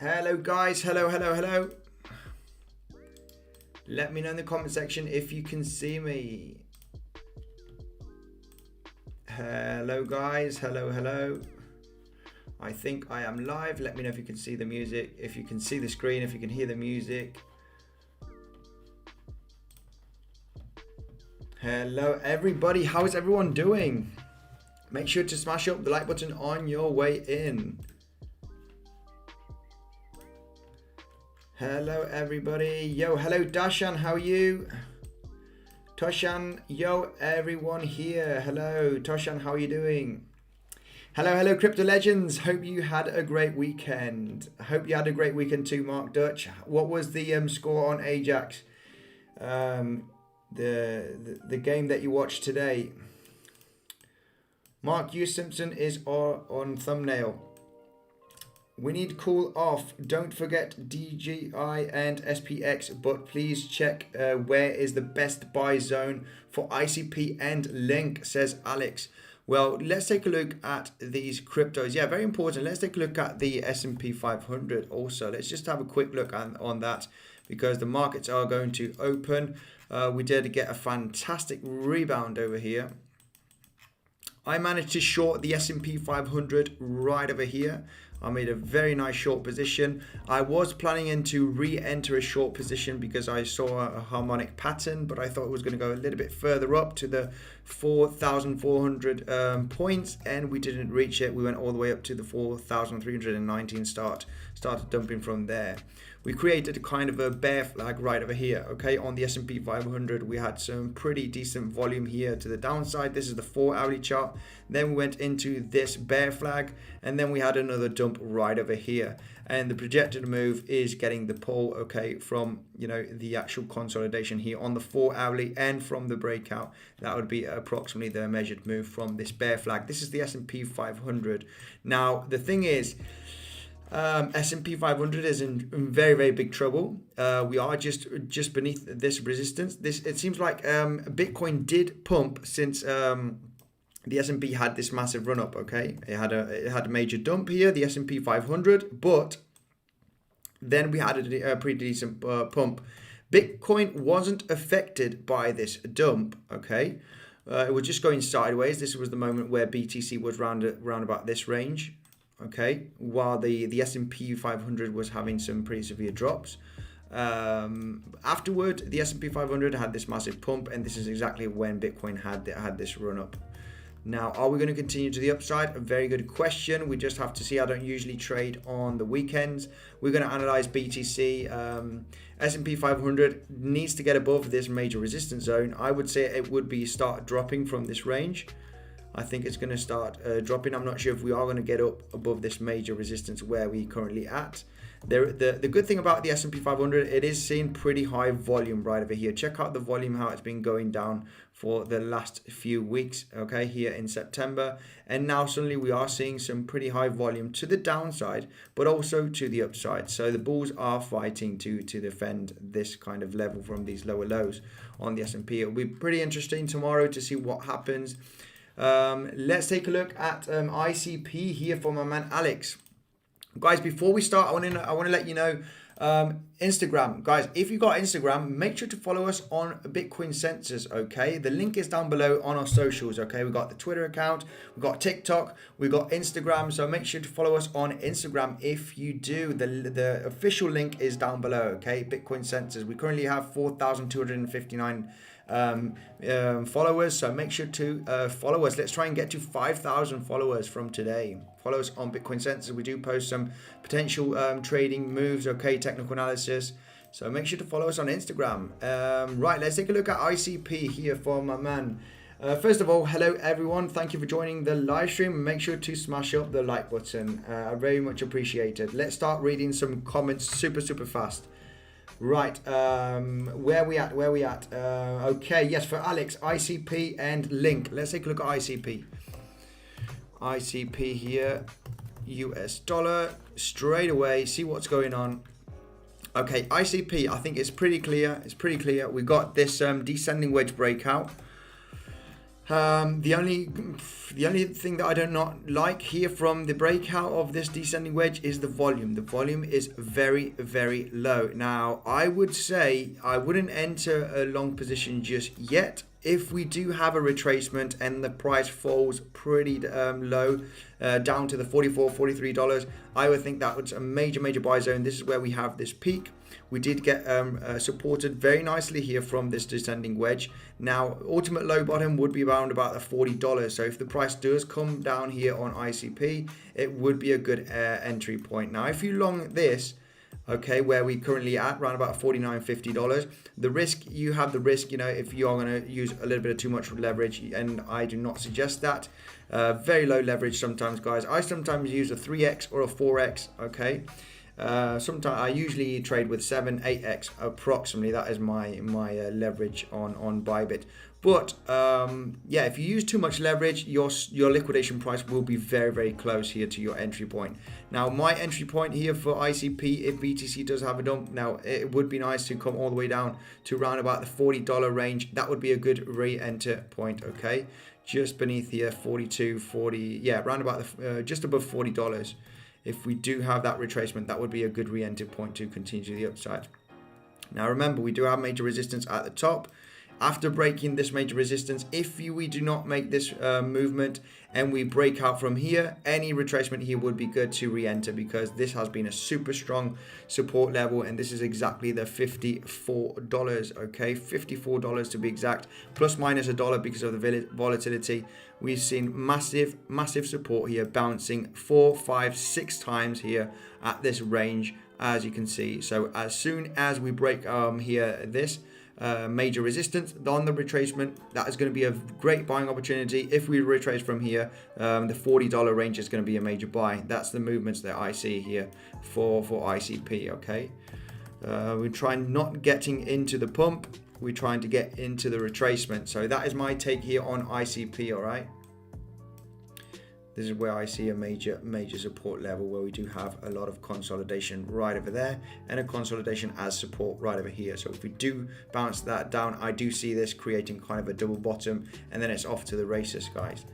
Hello guys, hello. Let me know in the comment section if you can see me. Hello guys, hello. I think I am live. Let me know if you can see the music, if you can see the screen, if you can hear the music. Hello everybody, how is everyone doing? Make sure to smash up the like button on your way in. Hello everybody. Yo, hello Dashan, how are you? Toshan, yo everyone here. Hello Toshan, how are you doing? Hello Crypto Legends. Hope you had a great weekend. I hope you had a great weekend too, Mark Dutch. What was the score on Ajax? The game that you watched today. Mark, you Simpson is on thumbnail. We need cool off. Don't forget DGI and SPX, but please check where is the best buy zone for ICP and Link, says Alex. Well, let's take a look at these cryptos. Yeah, very important. Let's take a look at the S&P 500 also. Let's just have a quick look on that because the markets are going to open. We did get a fantastic rebound over here. I managed to short the S&P 500 right over here. I made a very nice short position. I was planning to re-enter a short position because I saw a harmonic pattern, but I thought it was going to go a little bit further up to the 4,400 points, and we didn't reach it. We went all the way up to the 4,319 started dumping from there. We created a kind of a bear flag right over here, okay? On the S&P 500, we had some pretty decent volume here to the downside. This is the 4-hourly chart. Then we went into this bear flag, and then we had another dump right over here. And the projected move is getting the pull, okay, from, the actual consolidation here on the 4-hourly and from the breakout. That would be approximately the measured move from this bear flag. This is the S&P 500. Now, the thing is, S&P 500 is in very big trouble. We are just beneath this resistance. It seems like Bitcoin did pump since the S&P had this massive run up. Okay, it had a major dump here, the S&P 500, but then we had a pretty decent pump. Bitcoin wasn't affected by this dump. Okay, it was just going sideways. This was the moment where BTC was round about this range. Okay, while the S&P 500 was having some pretty severe drops. Afterward, the S&P 500 had this massive pump, and this is exactly when Bitcoin had this run up. Now, are we going to continue to the upside? A very good question. We just have to see. I don't usually trade on the weekends. We're going to analyze BTC. S&P 500 needs to get above this major resistance zone. I would say it would start dropping from this range. I think it's going to start dropping. I'm not sure if we are going to get up above this major resistance where we currently at. The good thing about the S&P 500, it is seeing pretty high volume right over here. Check out the volume, how it's been going down for the last few weeks, okay, here in September. And now suddenly we are seeing some pretty high volume to the downside, but also to the upside. So the bulls are fighting to defend this kind of level from these lower lows on the S&P. It'll be pretty interesting tomorrow to see what happens. Let's take a look at ICP here for my man Alex. Guys, before we start, I want to let you know, Instagram. Guys, if you got Instagram, make sure to follow us on Bitcoin Sensors, okay? The link is down below on our socials, okay? We've got the Twitter account, we've got TikTok, we've got Instagram, so make sure to follow us on Instagram if you do. The official link is down below, okay? Bitcoin Sensors. We currently have 4,259 followers, so make sure to follow us. Let's try and get to 5,000 followers from today. Follow us on Bitcoin Sensors. We do post some potential trading moves, okay, technical analysis, so make sure to follow us on Instagram. Right, let's take a look at ICP here for my man. First of all, hello everyone, thank you for joining the live stream. Make sure to smash up the like button. I very much appreciate it. Let's start reading some comments super fast. Right, where we at? Okay, yes, for Alex, ICP and Link. Let's take a look at ICP. ICP here, US dollar, straight away, see what's going on. Okay, ICP, I think it's pretty clear. We got this descending wedge breakout. The only thing that I do not like here from the breakout of this descending wedge is the volume. The volume is very, very low. Now, I would say I wouldn't enter a long position just yet. If we do have a retracement and the price falls pretty low, down to the $44, $43, I would think that was a major buy zone. This is where we have this peak. We did get supported very nicely here from this descending wedge. Now, ultimate low bottom would be around about the $40. So if the price does come down here on ICP, it would be a good entry point. Now, if you long this, okay, where we currently at around about $49, $50, the risk, you have the risk, you know, if you are going to use a little bit of too much leverage, and I do not suggest that. Very low leverage sometimes, guys. I sometimes use a 3x or a 4x, okay. Sometimes I usually trade with 7, 8x approximately. That is my leverage on Bybit. But yeah, if you use too much leverage, your liquidation price will be very, very close here to your entry point. Now, my entry point here for ICP, if BTC does have a dump, now it would be nice to come all the way down to around about the $40 range. That would be a good re-enter point, okay? Just beneath here, 42, 40, yeah, around about the, just above $40. If we do have that retracement, that would be a good re-enter point to continue to the upside. Now, remember, we do have major resistance at the top. After breaking this major resistance, if we do not make this movement and we break out from here, any retracement here would be good to re-enter, because this has been a super strong support level, and this is exactly the $54, okay? $54 to be exact, plus minus $1 because of the volatility. We've seen massive support here, bouncing 4, 5, 6 times here at this range, as you can see. So as soon as we break here this major resistance on the retracement, that is going to be a great buying opportunity. If we retrace from here, the $40 range is going to be a major buy. That's the movements that I see here for ICP, okay? We're trying not getting into the pump, we're trying to get into the retracement. So that is my take here on ICP, all right? This is where I see a major support level, where we do have a lot of consolidation right over there and a consolidation as support right over here. So if we do bounce that down, I do see this creating kind of a double bottom, and then it's off to the races, guys.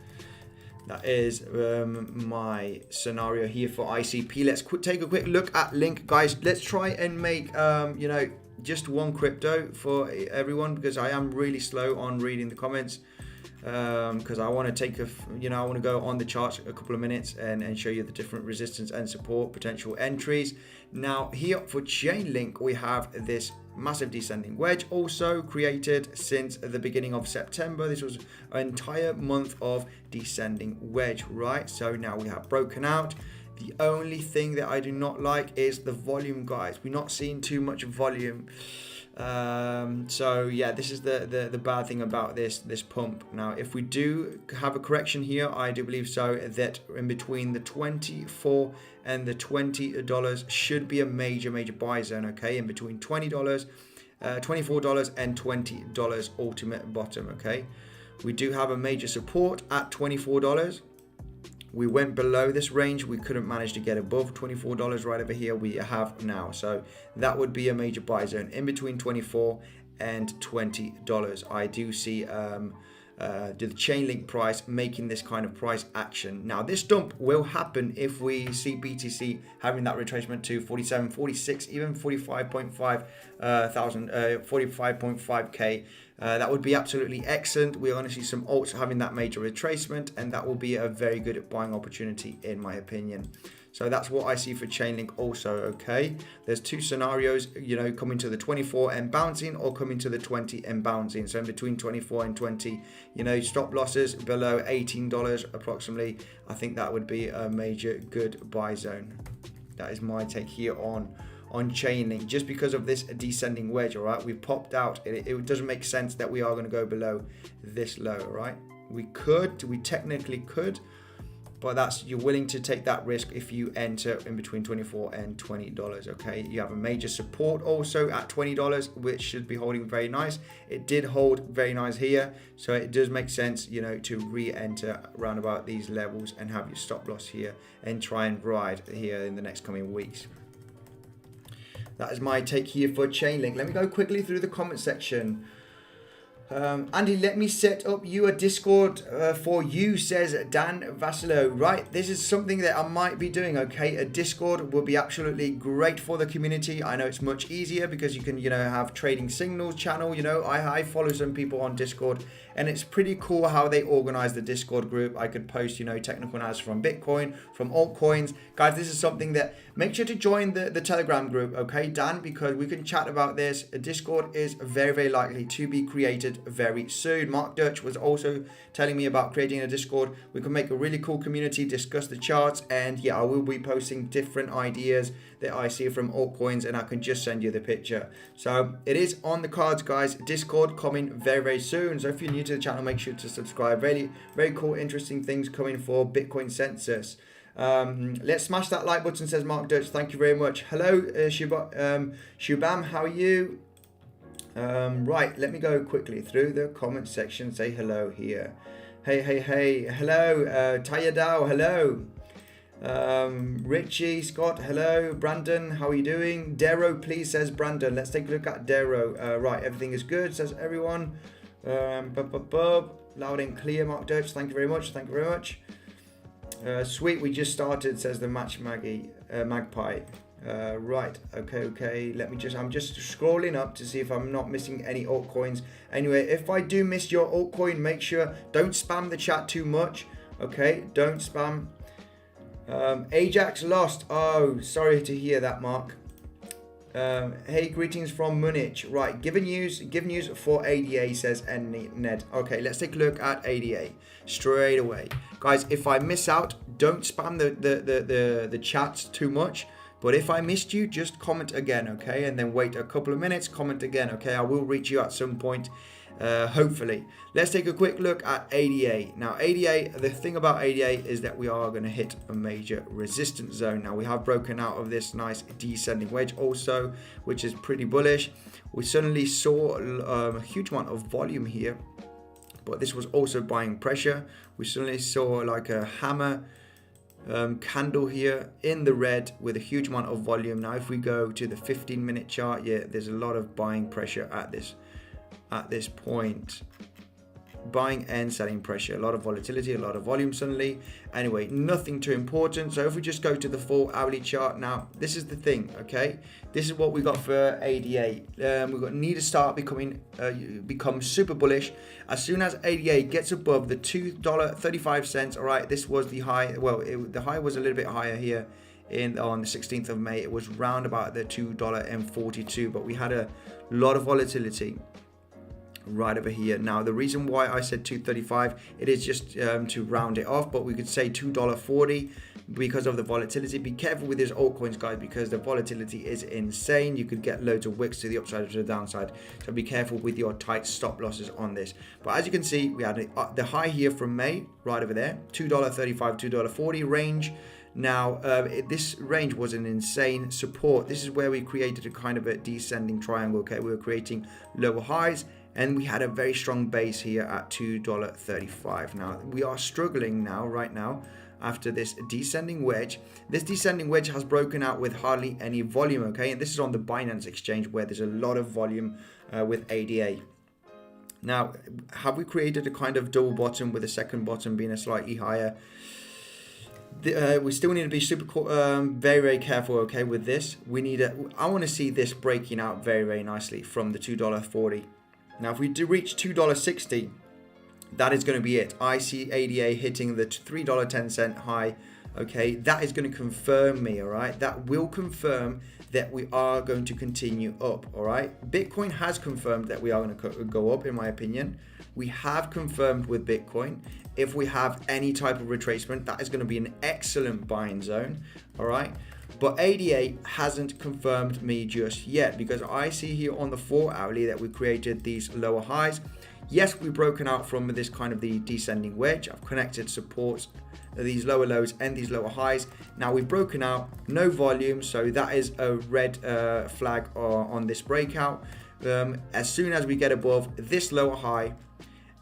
That is my scenario here for ICP. Let's take a quick look at Link, guys. Let's try and make you know, just one crypto for everyone, because I am really slow on reading the comments. Because I want to take I want to go on the charts a couple of minutes and show you the different resistance and support potential entries. Now, here for Chainlink, we have this massive descending wedge, also created since the beginning of September. This was an entire month of descending wedge, right? So now we have broken out. The only thing that I do not like is the volume, guys. We're not seeing too much volume. So yeah, this is the bad thing about this pump. Now, if we do have a correction here, I do believe so that in between the $24 and the $20 should be a major buy zone, okay? In between $20, $24 and $20 ultimate bottom, okay? We do have a major support at $24. We went below this range, we couldn't manage to get above $24 right over here. We have now, so that would be a major buy zone in between $24 and $20. I do see the Chainlink price making this kind of price action. Now, this dump will happen if we see BTC having that retracement to 47, 46, even 45.5 thousand, 45.5k. That would be absolutely excellent. We're going to see some alts having that major retracement, and that will be a very good buying opportunity in my opinion. So that's what I see for Chainlink also, okay? There's two scenarios, you know, coming to the 24 and bouncing, or coming to the 20 and bouncing. So in between 24 and 20, you know, stop losses below $18 approximately. I think that would be a major good buy zone. That is my take here on Chainlink, just because of this descending wedge, all right? We've popped out. It doesn't make sense that we are going to go below this low, all right? We technically could, but you're willing to take that risk if you enter in between $24 and $20, okay? You have a major support also at $20, which should be holding very nice. It did hold very nice here, so it does make sense, you know, to re-enter around about these levels and have your stop loss here and try and ride here in the next coming weeks. That is my take here for Chainlink. Let me go quickly through the comment section. Andy, let me set up you a Discord for you, says Dan Vassilo. Right, this is something that I might be doing, okay? A Discord would be absolutely great for the community. I know it's much easier because you can, have trading signals channel. I follow some people on Discord, and it's pretty cool how they organize the Discord group. I could post, technical analysis from Bitcoin, from altcoins. Guys, this is something that, make sure to join the Telegram group, okay, Dan, because we can chat about this. A Discord is very, very likely to be created very soon. Mark Dirch was also telling me about creating a Discord. We can make a really cool community, discuss the charts, and yeah, I will be posting different ideas that I see from altcoins, and I can just send you the picture. So it is on the cards, guys. Discord coming very, very soon. So if you're new to the channel, make sure to subscribe. Very, very cool, interesting things coming for Bitcoin Census. Let's smash that like button, says Mark Dirch. Thank you very much. Hello, Shubham, how are you? Right, let me go quickly through the comment section. Say hello here. Hey, hello. Taya Dow, hello. Richie, Scott, hello. Brandon, how are you doing? Darrow, please, says Brandon. Let's take a look at Darrow. Right, everything is good, says everyone. Loud and clear, Mark Dirch. Thank you very much. Sweet, we just started, says the Magpie. Right, okay. I'm just scrolling up to see if I'm not missing any altcoins. Anyway, if I do miss your altcoin, make sure, don't spam the chat too much. Okay, don't spam. Ajax lost. Oh, sorry to hear that, Mark. Hey, greetings from Munich. Right, give news for ADA, says Ned. Okay, let's take a look at ADA straight away. Guys, if I miss out, don't spam the chats too much. But if I missed you, just comment again, okay? And then wait a couple of minutes, comment again, okay? I will reach you at some point, hopefully. Let's take a quick look at ADA. Now, ADA, the thing about ADA is that we are going to hit a major resistance zone. Now, we have broken out of this nice descending wedge also, which is pretty bullish. We suddenly saw a huge amount of volume here, but this was also buying pressure. We suddenly saw like a hammer candle here in the red with a huge amount of volume. Now if we go to the 15-minute chart, yeah, there's a lot of buying pressure at this point. Buying and selling pressure, a lot of volatility, a lot of volume suddenly. Anyway, nothing too important. So if we just go to the 4-hourly chart now, this is the thing, okay? This is what we got for ADA. Need to start become super bullish as soon as ADA gets above the $2.35. All right, this was the high. Well, the high was a little bit higher here on the 16th of May. It was round about the $2.42, but we had a lot of volatility right over here. Now the reason why I said 235, it is just to round it off, but we could say $2.40 because of the volatility. Be careful with these altcoins, guys, because the volatility is insane. You could get loads of wicks to the upside or to the downside, so be careful with your tight stop losses on this. But as you can see, we had the high here from May right over there, $2.35, $2.40 range. Now, this range was an insane support. This is where we created a kind of a descending triangle, okay? We were creating lower highs, and we had a very strong base here at $2.35. Now, we are struggling right now, after this descending wedge. This descending wedge has broken out with hardly any volume, okay? And this is on the Binance exchange where there's a lot of volume with ADA. Now, have we created a kind of double bottom with a second bottom being a slightly higher? We still need to be very, very careful, okay, with this. I want to see this breaking out very, very nicely from the $2.40. Now, if we do reach $2.60, that is going to be it. I see ADA hitting the $3.10 high. Okay, that is going to confirm me, all right? That will confirm that we are going to continue up, all right? Bitcoin has confirmed that we are going to go up, in my opinion. We have confirmed with Bitcoin. If we have any type of retracement, that is going to be an excellent buying zone, all right? But ADA hasn't confirmed me just yet, because I see here on the 4-hourly that we created these lower highs. Yes, we've broken out from this kind of the descending wedge. I've connected supports, these lower lows and these lower highs. Now we've broken out, no volume, so that is a red flag on this breakout. As soon as we get above this lower high,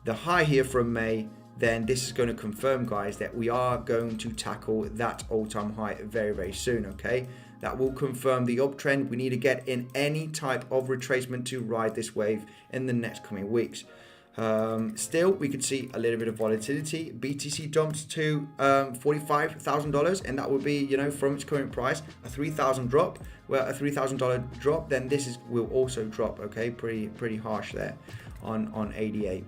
the high here from May, then this is going to confirm, guys, that we are going to tackle that all-time high very, very soon, okay? That will confirm the uptrend. We need to get in any type of retracement to ride this wave in the next coming weeks. Still, we could see a little bit of volatility. BTC dumps to $45,000, and that would be, you know, from its current price, a $3,000 drop. Well, a $3,000 drop, then this will also drop. Okay, pretty harsh there on ADA.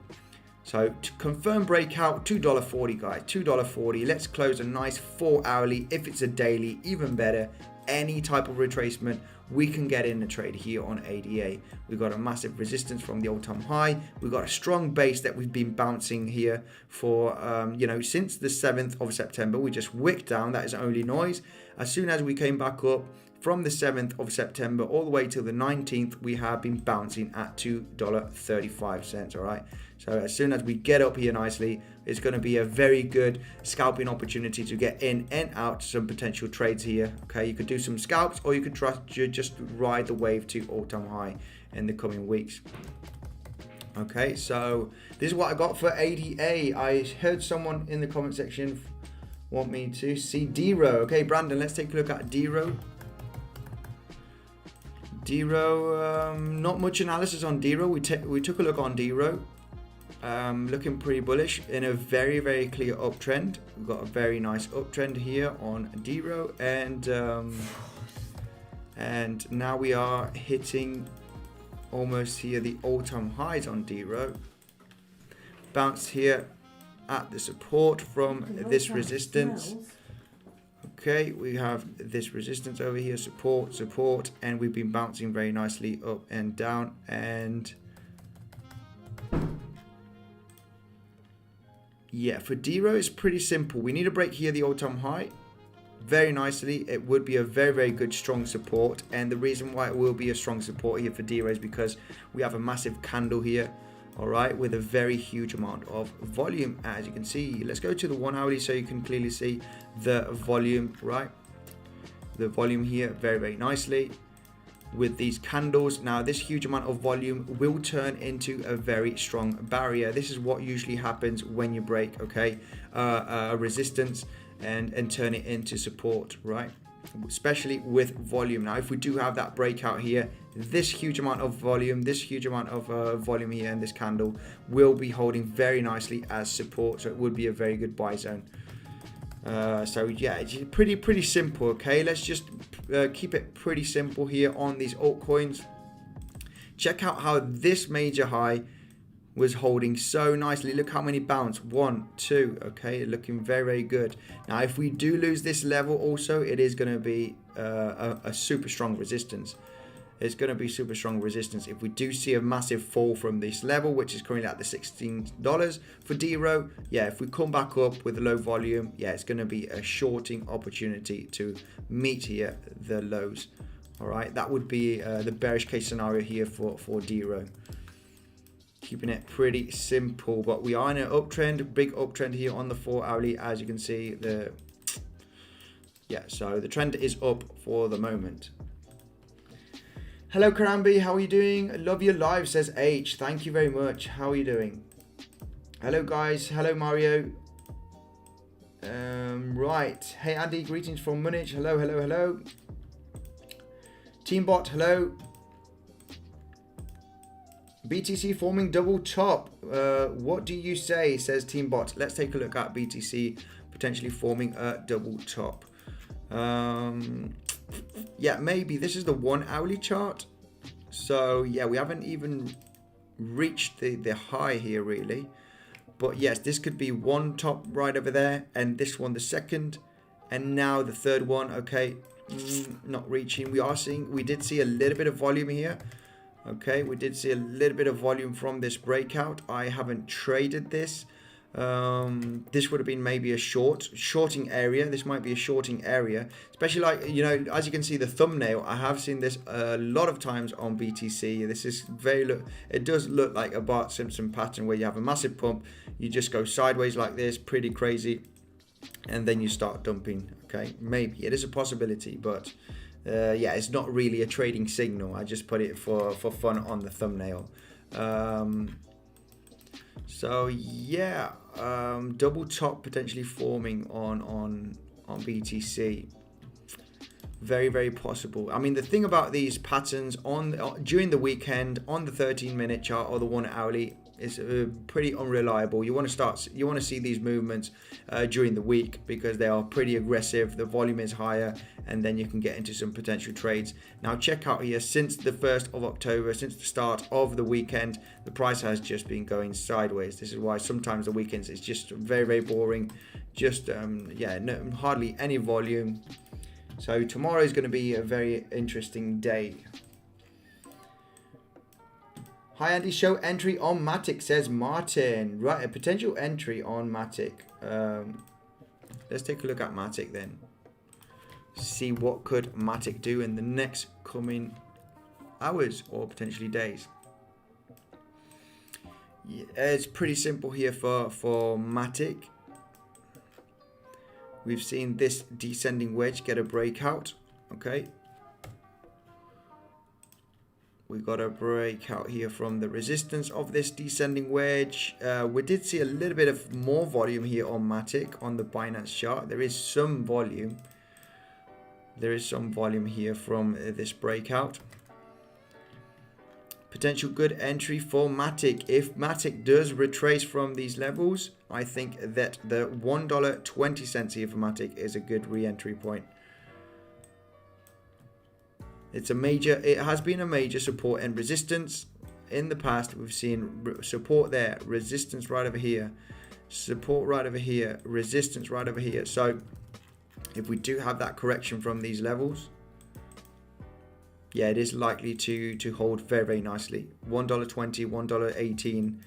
So to confirm breakout, $2.40, guys, $2.40. Let's close a nice 4 hourly. If it's a daily, even better. Any type of retracement, we can get in a trade here on ADA. We've got a massive resistance from the all-time high. We've got a strong base that we've been bouncing here for, you know, since the 7th of September. We just wicked down. That is only noise. As soon as we came back up from the 7th of September all the way till the 19th, we have been bouncing at $2.35. All right. So as soon as we get up here nicely, it's going to be a very good scalping opportunity to get in and out some potential trades here. Okay, you could do some scalps, or you could just ride the wave to all-time high in the coming weeks. Okay, so this is what I got for ADA. I heard someone in the comment section want me to see DRO. Okay, Brandon, let's take a look at DRO. Not much analysis on DRO. We took a look on DRO. Looking pretty bullish in a very clear uptrend. We've got a very nice uptrend here on DRO, and now we are hitting almost here the all-time highs on DRO. Bounce here at the support from this resistance. Okay, we have this resistance over here, support, and we've been bouncing very nicely up and down, and yeah, for DRO it's pretty simple. We need to break here the all-time high very nicely. It would be a very good strong support, and the reason why it will be a strong support here for DRO is because we have a massive candle here, all right, with a very huge amount of volume, as you can see. Let's go to the 1 hourly so you can clearly see the volume, right? The volume here very nicely with these candles. Now this huge amount of volume will turn into a very strong barrier. This is what usually happens when you break, okay, a resistance and turn it into support, right? Especially with volume. Now if we do have that breakout here, this huge amount of volume, volume here in this candle will be holding very nicely as support, so it would be a very good buy zone. So yeah, it's pretty simple. Okay, let's just keep it pretty simple here on these altcoins. Check out how this major high was holding so nicely. Look how many bounce, 1, 2. Okay, looking very good. Now if we do lose this level also, it is going to be a super strong resistance. It's going to be super strong resistance if we do see a massive fall from this level, which is currently at the $16 for DRO. Yeah, if we come back up with a low volume, yeah, it's going to be a shorting opportunity to meet here the lows. All right, that would be the bearish case scenario here for DRO. Keeping it pretty simple, but we are in an uptrend, big uptrend here on the 4 hourly, as you can see. So the trend is up for the moment. Hello Karambi, how are you doing? Love your live, says H. Thank you very much. How are you doing? Hello guys. Hello Mario. Right. Hey Andy, greetings from Munich. Hello. Team Bot, hello. BTC forming double top. What do you say, says Team Bot. Let's take a look at BTC potentially forming a double top. Yeah, maybe this is the 1 hourly chart. So yeah, we haven't even reached the high here really. But yes, this could be one top right over there, and this one the second, and now the third one. Okay, not reaching. We did see a little bit of volume here. Okay, we did see a little bit of volume from this breakout. I haven't traded this. This would have been maybe a shorting area. This might be a shorting area, especially like, you know, as you can see the thumbnail, I have seen this a lot of times on BTC. This is it does look like a Bart Simpson pattern where you have a massive pump, you just go sideways like this, pretty crazy, and then you start dumping. Okay, maybe it is a possibility, but yeah, it's not really a trading signal. I just put it for fun on the thumbnail. So yeah, double top potentially forming on BTC. Very possible. I mean, the thing about these patterns during the weekend on the 13-minute chart or the 1 hourly, It's pretty unreliable. You want to see these movements during the week because they are pretty aggressive. The volume is higher, and then you can get into some potential trades. Now check out here, since the 1st of October, since the start of the weekend, the price has just been going sideways. This is why sometimes the weekends is just very, very boring. Just hardly any volume. So tomorrow is going to be a very interesting day. Hi Andy, show entry on Matic, says Martin. Right, a potential entry on Matic. Let's take a look at Matic then. See what could Matic do in the next coming hours or potentially days. Yeah, it's pretty simple here for Matic. We've seen this descending wedge get a breakout. Okay. We got a breakout here from the resistance of this descending wedge. We did see a little bit of more volume here on Matic on the Binance chart. There is some volume. There is some volume here from this breakout. Potential good entry for Matic. If Matic does retrace from these levels, I think that the $1.20 here for Matic is a good re-entry point. It has been a major support and resistance. In the past, we've seen support there, resistance right over here, support right over here, resistance right over here. So if we do have that correction from these levels, yeah, it is likely to hold very, very nicely. $1.20, $1.18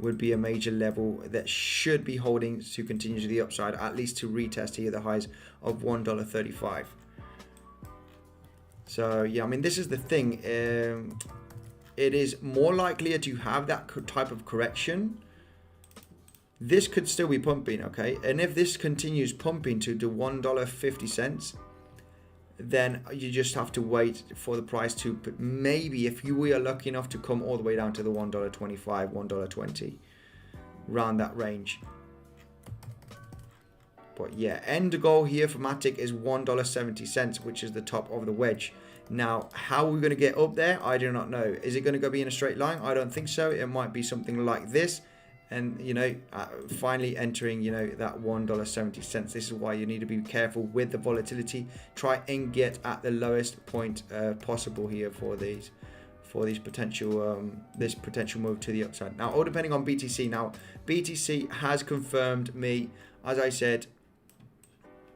would be a major level that should be holding to continue to the upside, at least to retest here the highs of $1.35. So yeah, I mean, this is the thing. It is more likely to have that type of correction. This could still be pumping, okay? And if this continues pumping to the $1.50, then you just have to wait for the price to maybe, if we are lucky enough to come all the way down to the $1.25, $1.20, around that range. But yeah, end goal here for Matic is $1.70, which is the top of the wedge. Now, how are we going to get up there? I do not know. Is it going to be in a straight line? I don't think so. It might be something like this. And, finally entering, that $1.70. This is why you need to be careful with the volatility. Try and get at the lowest point possible here for these potential this potential move to the upside. Now, all depending on BTC. Now, BTC has confirmed me, as I said.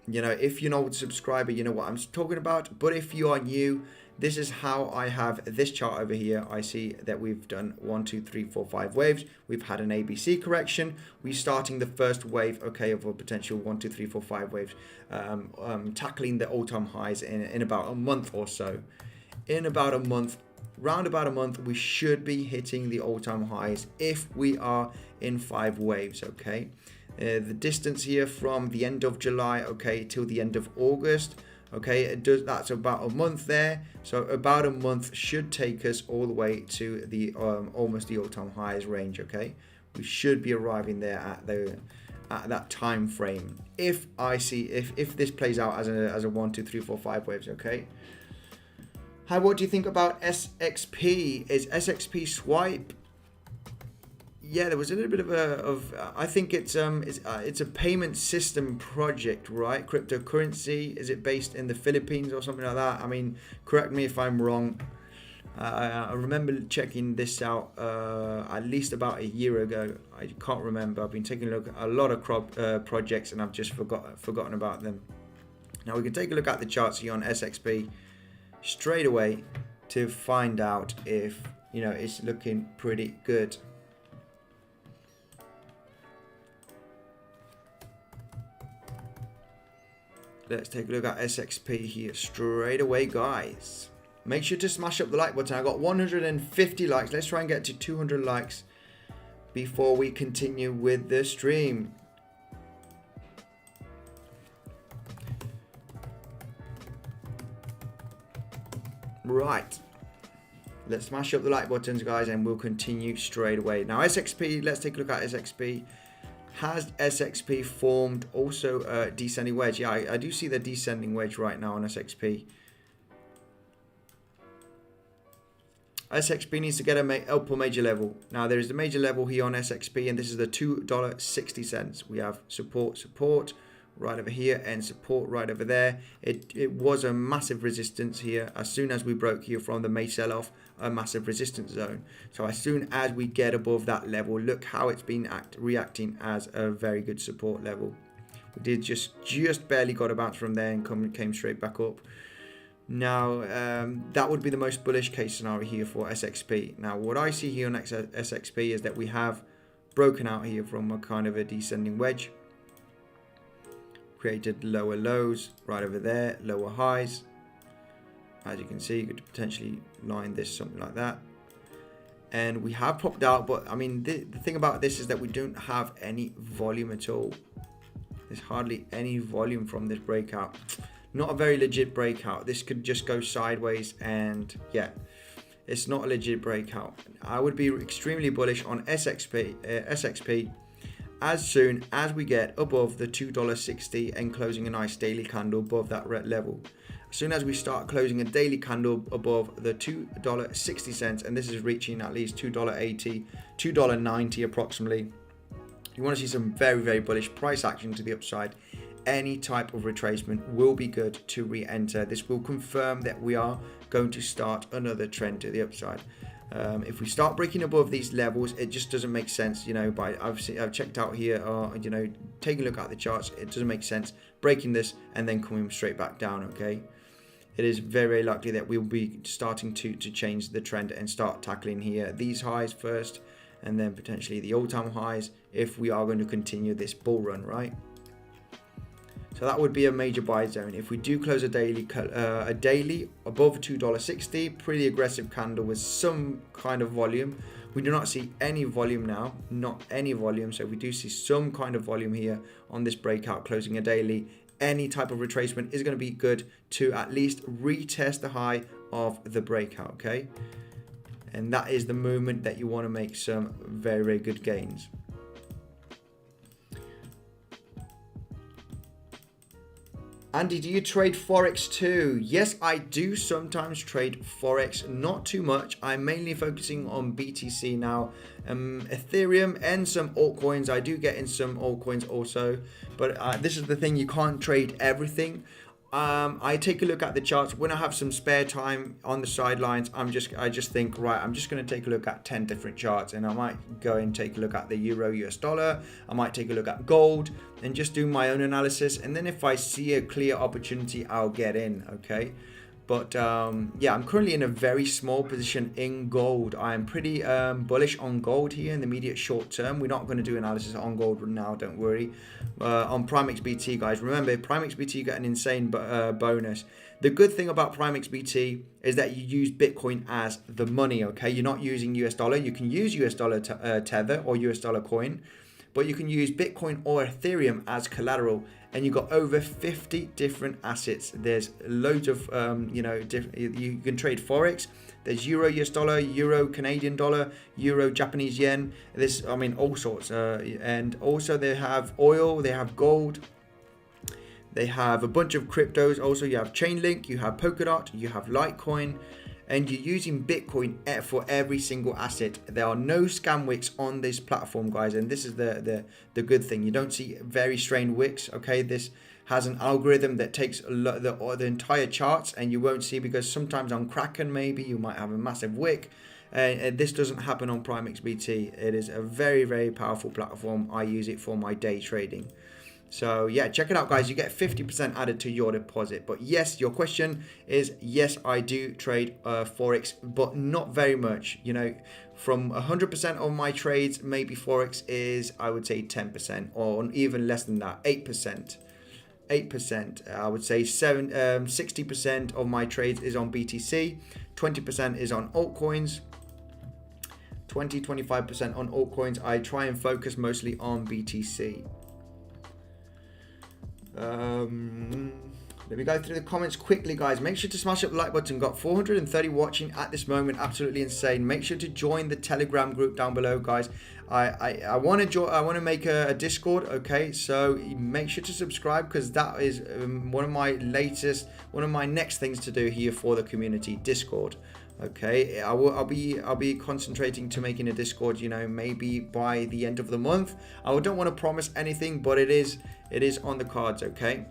If you're not a subscriber, you know what I'm talking about. But if you are new, this is how I have this chart over here. I see that we've done 1, 2, 3, 4, 5 waves. We've had an ABC correction. We're starting the first wave, okay, of a potential 1, 2, 3, 4, 5 waves, tackling the all-time highs in about a month or so. In about a month, round about a month, we should be hitting the all-time highs if we are in 5 waves, okay. The distance here from the end of July, okay, till the end of August, okay, that's about a month there. So about a month should take us all the way to the almost the all-time highs range, okay. We should be arriving there at that time frame. If this plays out as a 1, 2, 3, 4, 5 waves, okay. What do you think about SXP? Is SXP swipe? Yeah, there was a little bit of I think it's a payment system project, right? Cryptocurrency. Is it based in the Philippines or something like that? I mean, correct me if I'm wrong. I remember checking this out at least about a year ago. I can't remember. I've been taking a look at a lot of projects and I've just forgotten about them. Now we can take a look at the charts here on SXP straight away to find out if it's looking pretty good. Let's take a look at SXP here straight away, guys. Make sure to smash up the like button. I got 150 likes. Let's try and get to 200 likes before we continue with the stream. Right. Let's smash up the like buttons, guys, and we'll continue straight away. Now, SXP, let's take a look at SXP. Has SXP formed also a descending wedge? Yeah, I do see the descending wedge right now on SXP. SXP needs to get a upper major level. Now there is the major level here on SXP, and this is the $2.60. We have support right over here and support right over there. It was a massive resistance here. As soon as we broke here from the May sell-off, a massive resistance zone. So as soon as we get above that level, look how it's been reacting as a very good support level. We did just barely got a bounce from there and came straight back up. Now that would be the most bullish case scenario here for SXP. Now what I see here on SXP is that we have broken out here from a kind of a descending wedge, created lower lows right over there, lower highs. As you can see, you could potentially line this something like that, and we have popped out. But I mean, the thing about this is that we don't have any volume at all. There's hardly any volume from this breakout. Not a very legit breakout. This could just go sideways, and yeah, it's not a legit breakout. I would be extremely bullish on SXP as soon as we get above the $2.60 and closing a nice daily candle above that red level. As soon as we start closing a daily candle above the $2.60, and this is reaching at least $2.80, $2.90 approximately, you want to see some very, very bullish price action to the upside. Any type of retracement will be good to re-enter. This will confirm that we are going to start another trend to the upside. If we start breaking above these levels, it just doesn't make sense, you know. I've checked out here, you know, taking a look at the charts, it doesn't make sense breaking this and then coming straight back down. Okay, it is very, very likely that we'll be starting to change the trend and start tackling here these highs first, and then potentially the all-time highs if we are going to continue this bull run, right? So that would be a major buy zone. If we do close a daily above $2.60, pretty aggressive candle with some kind of volume. We do not see any volume now, not any volume. So we do see some kind of volume here on this breakout closing a daily. Any type of retracement is going to be good to at least retest the high of the breakout, okay? And that is the movement that you want to make some very, very good gains. Andy, do you trade Forex too? Yes, I do sometimes trade Forex, not too much. I'm mainly focusing on BTC now, Ethereum and some altcoins. I do get in some altcoins also, but this is the thing, you can't trade everything. I take a look at the charts when I have some spare time on the sidelines. I just think, right, I'm just going to take a look at 10 different charts, and I might go and take a look at the euro US dollar. I might take a look at gold and just do my own analysis, and then if I see a clear opportunity, I'll get in. Okay, but yeah, I'm currently in a very small position in gold. I'm pretty bullish on gold here in the immediate short term. We're not going to do analysis on gold now, don't worry. On PrimeXBT, guys, remember, PrimeXBT, you get an insane bonus. The good thing about PrimeXBT is that you use Bitcoin as the money, okay? You're not using US dollar. You can use US dollar Tether or US dollar coin, but you can use Bitcoin or Ethereum as collateral, and you've got over 50 different assets. There's loads of, you know, you can trade Forex. There's Euro US dollar, Euro Canadian dollar, Euro Japanese yen. This, I mean, all sorts. And also they have oil, they have gold. They have a bunch of cryptos. Also, you have Chainlink, you have Polkadot, you have Litecoin, and you're using Bitcoin for every single asset. There are no scam wicks on this platform, guys, and this is the good thing. You don't see very strange wicks. Okay, this has an algorithm that takes the entire charts, and you won't see, because sometimes on Kraken maybe you might have a massive wick. This doesn't happen on PrimeXBT. It is a very, very powerful platform. I use it for my day trading. So yeah, check it out, guys. You get 50% added to your deposit. But yes, your question is, yes, I do trade Forex, but not very much. You know, from 100% of my trades, maybe Forex is, I would say 10%, or even less than that, 8%. 8%. I would say 60% of my trades is on BTC, 20% is on altcoins, 25% on altcoins. I try and focus mostly on BTC. Let me go through the comments quickly, guys. Make sure to smash up the like button. Got 430 watching at this moment. Absolutely insane. Make sure to join the Telegram group down below, guys. I want to join. I want to make a Discord. Okay, so make sure to subscribe, because that is one of my next things to do here for the community, Discord. Okay, I'll be concentrating to making a Discord, you know, maybe by the end of the month. I don't want to promise anything, but it is on the cards. Okay.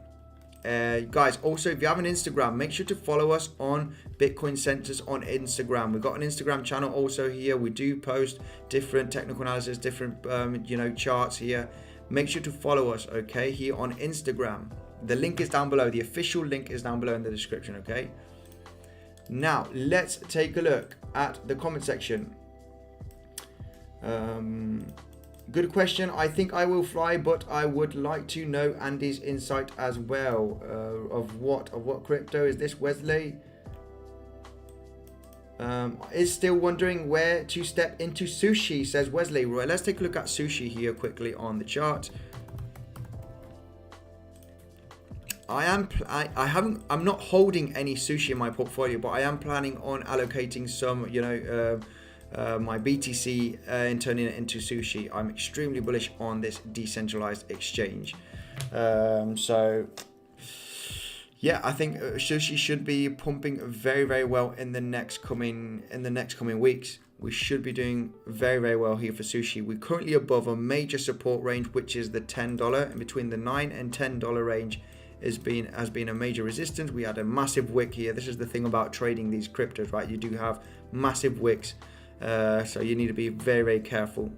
Guys, also, if you have an Instagram, make sure to follow us on Bitcoin Centers on Instagram. We've got an Instagram channel also here. We do post different technical analysis, different you know, charts here. Make sure to follow us, okay, here on Instagram. The link is down below. The official link is down below in the description. Okay, now let's take a look at the comment section. Good question. I think I will fly, but I would like to know Andy's insight as well. Of what crypto is this, Wesley? Is still wondering where to step into Sushi, says Wesley. Right, let's take a look at Sushi here quickly on the chart. I'm not holding any Sushi in my portfolio, but I am planning on allocating some, you know, my BTC and turning it into Sushi. I'm extremely bullish on this decentralized exchange. So yeah, I think Sushi should be pumping very, very well in the next coming weeks. We should be doing very, very well here for Sushi. We're currently above a major support range, which is the $10, and between the $9 and $10 range has been a major resistance. We had a massive wick here. This is the thing about trading these cryptos, right? You do have massive wicks. So you need to be very, very careful.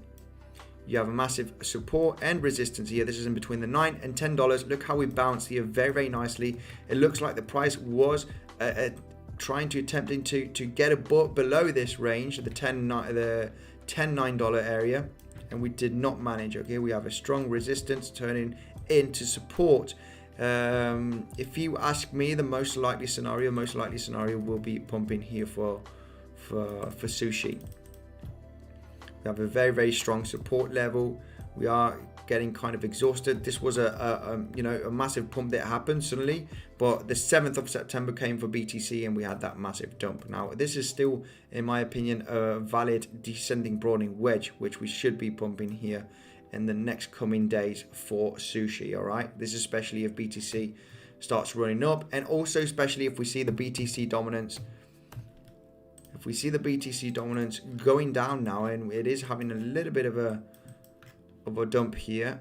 You have a massive support and resistance here. This is in between the $9 and $10. Look how we bounced here very, very nicely. It looks like the price was attempting to get below this range, the $10-9 area, and we did not manage. Okay, we have a strong resistance turning into support. If you ask me, the most likely scenario will be pumping here for Sushi. We have a very, very strong support level. We are getting kind of exhausted. This was a massive pump that happened suddenly, but the 7th of September came for BTC and we had that massive dump. Now this is still, in my opinion, a valid descending broadening wedge, which we should be pumping here in the next coming days for Sushi. All right, this is especially if BTC starts running up, and also especially if we see the BTC dominance. If we see the BTC dominance going down now, and it is having a little bit of a dump here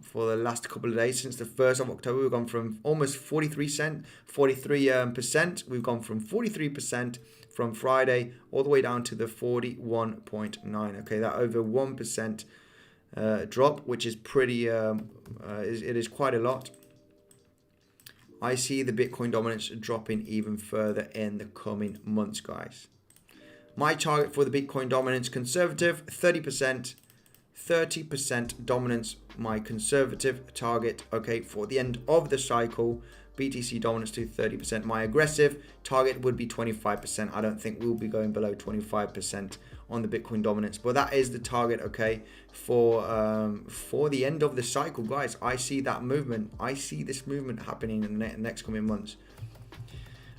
for the last couple of days. Since the 1st of October, we've gone from almost 43%. We've gone from 43% from Friday all the way down to the 41.9. Okay, that over 1% drop, which is pretty, it is quite a lot. I see the Bitcoin dominance dropping even further in the coming months, guys. My target for the Bitcoin dominance, conservative, 30%. 30% dominance, my conservative target, okay, for the end of the cycle. BTC dominance to 30%. My aggressive target would be 25%. I don't think we'll be going below 25% on the Bitcoin dominance, but that is the target, okay, for the end of the cycle, guys. I see that movement. I see this movement happening in the next coming months.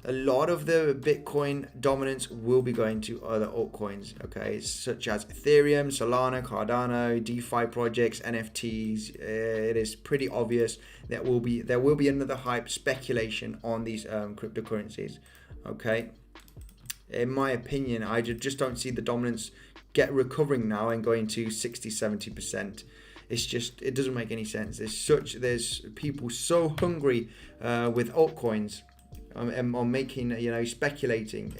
A lot of the Bitcoin dominance will be going to other altcoins, okay, such as Ethereum, Solana, Cardano, DeFi projects, NFTs. It is pretty obvious that there will be another hype speculation on these cryptocurrencies, okay. In my opinion, I just don't see the dominance recovering now and going to 60-70%. It's just, it doesn't make any sense. There's people so hungry with altcoins. On making, speculating.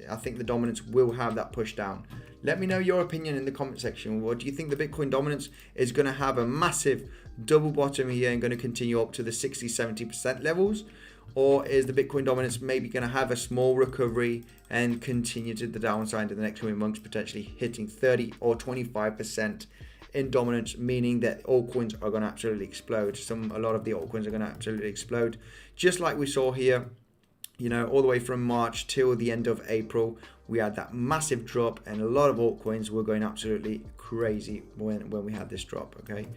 I think the dominance will have that push down. Let me know your opinion in the comment section. What do you think the Bitcoin dominance is going to have a massive double bottom here and going to continue up to the 60-70% levels? Or is the Bitcoin dominance maybe going to have a small recovery and continue to the downside in the next coming months, potentially hitting 30 or 25% in dominance, meaning that altcoins are going to absolutely explode. A lot of the altcoins are going to absolutely explode, just like we saw here. All the way from March till the end of April, we had that massive drop, and a lot of altcoins were going absolutely crazy when we had this drop. Okay,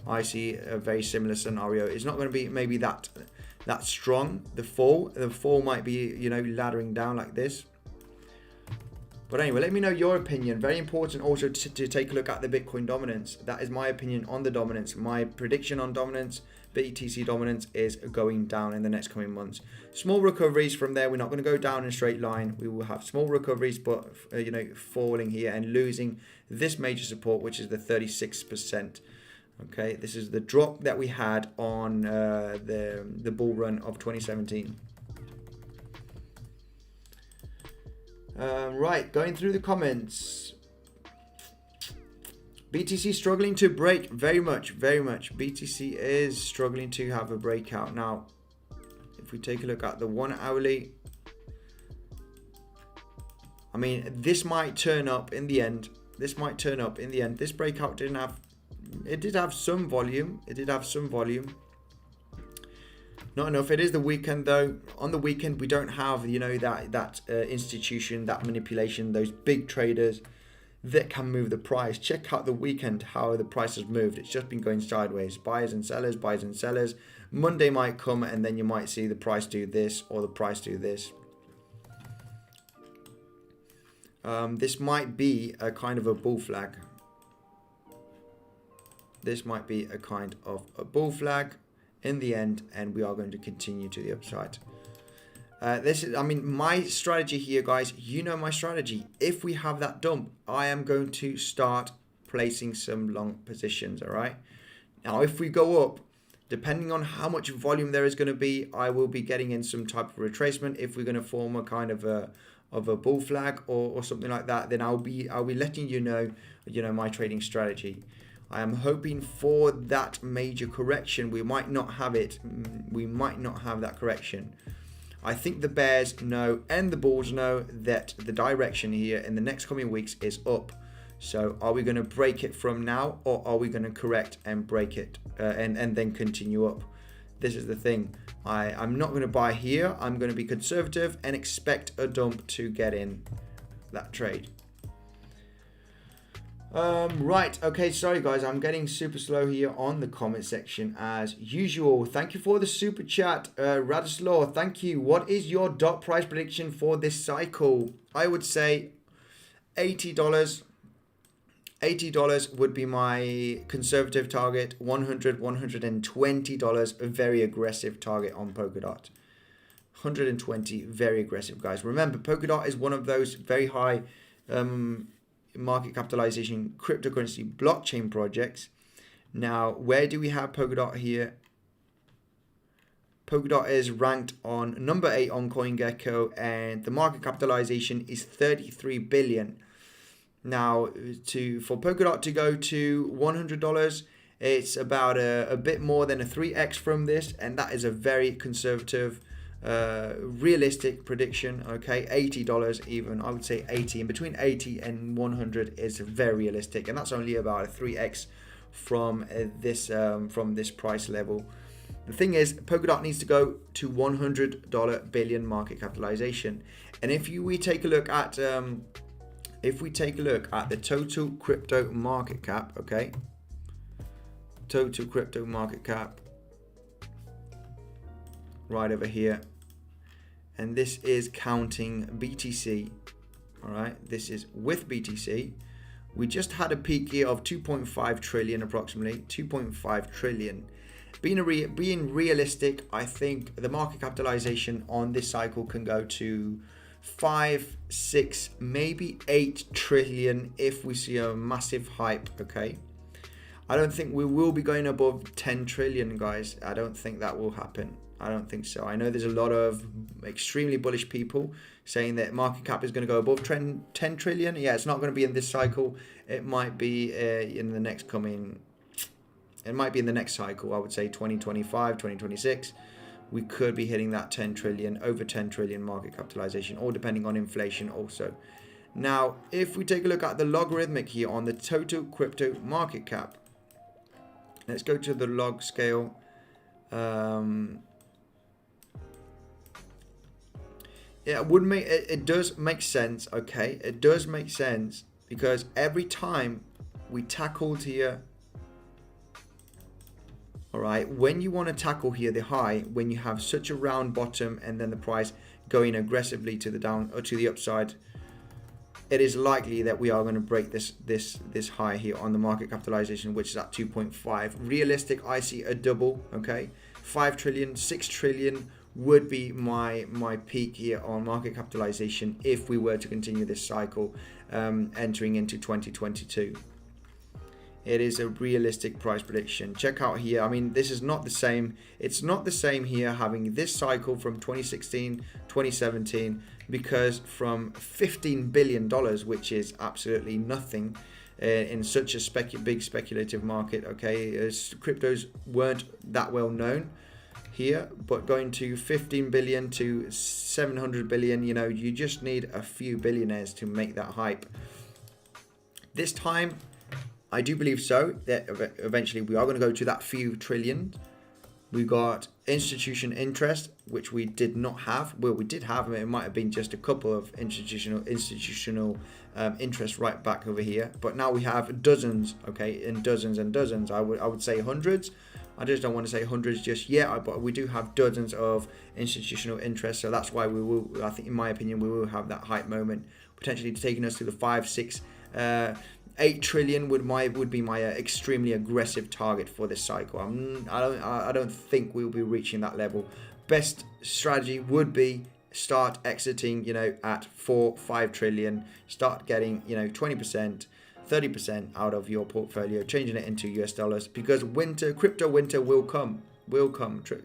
I see a very similar scenario. It's not going to be maybe that strong. The fall might be, you know, laddering down like this. But anyway, let me know your opinion. Very important also to take a look at the Bitcoin dominance. That is my opinion on the dominance. My prediction on dominance, BTC dominance, is going down in the next coming months. Small recoveries from there. We're not going to go down in a straight line. We will have small recoveries, but you know, falling here and losing this major support, which is the 36%. Okay, this is the drop that we had on the bull run of 2017. Right, going through the comments. BTC struggling to break very much. BTC is struggling to have a breakout. Now, if we take a look at the 1 hourly, I mean, this might turn up in the end. This breakout did have some volume. Not enough. It is the weekend though. On the weekend, we don't have, you know, that institution, that manipulation, those big traders that can move the price. Check out the weekend, how the price has moved. It's just been going sideways. Buyers and sellers. Monday might come and then you might see the price do this or the price do this. This might be a kind of a bull flag. In the end, and we are going to continue to the upside. I mean, my strategy here, guys, you know my strategy. If we have that dump, I am going to start placing some long positions, all right? Now, if we go up, depending on how much volume there is going to be, I will be getting in some type of retracement. If we're going to form a kind of a bull flag or something like that, then I'll be letting you know my trading strategy. I am hoping for that major correction. We might not have it. We might not have that correction. I think the bears know and the bulls know that the direction here in the next coming weeks is up. So are we going to break it from now, or are we going to correct and break it and then continue up? This is the thing. I'm not going to buy here. I'm going to be conservative and expect a dump to get in that trade. Right, okay, sorry guys, I'm getting super slow here on the comment section as usual. Thank you for the super chat, Radislaw, thank you. What is your dot price prediction for this cycle? I would say $80. $80 would be my conservative target. $100, $120, a very aggressive target on Polkadot. 120, very aggressive, guys. Remember, Polkadot is one of those very high market capitalization cryptocurrency blockchain projects. Now, where do we have Polkadot here? Polkadot is ranked on number 8 on CoinGecko, and the market capitalization is 33 billion. Now, for Polkadot to go to $100, it's about a bit more than a 3x from this, and that is a very conservative realistic prediction. Okay, $80 even, I would say 80, in between 80 and 100 is very realistic, and that's only about a 3x from this price level. The thing is, Polkadot needs to go to $100 billion market capitalization, and if we take a look at the total crypto market cap, okay, total crypto market cap right over here, and this is counting BTC. All right, this is with BTC. We just had a peak here of 2.5 trillion, approximately 2.5 trillion. Being realistic, I think the market capitalization on this cycle can go to 5, 6, maybe 8 trillion if we see a massive hype. Okay, I don't think we will be going above 10 trillion, guys. I don't think that will happen. I don't think so. I know there's a lot of extremely bullish people saying that market cap is going to go above 10 trillion. Yeah, it's not going to be in this cycle. It might be in the next cycle. I would say 2025, 2026. We could be hitting that 10 trillion, over 10 trillion market capitalization, or depending on inflation also. Now, if we take a look at the logarithmic here on the total crypto market cap, let's go to the log it would make it does make sense. Okay, it does make sense, because every time we tackled here, all right, when you want to tackle here the high, when you have such a round bottom and then the price going aggressively to the down or to the upside, it is likely that we are going to break this high here on the market capitalization, which is at 2.5. Realistic, I see a double. Okay, 5 trillion, 6 trillion would be my peak here on market capitalization if we were to continue this cycle entering into 2022. It is a realistic price prediction. Check out here. I mean, this is not the same. It's not the same here having this cycle from 2016, 2017, because from $15 billion, which is absolutely nothing in such a big speculative market. Okay, cryptos weren't that well known here, but going to 15 billion to 700 billion, you know, you just need a few billionaires to make that hype. This time, I do believe so, that eventually we are going to go to that few trillion. We got institution interest, which we did not have. Well, we did have, it might have been just a couple of institutional interest right back over here, but now we have dozens, okay, and dozens and dozens. I would say hundreds. I just don't want to say hundreds just yet, but we do have dozens of institutional interest, so that's why we will, I think in my opinion, we will have that hype moment, potentially taking us to the 5, 6, 8 trillion would be my extremely aggressive target for this cycle. I don't think we'll be reaching that level. Best strategy would be start exiting, you know, at 4, 5 trillion, start getting, you know, 20%. 30% out of your portfolio, changing it into US dollars, because crypto winter will come,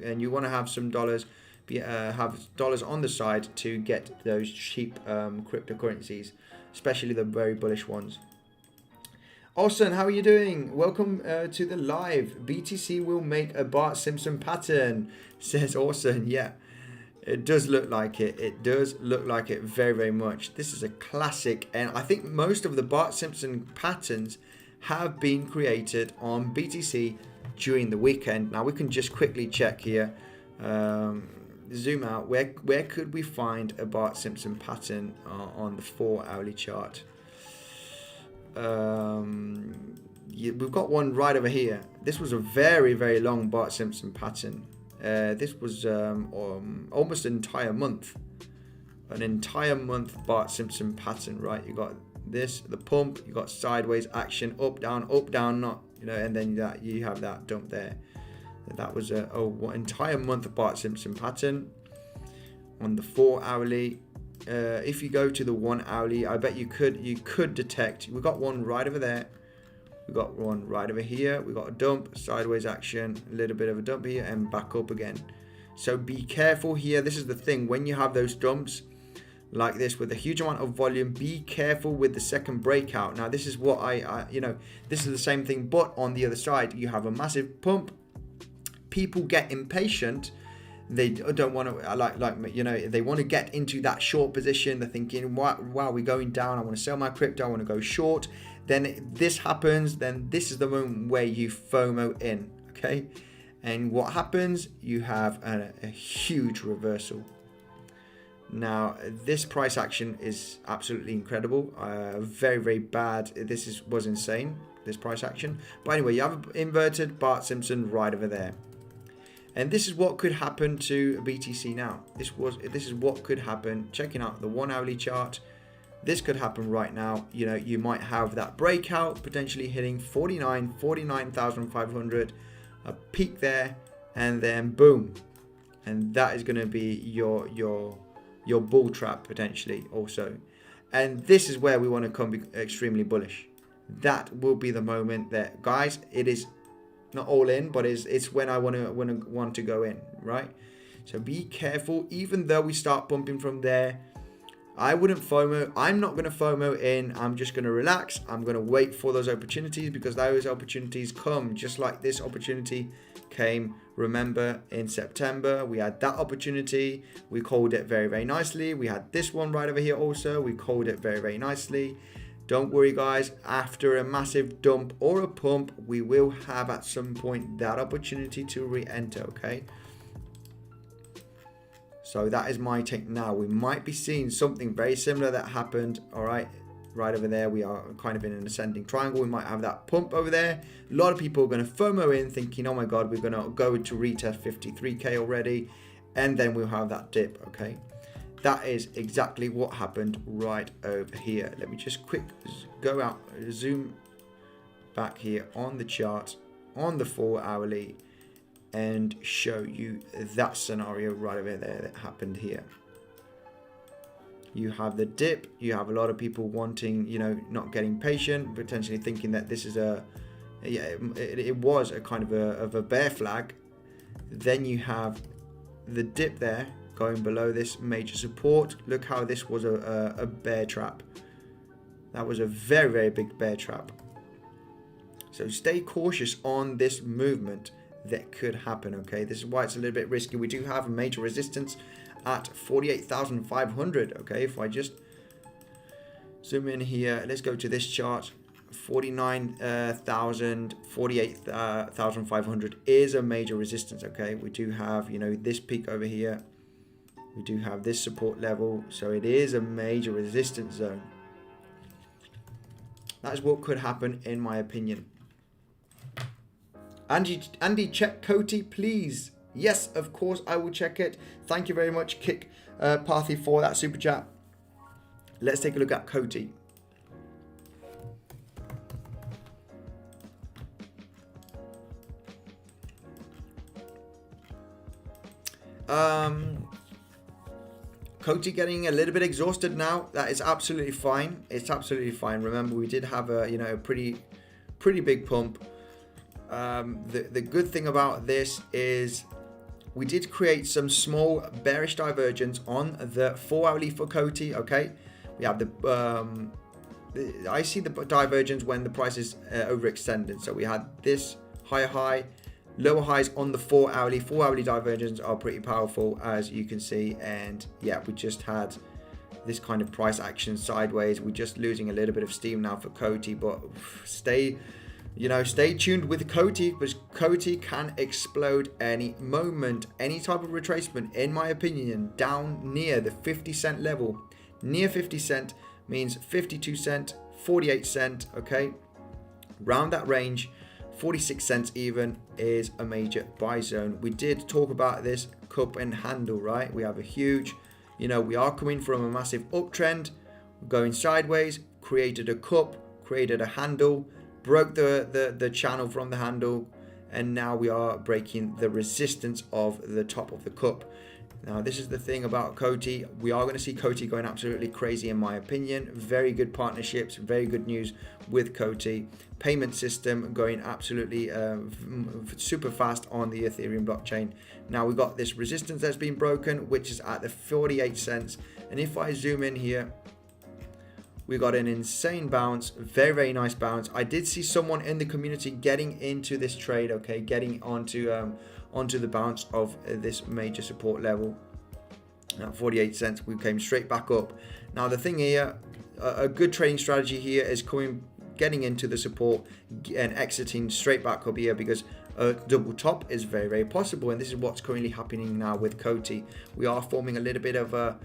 and you want to have some dollars, have dollars on the side to get those cheap cryptocurrencies, especially the very bullish ones. Austin, how are you doing? Welcome to the live. BTC will make a Bart Simpson pattern, says Austin. Yeah, it does look like it. It does look like it very, very much. This is a classic, and I think most of the Bart Simpson patterns have been created on BTC during the weekend. Now we can just quickly check here. Zoom out. Where could we find a Bart Simpson pattern on the 4-hourly chart? We've got one right over here. This was a very, very long Bart Simpson pattern. This was almost an entire month. Bart Simpson pattern, right? You got this, the pump, you got sideways action, up, down, not, you know, and then you have that dump there. That was an entire month Bart Simpson pattern on the 4-hourly. If you go to the 1-hourly, I bet you could detect. We got one right over there. We got one right over here. We got a dump, sideways action, a little bit of a dump here, and back up again. So be careful here. This is the thing. When you have those dumps like this with a huge amount of volume, be careful with the second breakout. Now, this is what this is the same thing, but on the other side, you have a massive pump. People get impatient. They don't want to, they want to get into that short position. They're thinking, wow, we're going down. I want to sell my crypto. I want to go short. Then this happens. Then this is the moment where you FOMO in, okay? And what happens? You have a huge reversal. Now, this price action is absolutely incredible. Very, very bad. This was insane, this price action. But anyway, you have an inverted Bart Simpson right over there. And this is what could happen to BTC now. This is what could happen. Checking out the 1-hourly chart, this could happen right now. You know, you might have that breakout potentially hitting 49,500, a peak there, and then boom, and that is going to be your bull trap potentially also. And this is where we want to come extremely bullish. That will be the moment that, guys, it is not all in, but it's when I want to go in, right? So be careful. Even though we start bumping from there, I wouldn't FOMO. I'm not going to FOMO in. I'm just going to relax. I'm going to wait for those opportunities, because those opportunities come just like this opportunity came. Remember, in September, we had that opportunity. We called it very, very nicely. We had this one right over here also. We called it very, very nicely. Don't worry, guys. After a massive dump or a pump, we will have at some point that opportunity to re-enter, okay? So that is my take now. We might be seeing something very similar that happened, all right, right over there. We are kind of in an ascending triangle. We might have that pump over there. A lot of people are going to FOMO in thinking, oh my God, we're going to go to retest 53K already. And then we'll have that dip, okay? That is exactly what happened right over here. Let me just quick go out, zoom back here on the chart, on the 4 hourly, and show you that scenario right over there that happened here. You have the dip, you have a lot of people wanting, you know, not getting patient, potentially thinking that this is it was a kind of a bear flag. Then you have the dip there going below this major support. Look how this was a bear trap. That was a very, very big bear trap. So stay cautious on this movement that could happen, okay? This is why it's a little bit risky. We do have a major resistance at 48,500, okay? If I just zoom in here, let's go to this chart. 49,000, 48,500 is a major resistance, okay? We do have, you know, this peak over here. We do have this support level, so it is a major resistance zone. That is what could happen, in my opinion. Andy, check COTI, please. Yes, of course, I will check it. Thank you very much, Kick Pathy, for that super chat. Let's take a look at COTI. COTI getting a little bit exhausted now. That is absolutely fine. It's absolutely fine. Remember, we did have a, you know, a pretty big pump. The good thing about this is we did create some small bearish divergence on the 4 hourly for COTI. Okay, we have I see the divergence when the price is overextended. So we had this higher high, lower highs on the 4 hourly. 4 hourly divergences are pretty powerful, as you can see. And yeah, we just had this kind of price action sideways. We're just losing a little bit of steam now for COTI, but stay tuned with COTI, because COTI can explode any moment. Any type of retracement, in my opinion, down near the 50 cent level. Near 50 cent means 52 cent, 48 cent, okay? Round that range, 46 cents even, is a major buy zone. We did talk about this cup and handle, right? We have a huge, we are coming from a massive uptrend, going sideways, created a cup, created a handle, broke the channel from the handle, and now we are breaking the resistance of the top of the cup. Now, this is the thing about COTI. We are going to see COTI going absolutely crazy, in my opinion. Very good partnerships, very good news with COTI. Payment system going absolutely super fast on the Ethereum blockchain. Now, we've got this resistance that's been broken, which is at the 48 cents. And if I zoom in here, we got an insane bounce, very, very nice bounce. I did see someone in the community getting into this trade, okay, getting onto the bounce of this major support level. At 48 cents, we came straight back up. Now, the thing here, a good trading strategy here is getting into the support and exiting straight back up here, because a double top is very, very possible, and this is what's currently happening now with COTI. We are forming a little bit of a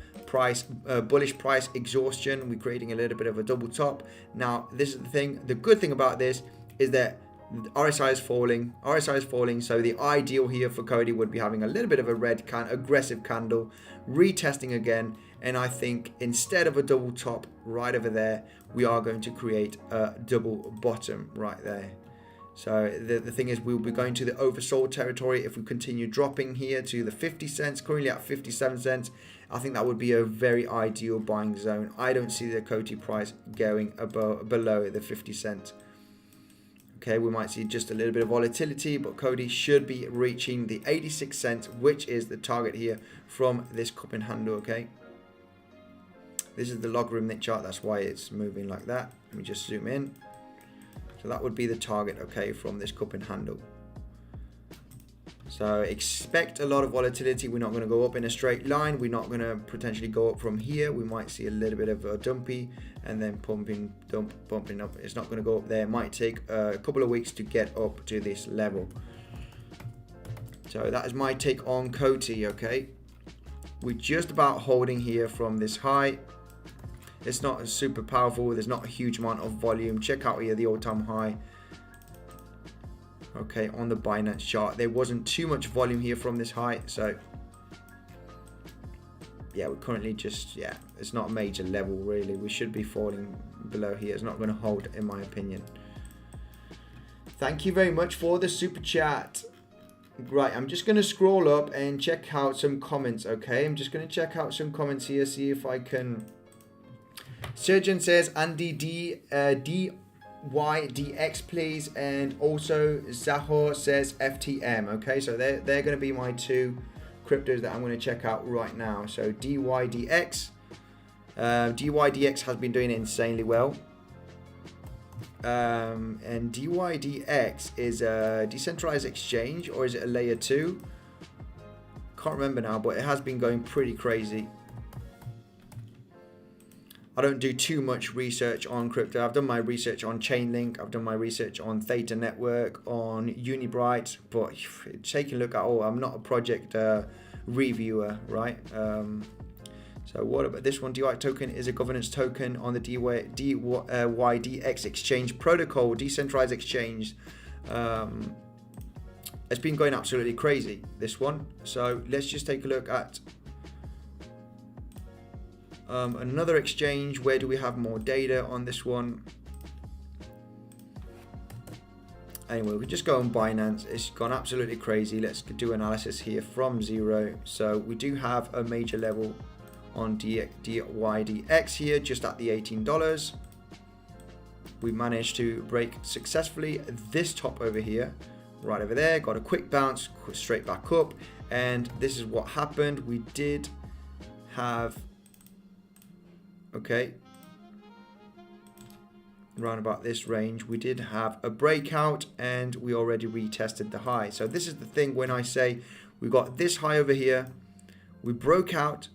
bullish price exhaustion. We're creating a little bit of a double top. Now, this is the thing. The good thing about this is that RSI is falling. So the ideal here for COTI would be having a little bit of a red aggressive candle, retesting again. And I think instead of a double top right over there, we are going to create a double bottom right there. So the thing is, we'll be going to the oversold territory if we continue dropping here to the 50 cents, currently at 57 cents. I think that would be a very ideal buying zone. I don't see the COTI price going below the 50 cent. Okay, we might see just a little bit of volatility, but COTI should be reaching the 86 cents, which is the target here from this cup and handle, okay? This is the logarithmic chart, that's why it's moving like that. Let me just zoom in. So that would be the target, okay, from this cup and handle. So expect a lot of volatility. We're not going to go up in a straight line. We're not going to potentially go up from here. We might see a little bit of a dumpy and then pumping up. It's not going to go up there. It might take a couple of weeks to get up to this level. So that is my take on COTI, okay? We're just about holding here from this high. It's not super powerful. There's not a huge amount of volume. Check out here the all-time high. Okay, on the Binance chart, there wasn't too much volume here from this high. So yeah, we're currently just, yeah, it's not a major level really. We should be falling below here. It's not going to hold in my opinion. Thank you very much for the super chat. Right, I'm just going to scroll up and check out some comments, okay? I'm just going to check out some comments here, see if I can... Surgeon says Andy DYDX please, and also Zahor says FTM, okay? So they're going to be my two cryptos that I'm going to check out right now. So DYDX. DYDX has been doing insanely well. And DYDX is a decentralized exchange, or is it a layer 2? Can't remember now, but it has been going pretty crazy. I don't do too much research on crypto. I've done my research on Chainlink, I've done my research on Theta Network, on Unibright, but take a look at all. I'm not a project reviewer, right? So what about this one? DY token is a governance token on the DYDX exchange protocol, decentralized exchange. It's been going absolutely crazy, this one. So let's just take a look at another exchange. Where do we have more data on this one? Anyway, we can just go on Binance. It's gone absolutely crazy. Let's do analysis here from 0. So we do have a major level on DYDX here, just at the $18. We managed to break successfully this top over here, right over there. Got a quick bounce, straight back up, and this is what happened. We did have, okay, around about this range, we did have a breakout, and we already retested the high. So this is the thing when I say we got this high over here, we broke out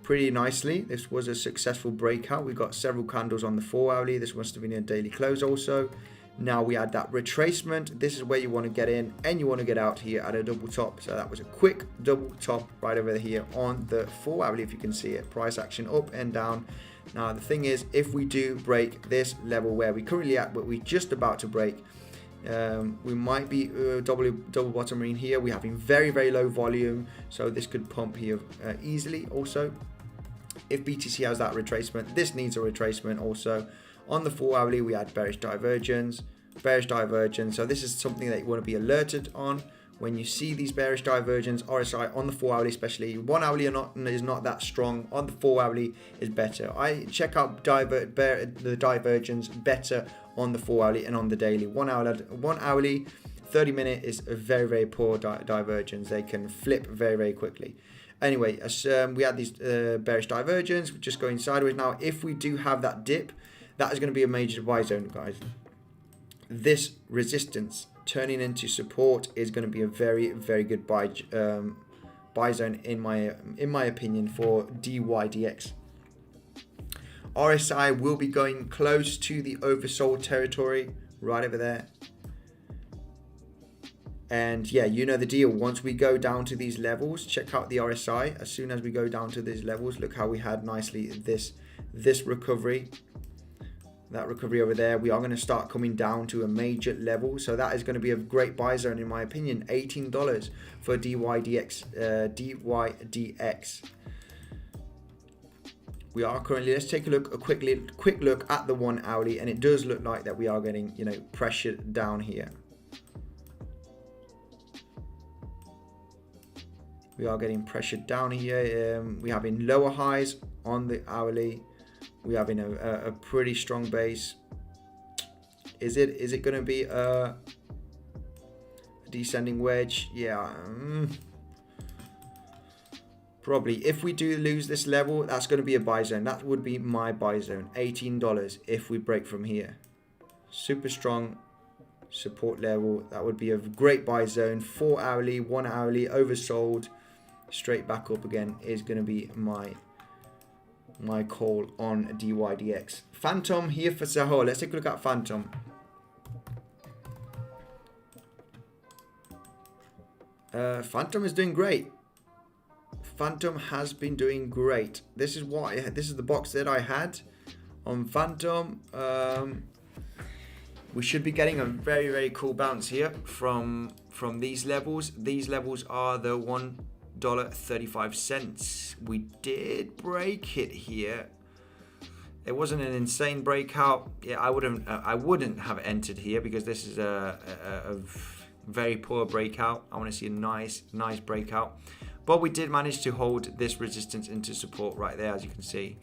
pretty nicely. This was a successful breakout. We got several candles on the 4-hourly. This must have been a daily close also. Now we had that retracement. This is where you want to get in and you want to get out here at a double top. So that was a quick double top right over here on the 4-hourly, if you can see it. Price action up and down. Now the thing is, if we do break this level where we currently at, but we're just about to break, we might be double bottom in here. We're having very, very low volume, so this could pump here easily. Also, if BTC has that retracement, this needs a retracement also. On the 4-hourly, we had bearish divergence. So this is something that you want to be alerted on when you see these bearish divergence. RSI on the 4-hourly, especially 1-hourly is not that strong. On the 4-hourly is better. I check out the divergence better on the 4-hourly and on the daily. 1-hourly 30-minute is a very, very poor divergence. They can flip very, very quickly. Anyway, we had these bearish divergence, we're just going sideways. Now, if we do have that dip, that is going to be a major buy zone, guys. This resistance turning into support is going to be a very, very good buy zone in my opinion for DYDX. RSI will be going close to the oversold territory right over there. And yeah, you know the deal. Once we go down to these levels, check out the RSI. As soon as we go down to these levels, look how we had nicely this recovery. That recovery over there, we are going to start coming down to a major level. So that is going to be a great buy zone in my opinion. $18 for DYDX. We are currently, let's take a quick look at the 1-hourly, and it does look like that we are getting, you know, pressured down here. We are getting pressured down here. We're having lower highs on the hourly. We're having a pretty strong base. Is it going to be a descending wedge? Yeah. Probably. If we do lose this level, that's going to be a buy zone. That would be my buy zone. $18 if we break from here. Super strong support level. That would be a great buy zone. 4-hourly, 1-hourly, oversold. Straight back up again is going to be my call on DYDX. Phantom here for Sahol. Let's take a look at Phantom. Phantom is doing great. Phantom has been doing great. This is the box that I had on Phantom. We should be getting a very, very cool bounce here from these levels. These levels are the $1.35. We did break it here. It wasn't an insane breakout. Yeah, I wouldn't have entered here because this is a very poor breakout. I want to see a nice breakout. But we did manage to hold this resistance into support right there, as you can see.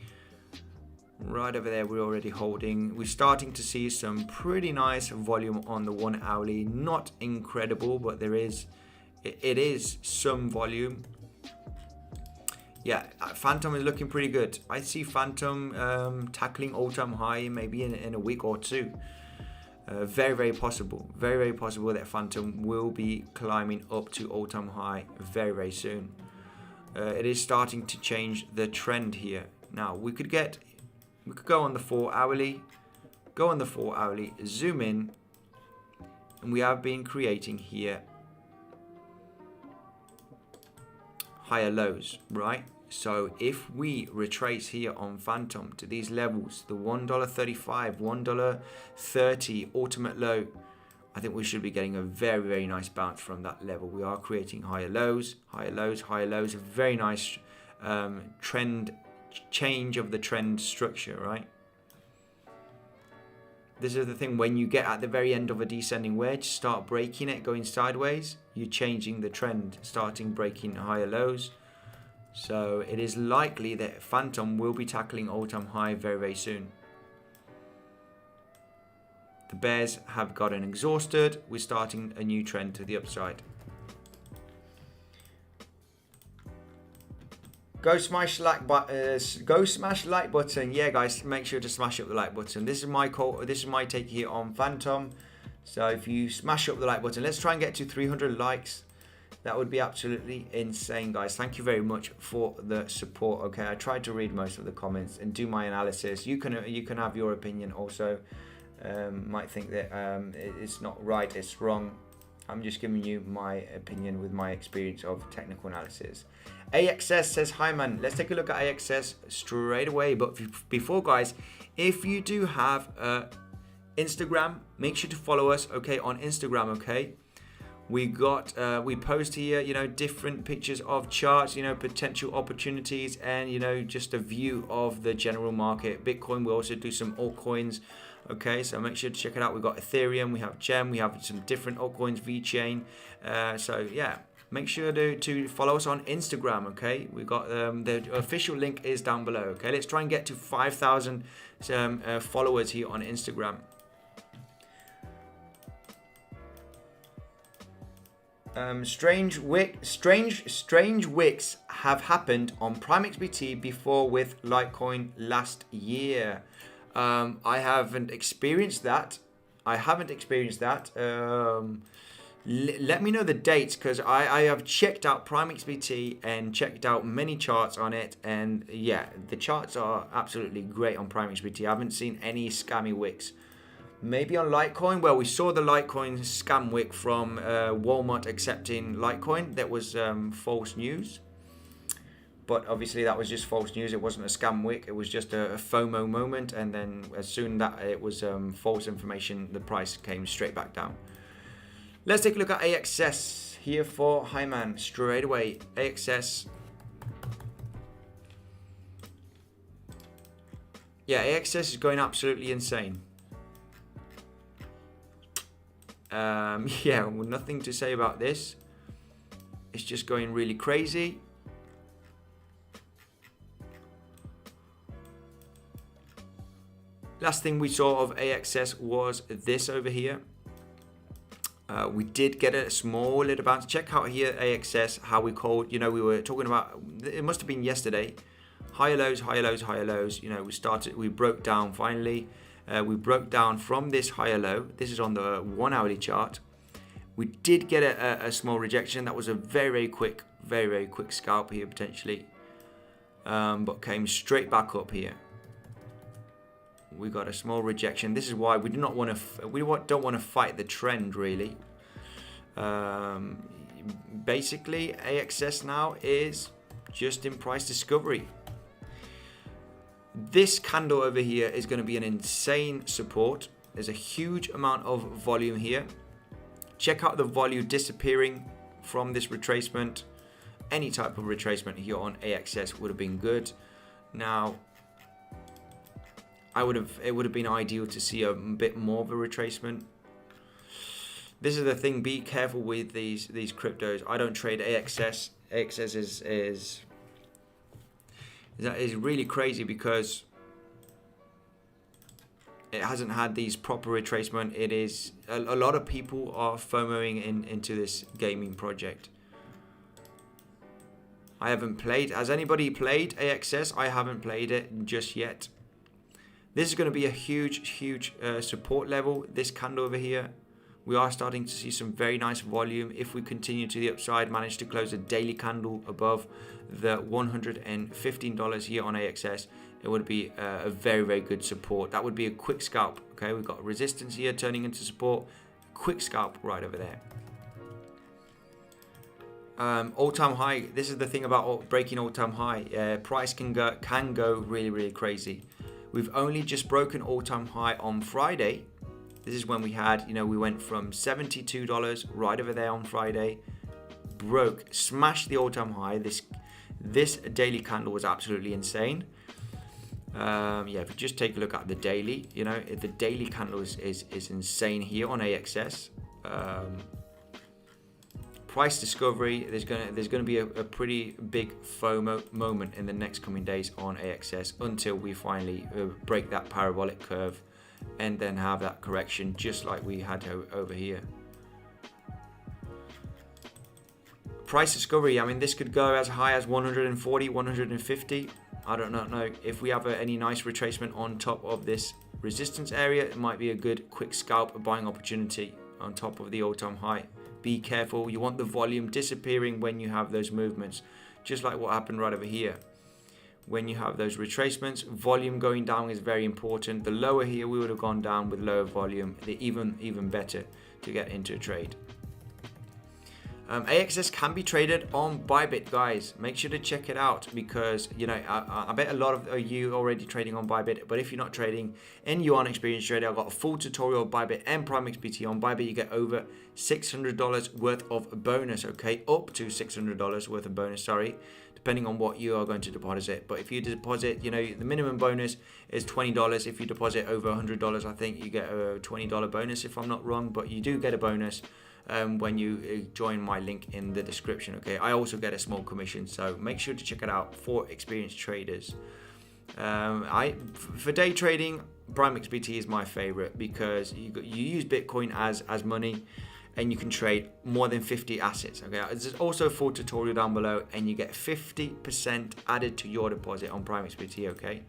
Right over there, we're already holding. We're starting to see some pretty nice volume on the 1 hourly. Not incredible, but it is some volume. Yeah, Phantom is looking pretty good. I see Phantom tackling all-time high maybe in a week or two. Very, very possible. Very, very possible that Phantom will be climbing up to all-time high very, very soon. It is starting to change the trend here. Now, we could go on the 4 hourly, zoom in, and we have been creating here higher lows, right? So if we retrace here on Phantom to these levels, the $1.35, $1.30 ultimate low, I think we should be getting a very, very nice bounce from that level. We are creating higher lows, higher lows, higher lows. A very nice trend change of the trend structure, right? This is the thing, when you get at the very end of a descending wedge, start breaking it, going sideways, you're changing the trend, starting breaking higher lows. So it is likely that Phantom will be tackling all-time high very, very soon. The bears have gotten exhausted. We're starting a new trend to the upside. Go smash like button. Yeah, guys, make sure to smash up the like button. This is my call. This is my take here on Phantom. So if you smash up the like button, let's try and get to 300 likes. That would be absolutely insane, guys. Thank you very much for the support. Okay, I tried to read most of the comments and do my analysis. You can have your opinion also. Might think that it's not right, it's wrong. I'm just giving you my opinion with my experience of technical analysis. AXS says, hi man, let's take a look at AXS straight away. But before, guys, if you do have Instagram, make sure to follow us, okay, on Instagram, okay? We post here, you know, different pictures of charts, you know, potential opportunities, and, you know, just a view of the general market. Bitcoin, we also do some altcoins. Okay, so make sure to check it out. We've got Ethereum, we have Gem, we have some different altcoins, VeChain. So yeah, make sure to follow us on Instagram. Okay, we've got the official link is down below. Okay, let's try and get to 5,000 followers here on Instagram. Strange wicks have happened on PrimeXBT before with Litecoin last year. I haven't experienced that. Let me know the dates, because I have checked out PrimeXBT and checked out many charts on it, and yeah, the charts are absolutely great on PrimeXBT. I haven't seen any scammy wicks. Maybe on Litecoin, well, we saw the Litecoin scam wick from Walmart accepting Litecoin. That was false news. But obviously that was just false news. It wasn't a scam wick. It was just a FOMO moment. And then as soon that it was false information, the price came straight back down. Let's take a look at AXS here for Hyman straight away. AXS. Yeah, AXS is going absolutely insane. Yeah, well, nothing to say about this. It's just going really crazy. Last thing we saw of AXS was this over here. We did get a small little bounce. Check out here AXS, how we called, you know, we were talking about, it must have been yesterday. Higher lows, higher lows, higher lows. You know, we broke down finally. We broke down from this higher low. This is on the 1 hourly chart. We did get a small rejection. That was a very, very quick scalp here potentially. But came straight back up here. We got a small rejection. This is why we do not want to. Don't want to fight the trend really. Basically, AXS now is just in price discovery. This candle over here is going to be an insane support. There's a huge amount of volume here. Check out the volume disappearing from this retracement. Any type of retracement here on AXS would have been good. Now, it would have been ideal to see a bit more of a retracement. This is the thing, be careful with these cryptos. I don't trade AXS. AXS is really crazy because it hasn't had these proper retracement. It is a lot of people are FOMOing into this gaming project. I haven't played. Has anybody played AXS? I haven't played it just yet. This is going to be a huge support level. This candle over here. We are starting to see some very nice volume. If we continue to the upside, manage to close a daily candle above the $115 here on AXS, it would be a very good support. That would be a quick scalp. Okay, we've got resistance here turning into support. Quick scalp right over there. All-time high. This is the thing about breaking all-time high. Price can go really crazy. We've only just broken all-time high on Friday. This is when we had, we went from $72 right over there on Friday, smashed the all-time high. This daily candle was absolutely insane. Yeah, if you just take a look at the daily, the daily candle is insane here on AXS. Price discovery, there's gonna be a pretty big FOMO moment in the next coming days on AXS until we finally break that parabolic curve and then have that correction just like we had over here. Price discovery, I mean, this could go as high as 140, 150. I don't know if we have any nice retracement on top of this resistance area. It might be a good quick scalp buying opportunity on top of the all-time high. Be careful. You want the volume disappearing when you have those movements, just like what happened right over here. When you have those retracements, volume going down is very important. The lower here, we would have gone down with lower volume. Even better to get into a trade. AXS can be traded on Bybit, guys. Make sure to check it out because, I bet a lot of you already trading on Bybit. But if you're not trading and you are an experienced trader, I've got a full tutorial of Bybit and PrimeXBT. On Bybit, you get over $600 worth of bonus, okay? Up to $600 worth of bonus, sorry, depending on what you are going to deposit. But if you deposit, the minimum bonus is $20. If you deposit over $100, I think you get a $20 bonus, if I'm not wrong. But you do get a bonus when you join my link in the description. Okay, I also get a small commission, so make sure to check it out for experienced traders. For day trading, PrimeXBT is my favorite because you use Bitcoin as money and you can trade more than 50 assets. Okay, there's also a full tutorial down below and you get 50% added to your deposit on PrimeXBT. Okay,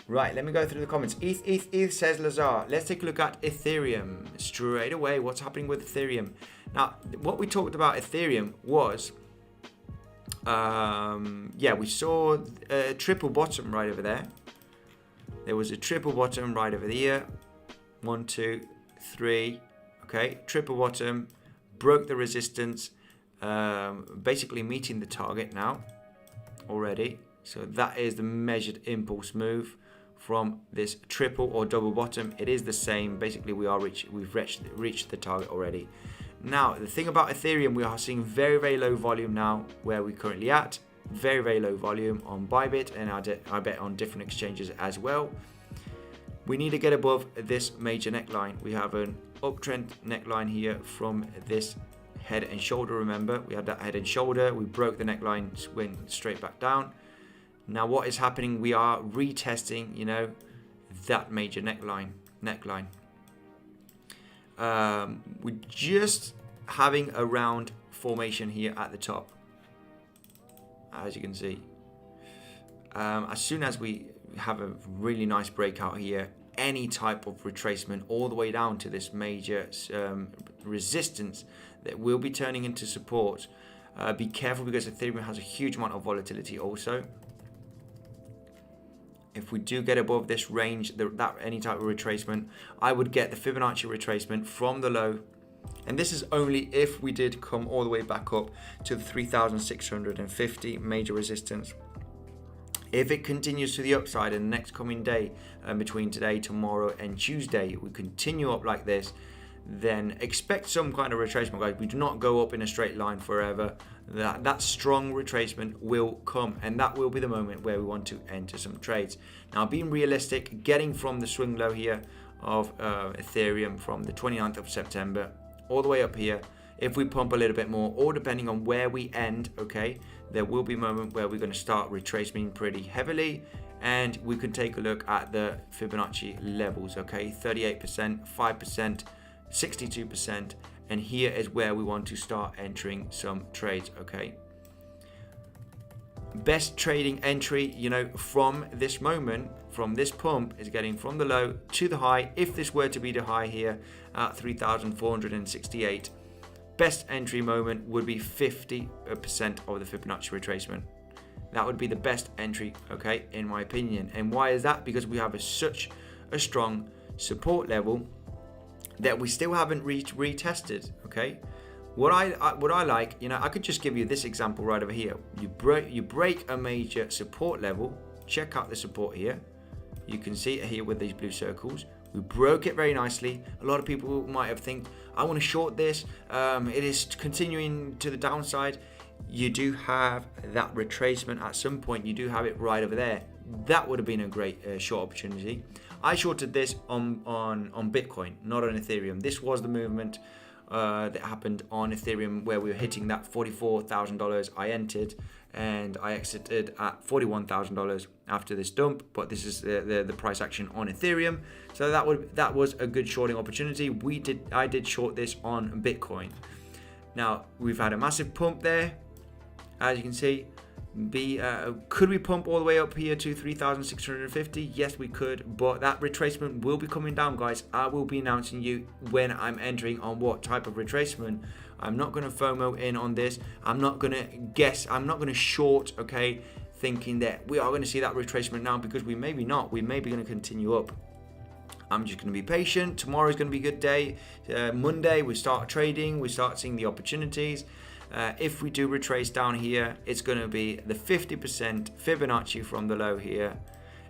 right, let me go through the comments. ETH says Lazar. Let's take a look at Ethereum straight away. What's happening with Ethereum? Now, what we talked about Ethereum was, we saw a triple bottom right over there. There was a triple bottom right over here. 1, 2, 3. Okay, triple bottom, broke the resistance, basically meeting the target now already. So that is the measured impulse move from this triple or double bottom. It is the same. Basically, we've reached the target already. Now, the thing about Ethereum, we are seeing very low volume now where we're currently at. Very low volume on Bybit, and I bet on different exchanges as well. We need to get above this major neckline. We have an uptrend neckline here from this head and shoulder. Remember, we had that head and shoulder. We broke the neckline, went straight back down. Now what is happening? We are retesting, that major neckline. We're just having a round formation here at the top, as you can see. As soon as we have a really nice breakout here, any type of retracement all the way down to this major resistance that will be turning into support. Be careful because Ethereum has a huge amount of volatility also. If we do get above this range, that any type of retracement, I would get the Fibonacci retracement from the low And this is only if we did come all the way back up to the 3,650 major resistance. If it continues to the upside in the next coming day, between today, tomorrow, and Tuesday, we continue up like this, then expect some kind of retracement, guys. We do not go up in a straight line forever. That strong retracement will come, and that will be the moment where we want to enter some trades. Now, being realistic, getting from the swing low here of Ethereum from the 29th of September all the way up here, if we pump a little bit more, or depending on where we end, okay, there will be a moment where we're going to start retracing pretty heavily, and we can take a look at the Fibonacci levels, okay, 38%, 5%, 62%, and here is where we want to start entering some trades, okay. Best trading entry, you know, from this moment, from this pump, is getting from the low to the high. If this were to be the high here at 3,468, best entry moment would be 50% of the Fibonacci retracement. That would be the best entry, okay, in my opinion. And why is that? Because we have such a strong support level that we still haven't retested, okay. What I like, you know, I could just give you this example right over here. You break a major support level. Check out the support here. You can see it here with these blue circles. We broke it very nicely. A lot of people might have think, I want to short this. It is continuing to the downside. You do have that retracement at some point. You do have it right over there. That would have been a great short opportunity. I shorted this on Bitcoin, not on Ethereum. This was the movement that happened on Ethereum where we were hitting that $44,000. I entered and I exited at $41,000 after this dump, but this is the price action on Ethereum. So that was a good shorting opportunity. I did short this on Bitcoin. Now we've had a massive pump there, as you can see. Could we pump all the way up here to 3,650? Yes, we could, but that retracement will be coming down, guys. I will be announcing you when I'm entering on what type of retracement. I'm not going to FOMO in on this. I'm not going to guess. I'm not going to short, okay, thinking that we are going to see that retracement now, because we may be not. We may be going to continue up. I'm just going to be patient. Tomorrow is going to be a good day. Monday, we start trading. We start seeing the opportunities. If we do retrace down here, it's going to be the 50% Fibonacci from the low here.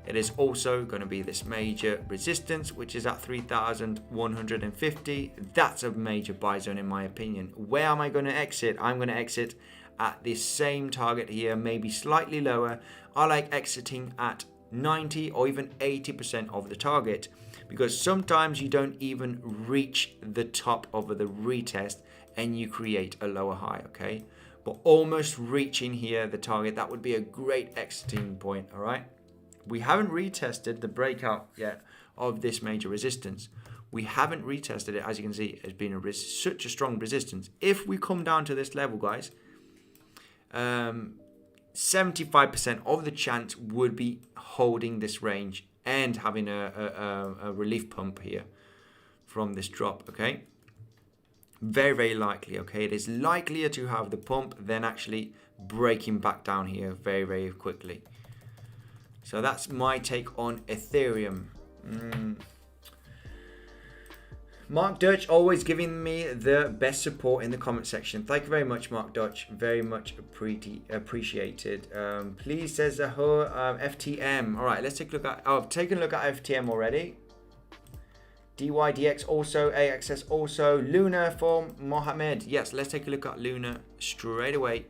It is also going to be this major resistance, which is at 3,150. That's a major buy zone in my opinion. Where am I going to exit? I'm going to exit at the same target here, maybe slightly lower. I like exiting at 90 or even 80% of the target, because sometimes you don't even reach the top of the retest and you create a lower high, okay? But almost reaching here the target, that would be a great exiting point, all right? We haven't retested the breakout yet of this major resistance. We haven't retested it, as you can see. It's been such a strong resistance. If we come down to this level, guys, 75% of the chance would be holding this range and having a relief pump here from this drop, okay? Very, very likely, okay? It is likelier to have the pump than actually breaking back down here very, very quickly. So that's my take on Ethereum. Mark Dutch always giving me the best support in the comment section. Thank you very much, Mark Dutch. Very much appreciated. Please, says FTM. All right, let's take a look at. Oh, I've taken a look at FTM already. DYDX also, AXS also, Luna for Mohammed. Yes, let's take a look at Luna straight away.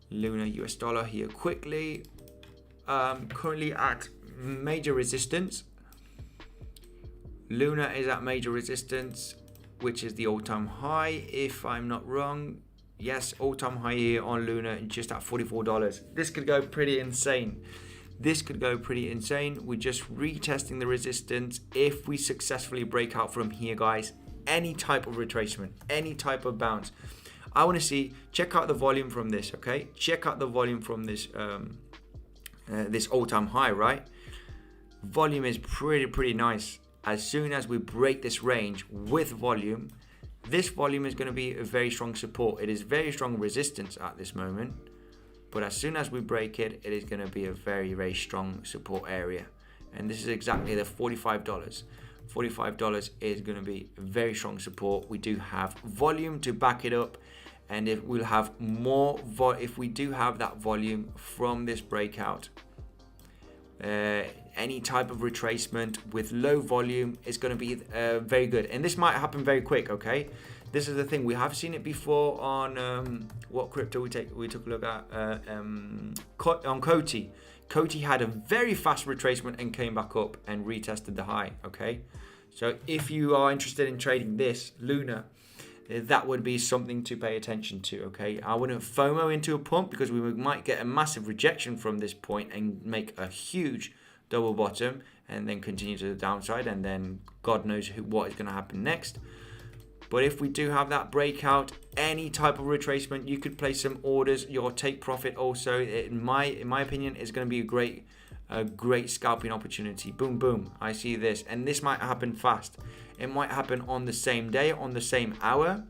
Luna US dollar here quickly. Currently at major resistance. Luna is at major resistance, which is the all-time high, if I'm not wrong. Yes, all-time high here on Luna, just at $44. This could go pretty insane. We're just retesting the resistance. If we successfully break out from here, guys, any type of retracement, any type of bounce, I want to see. Check out the volume from this, okay? Check out the volume from this this all-time high, right? Volume is pretty nice. As soon as we break this range with volume, this volume is going to be a very strong support. It is very strong resistance at this moment. But as soon as we break it, it is going to be a very, very strong support area. And this is exactly the $45. $45 is going to be very strong support. We do have volume to back it up, and if we'll have more if we do have that volume from this breakout, any type of retracement with low volume is going to be very good, and this might happen very quick. Okay, this is the thing, we have seen it before on what crypto we took a look at on COTI. COTI had a very fast retracement and came back up and retested the high. Okay, so if you are interested in trading this Luna, that would be something to pay attention to. Okay, I wouldn't FOMO into a pump because we might get a massive rejection from this point and make a huge double bottom and then continue to the downside, and then God knows what is going to happen next. But if we do have that breakout, any type of retracement, you could place some orders. Your take profit also, in my opinion, is going to be a great scalping opportunity. Boom, boom. I see this, and this might happen fast. It might happen on the same day, on the same hour,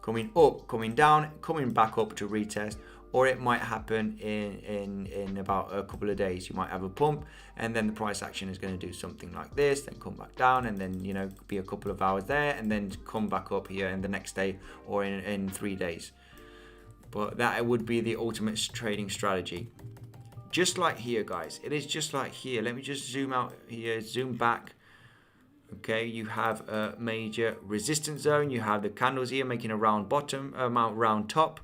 coming up, coming down, coming back up to retest, or it might happen in about a couple of days. You might have a pump, and then the price action is going to do something like this, then come back down, and then, you know, be a couple of hours there, and then come back up here in the next day or in 3 days. But that would be the ultimate trading strategy. Just like here, guys. It is just like here. Let me just zoom out here, zoom back. Okay, you have a major resistance zone. You have the candles here making a round bottom, round top.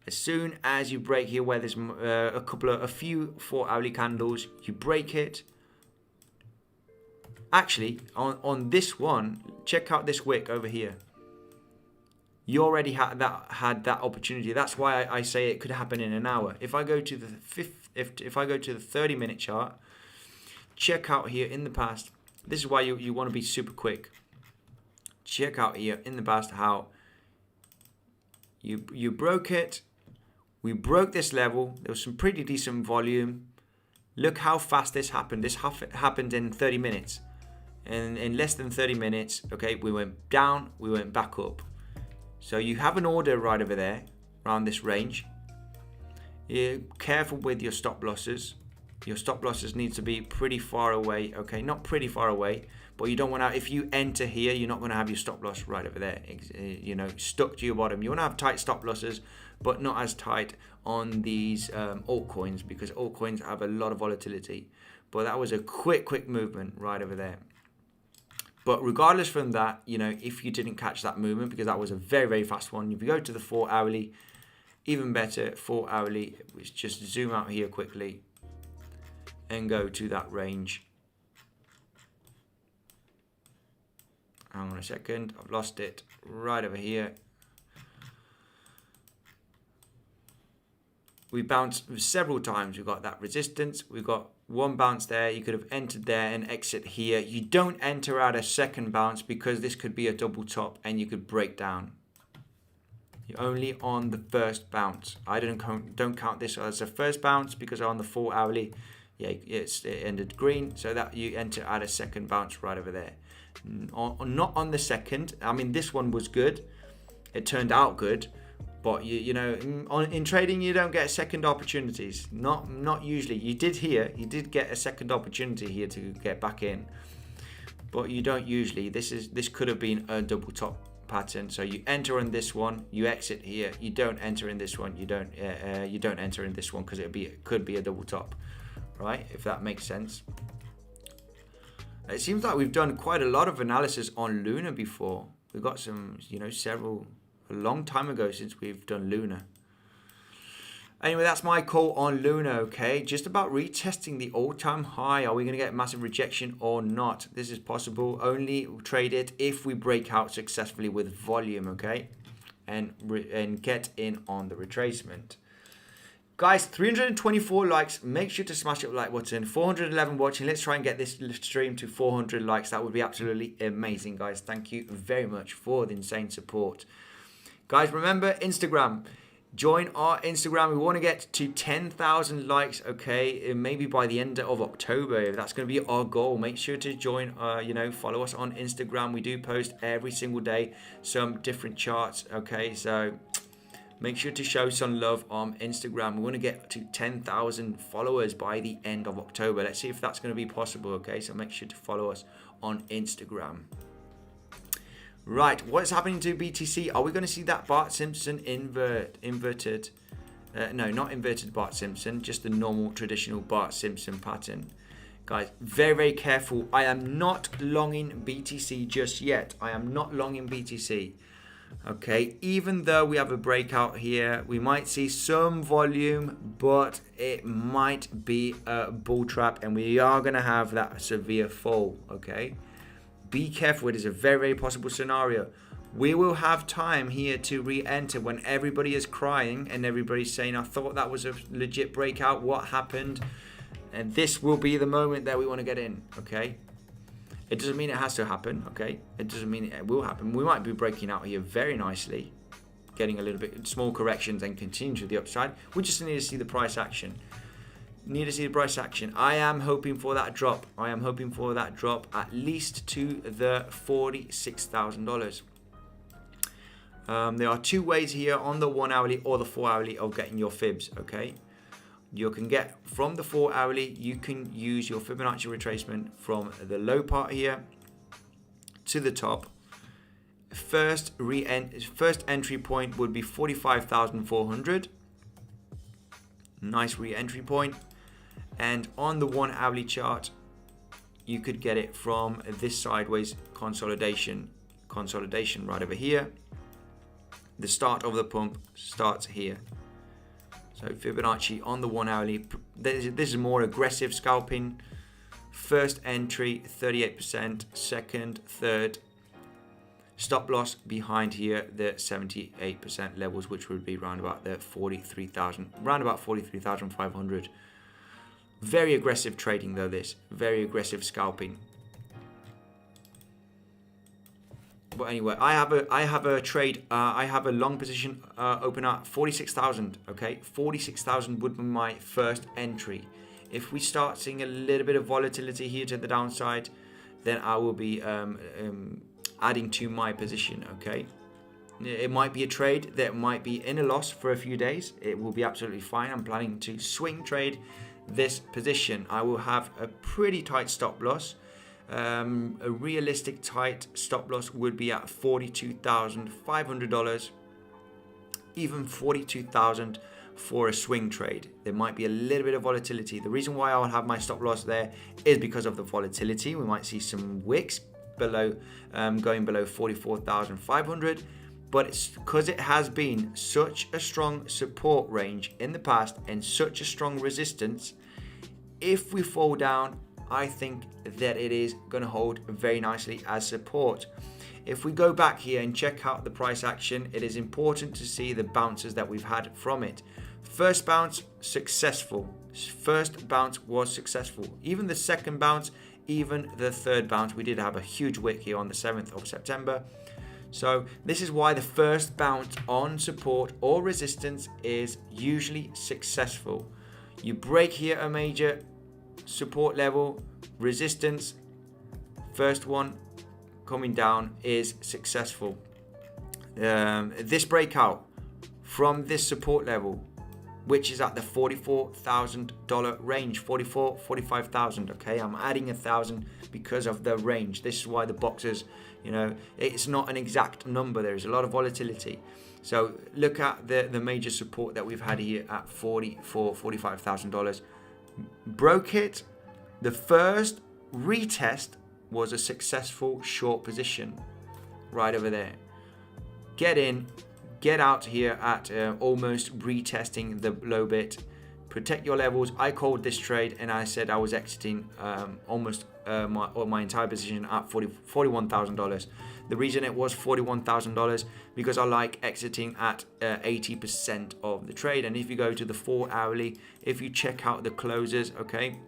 As soon as you break here, where there's a few 4 hourly candles, you break it. Actually, on this one, check out this wick over here. You already had that opportunity. That's why I say it could happen in an hour. If I go to the if I go to the 30-minute chart, check out here in the past. This is why you want to be super quick. Check out here in the past how you broke it. We broke this level. There was some pretty decent volume. Look how fast this happened. This happened in 30 minutes. And in less than 30 minutes, okay, we went down, we went back up. So you have an order right over there, around this range. You're careful with your stop losses. Your stop losses need to be pretty far away, okay? Not pretty far away, but you don't want to, if you enter here, you're not going to have your stop loss right over there, you know, stuck to your bottom. You want to have tight stop losses, but not as tight on these altcoins, because altcoins have a lot of volatility. But that was a quick movement right over there. But regardless from that, you know, if you didn't catch that movement, because that was a very fast one, if you go to the 4 hourly, even better, 4 hourly, which just zoom out here quickly and go to that range. Hang on a second, I've lost it right over here. We bounced several times. We've got that resistance. We've got one bounce there. You could have entered there and exit here. You don't enter at a second bounce because this could be a double top and you could break down. You're only on the first bounce. I don't count this as a first bounce because on the 4 hourly, yeah, it ended green. So that you enter at a second bounce right over there. Not on the second. I mean, this one was good. It turned out good. But you know, in trading, you don't get second opportunities. Not usually. You did here. You did get a second opportunity here to get back in, but you don't usually. This could have been a double top pattern. So you enter in this one, you exit here. You don't enter in this one. You don't enter in this one because it could be a double top, right? If that makes sense. It seems like we've done quite a lot of analysis on Luna before. We've got some, you know, a long time ago since we've done Luna. Anyway, that's my call on Luna, okay? Just about retesting the all-time high. Are we going to get massive rejection or not? This is possible. Only trade it if we break out successfully with volume, okay? And get in on the retracement. Guys, 324 likes. Make sure to smash that like button. 411 watching. Let's try and get this stream to 400 likes. That would be absolutely amazing, guys. Thank you very much for the insane support. Guys, remember Instagram. Join our Instagram. We want to get to 10,000 likes, okay? Maybe by the end of October. That's going to be our goal. Make sure to join, you know, follow us on Instagram. We do post every single day some different charts, okay? So Make sure to show some love on Instagram. We want to get to 10,000 followers by the end of October. Let's see if that's going to be possible, okay? So make sure to follow us on Instagram. Right, what's happening to BTC? Are we going to see that Bart Simpson inverted? No, not inverted Bart Simpson, just the normal traditional Bart Simpson pattern. Guys, very, very careful. I am not longing BTC just yet. I am not longing BTC. Okay, even though we have a breakout here, we might see some volume, but it might be a bull trap, and we are going to have that severe fall, okay? Be careful. It is a very, very possible scenario. We will have time here to re-enter when everybody is crying and everybody's saying, I thought that was a legit breakout. What happened? And this will be the moment that we want to get in, okay? It doesn't mean it has to happen, okay? It doesn't mean it will happen. We might be breaking out here very nicely, getting a little bit small corrections and continue to the upside. We just need to see the price action. Need to see the price action. I am hoping for that drop. I am hoping for that drop at least to the $46,000. There are two ways here on the 1 hourly or the 4 hourly of getting your fibs, okay? You can get from the 4 hourly, you can use your Fibonacci retracement from the low part here to the top. First entry point would be 45,400. Nice re-entry point. And on the 1 hourly chart, you could get it from this sideways consolidation right over here. The start of the pump starts here. So Fibonacci on the 1 hourly, this is more aggressive scalping. First entry, 38%, second, third. Stop loss behind here, the 78% levels, which would be around about the 43,000, around about 43,500. Very aggressive trading though this, very aggressive scalping. But anyway, I have a trade. I have a long position open at 46,000. Okay, 46,000 would be my first entry. If we start seeing a little bit of volatility here to the downside, then I will be adding to my position. Okay, it might be a trade that might be in a loss for a few days. It will be absolutely fine. I'm planning to swing trade this position. I will have a pretty tight stop loss. A realistic tight stop loss would be at $42,500, even $42,000 for a swing trade. There might be a little bit of volatility. The reason why I'll have my stop loss there is because of the volatility. We might see some wicks below, going below 44,500, but it's because it has been such a strong support range in the past and such a strong resistance. If we fall down, I think that it is going to hold very nicely as support. If we go back here and check out the price action, it is important to see the bounces that we've had from it. First bounce, successful. First bounce was successful. Even the second bounce, even the third bounce, we did have a huge wick here on the 7th of September. So this is why the first bounce on support or resistance is usually successful. You break here a major support level, resistance, first one coming down is successful. This breakout from this support level, which is at the $44,000 range, 44, 45,000. Okay, I'm adding 1,000 because of the range. This is why the boxes, it's not an exact number. There is a lot of volatility. So look at the major support that we've had here at $44,000, $45,000. Broke it. The first retest was a successful short position right over there. Get in, get out here at almost retesting the low bit. Protect your levels. I called this trade and I said I was exiting almost my entire position at $41,000. The reason it was $41,000 because I like exiting at 80% of the trade. And if you go to the 4 hourly, if you check out the closes, okay,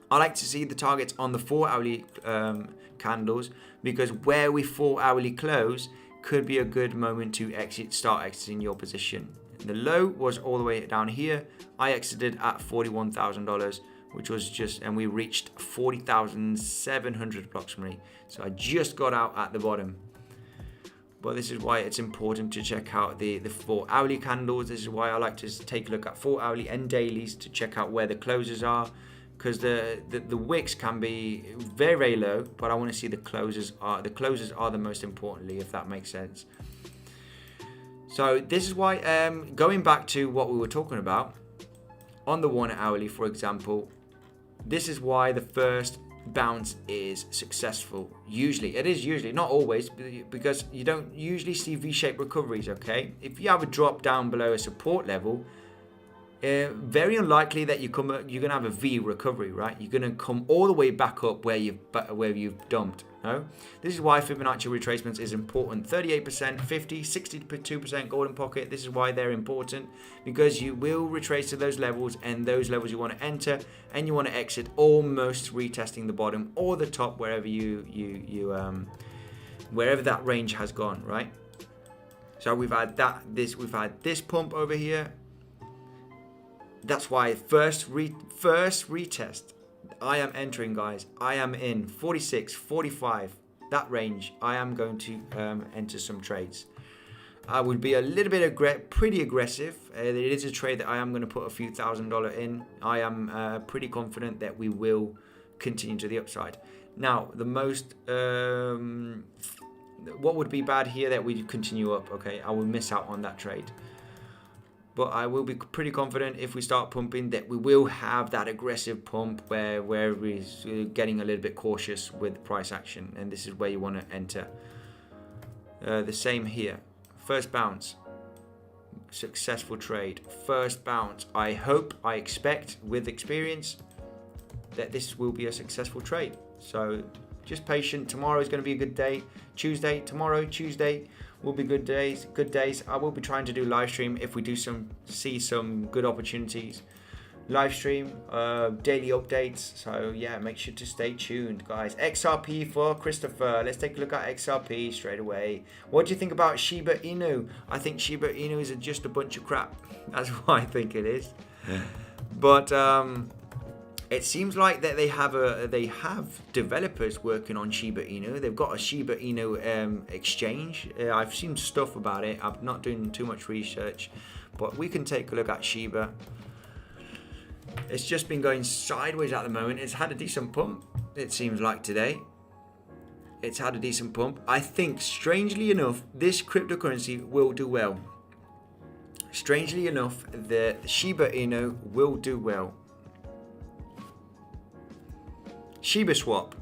I like to see the targets on the 4 hourly candles, because where we 4 hourly close could be a good moment to start exiting your position. The low was all the way down here. I exited at $41,000, which was and we reached 40,700 approximately. So I just got out at the bottom. But this is why it's important to check out the 4 hourly candles. This is why I like to take a look at 4 hourly and dailies to check out where the closes are, because the wicks can be very, very low, but I want to see the closes are the most importantly, if that makes sense. So this is why, going back to what we were talking about on the 1 hourly, for example, this is why the first bounce is successful. Usually it is, not always, because you don't usually see V-shaped recoveries. Okay, if you have a drop down below a support level, very unlikely that you're gonna have a V recovery, right? You're gonna come all the way back up where you've dumped. No, this is why Fibonacci retracements is important. 38%, 50, 62% golden pocket. This is why they're important, because you will retrace to those levels, and those levels you want to enter and you want to exit, almost retesting the bottom or the top, wherever wherever that range has gone, right? So we've had this pump over here. That's why first retest, I am entering, guys. I am in 46, 45, that range. I am going to enter some trades. I would be a little bit pretty aggressive. It is a trade that I am going to put a few $1,000 in. I am pretty confident that we will continue to the upside. Now, the most what would be bad here, that we continue up. Okay, I will miss out on that trade. But I will be pretty confident if we start pumping that we will have that aggressive pump where we're getting a little bit cautious with price action. And this is where you want to enter. The same here. First bounce. Successful trade. First bounce. I expect with experience that this will be a successful trade. So just patient. Tomorrow is going to be a good day. Tuesday will be good days. I will be trying to do live stream if we do see some good opportunities. Live stream, daily updates. So yeah, make sure to stay tuned, guys. XRP for Christopher. Let's take a look at XRP straight away. What do you think about Shiba Inu? I think Shiba Inu is just a bunch of crap. That's what I think it is. But it seems like that they have developers working on Shiba Inu. They've got a Shiba Inu exchange. I've seen stuff about it. I'm not doing too much research, but we can take a look at Shiba. It's just been going sideways at the moment. It's had a decent pump, it seems like today. It's had a decent pump. I think, strangely enough, this cryptocurrency will do well. Strangely enough, the Shiba Inu will do well. Shiba swap,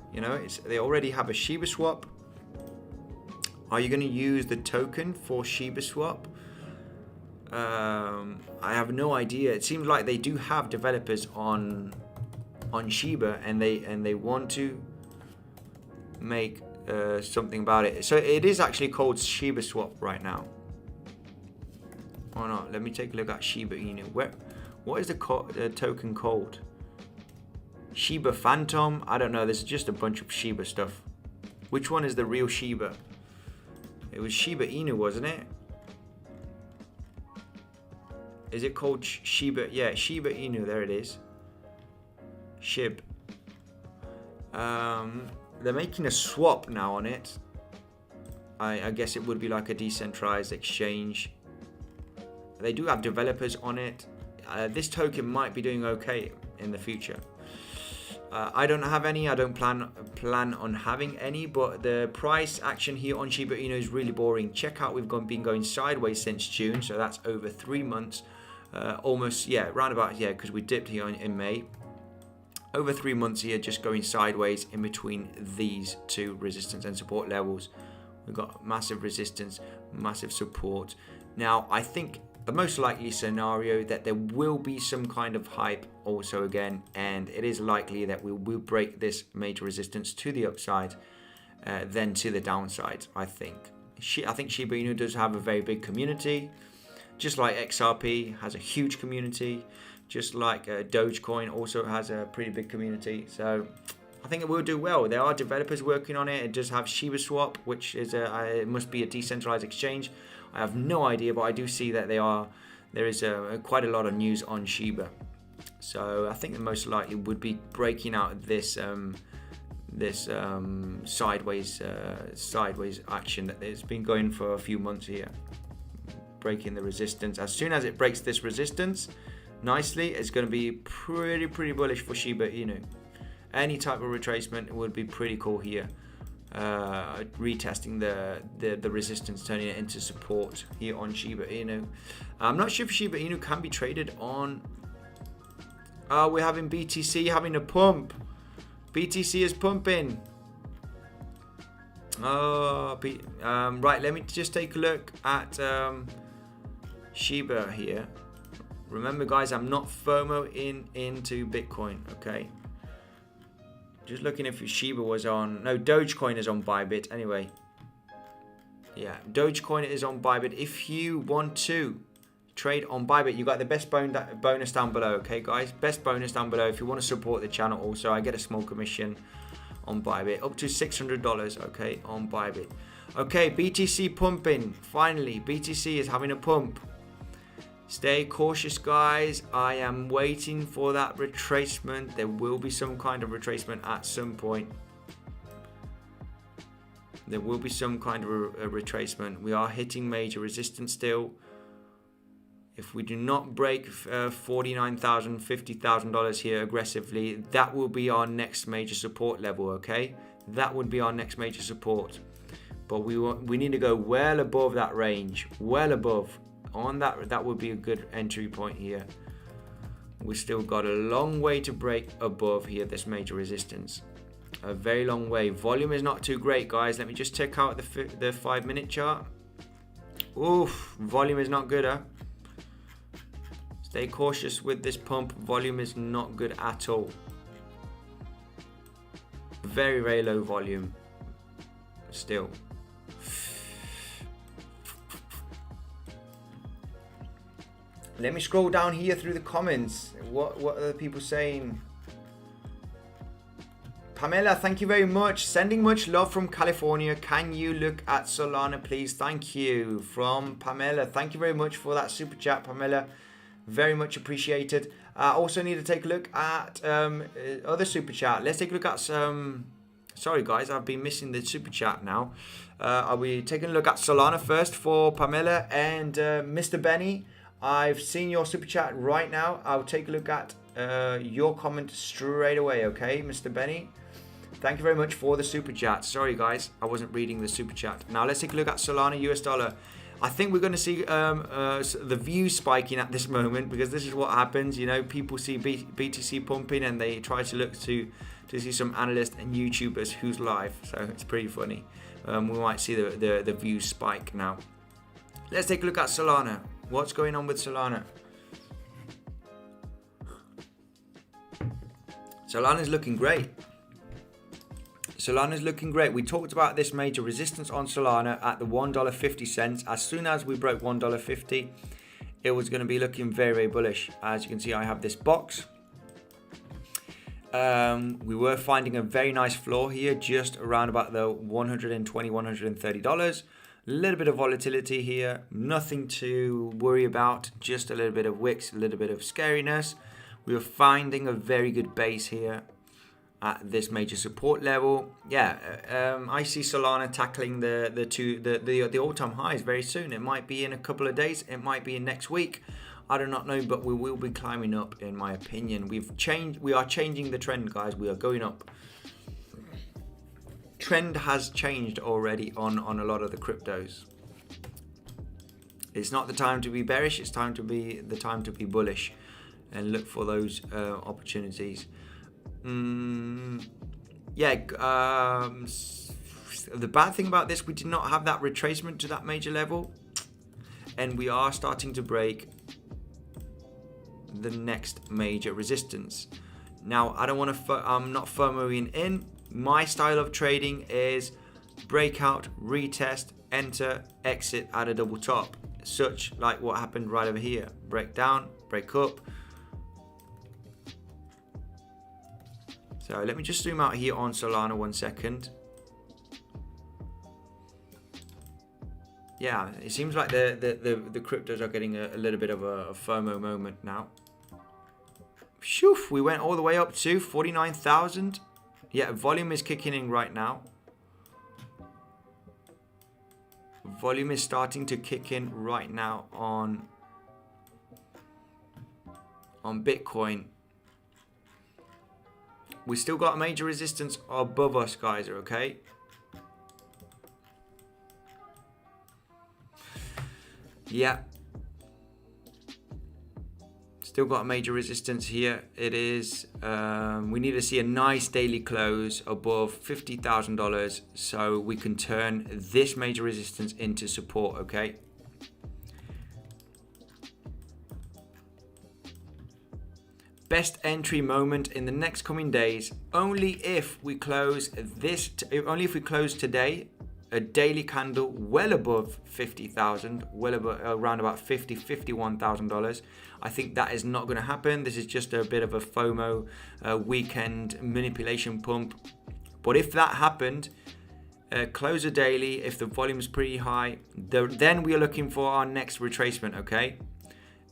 they already have a Shiba swap. Are you going to use the token for Shiba swap? I have no idea. It seems like they do have developers on Shiba, and they want to make something about it. So it is actually called Shiba swap right now. Or not? Let me take a look at Shiba Inu. What is the token called? Shiba Phantom? I don't know. There's just a bunch of Shiba stuff. Which one is the real Shiba? It was Shiba Inu, wasn't it? Is it called Shiba? Yeah, Shiba Inu. There it is. SHIB. They're making a swap now on it. I guess it would be like a decentralized exchange. They do have developers on it. This token might be doing okay in the future. I don't have any. I don't plan on having any. But the price action here on Shiba Inu is really boring. Check out, we've been going sideways since June, so that's over 3 months. Almost, yeah, roundabout, yeah, because we dipped here in May. Over 3 months here, just going sideways in between these two resistance and support levels. We've got massive resistance, massive support. Now, I think the most likely scenario that there will be some kind of hype also again, and it is likely that we will break this major resistance to the upside, then to the downside. I think Shiba Inu does have a very big community, just like XRP has a huge community, just like Dogecoin also has a pretty big community. So I think it will do well. There are developers working on it. It does have Shiba Swap, which is it must be a decentralized exchange. I have no idea, but I do see that there is quite a lot of news on Shiba. So I think the most likely would be breaking out this sideways action that has been going for a few months here, breaking the resistance. As soon as it breaks this resistance nicely, it's going to be pretty bullish for Shiba Inu. Any type of retracement would be pretty cool here. Retesting the resistance, turning it into support here on Shiba Inu. I'm not sure if Shiba Inu can be traded on. We're having BTC having a pump. BTC is pumping. Right, let me just take a look at Shiba here. Remember, guys, I'm not FOMO into Bitcoin, okay? Just looking if Shiba was on. No, Dogecoin is on Bybit anyway. Yeah, Dogecoin is on Bybit. If you want to trade on Bybit, you got the best bonus down below, okay, guys? Best bonus down below if you want to support the channel. Also, I get a small commission on Bybit, up to $600, okay, on Bybit. Okay, BTC pumping. Finally, BTC is having a pump. Stay cautious, guys. I am waiting for that retracement. There will be some kind of retracement at some point. There will be some kind of a retracement. We are hitting major resistance still. If we do not break $49,000, $50,000 here aggressively, that will be our next major support level, okay? That would be our next major support. But we need to go well above that range, well above. On that would be a good entry point here. We still got a long way to break above here, this major resistance. A very long way. Volume is not too great, guys. Let me just check out the 5-minute chart. Oof, volume is not good, huh? Stay cautious with this pump. Volume is not good at all. Very low volume still. Let me scroll down here through the comments. What are the people saying? Pamela, thank you very much. Sending much love from California. Can you look at Solana, please? Thank you from Pamela. Thank you very much for that super chat, Pamela. Very much appreciated. Also need to take a look at other super chat. Let's take a look at some. Sorry, guys, I've been missing the super chat now. Are we taking a look at Solana first for Pamela and Mr. Benny? I've seen your super chat right now. I'll take a look at your comment straight away, okay, Mr. Benny? Thank you very much for the super chat. Sorry, guys, I wasn't reading the super chat. Now, let's take a look at Solana US dollar. I think we're going to see the views spiking at this moment, because this is what happens. You know, people see BTC pumping and they try to look to see some analysts and YouTubers who's live. So it's pretty funny. We might see the views spike now. Let's take a look at Solana. What's going on with Solana? Solana's looking great. Solana's looking great. We talked about this major resistance on Solana at the $1.50. As soon as we broke $1.50, it was going to be looking very bullish. As you can see, I have this box. We were finding a very nice floor here, just around about the $120, $130. A little bit of volatility here, nothing to worry about, just a little bit of wicks, a little bit of scariness. We were finding a very good base here at this major support level. Yeah, I see Solana tackling the all-time highs very soon. It might be in a couple of days, it might be in next week. I do not know, but we will be climbing up, in my opinion. We are changing the trend, guys. We are going up. Trend has changed already on a lot of the cryptos. It's not the time to be bearish, it's the time to be bullish and look for those opportunities. The bad thing about this, we did not have that retracement to that major level, and we are starting to break the next major resistance. Now, I'm not FOMOing in. My style of trading is breakout, retest, enter, exit at a double top, such like what happened right over here. Break down, break up. So let me just zoom out here on Solana 1 second. Yeah, it seems like the cryptos are getting a little bit of a FOMO moment now. Shoof, we went all the way up to 49,000. Yeah, volume is kicking in right now. Volume is starting to kick in right now on Bitcoin. We still got a major resistance above us, guys, okay? Yeah. Still got a major resistance here. It is, we need to see a nice daily close above $50,000 so we can turn this major resistance into support, okay? Best entry moment in the next coming days, only if we close today, a daily candle well above 50,000, well above around about $51,000. I think that is not going to happen. This is just a bit of a FOMO weekend manipulation pump. But if that happened, close a daily, if the volume is pretty high, then we are looking for our next retracement, okay?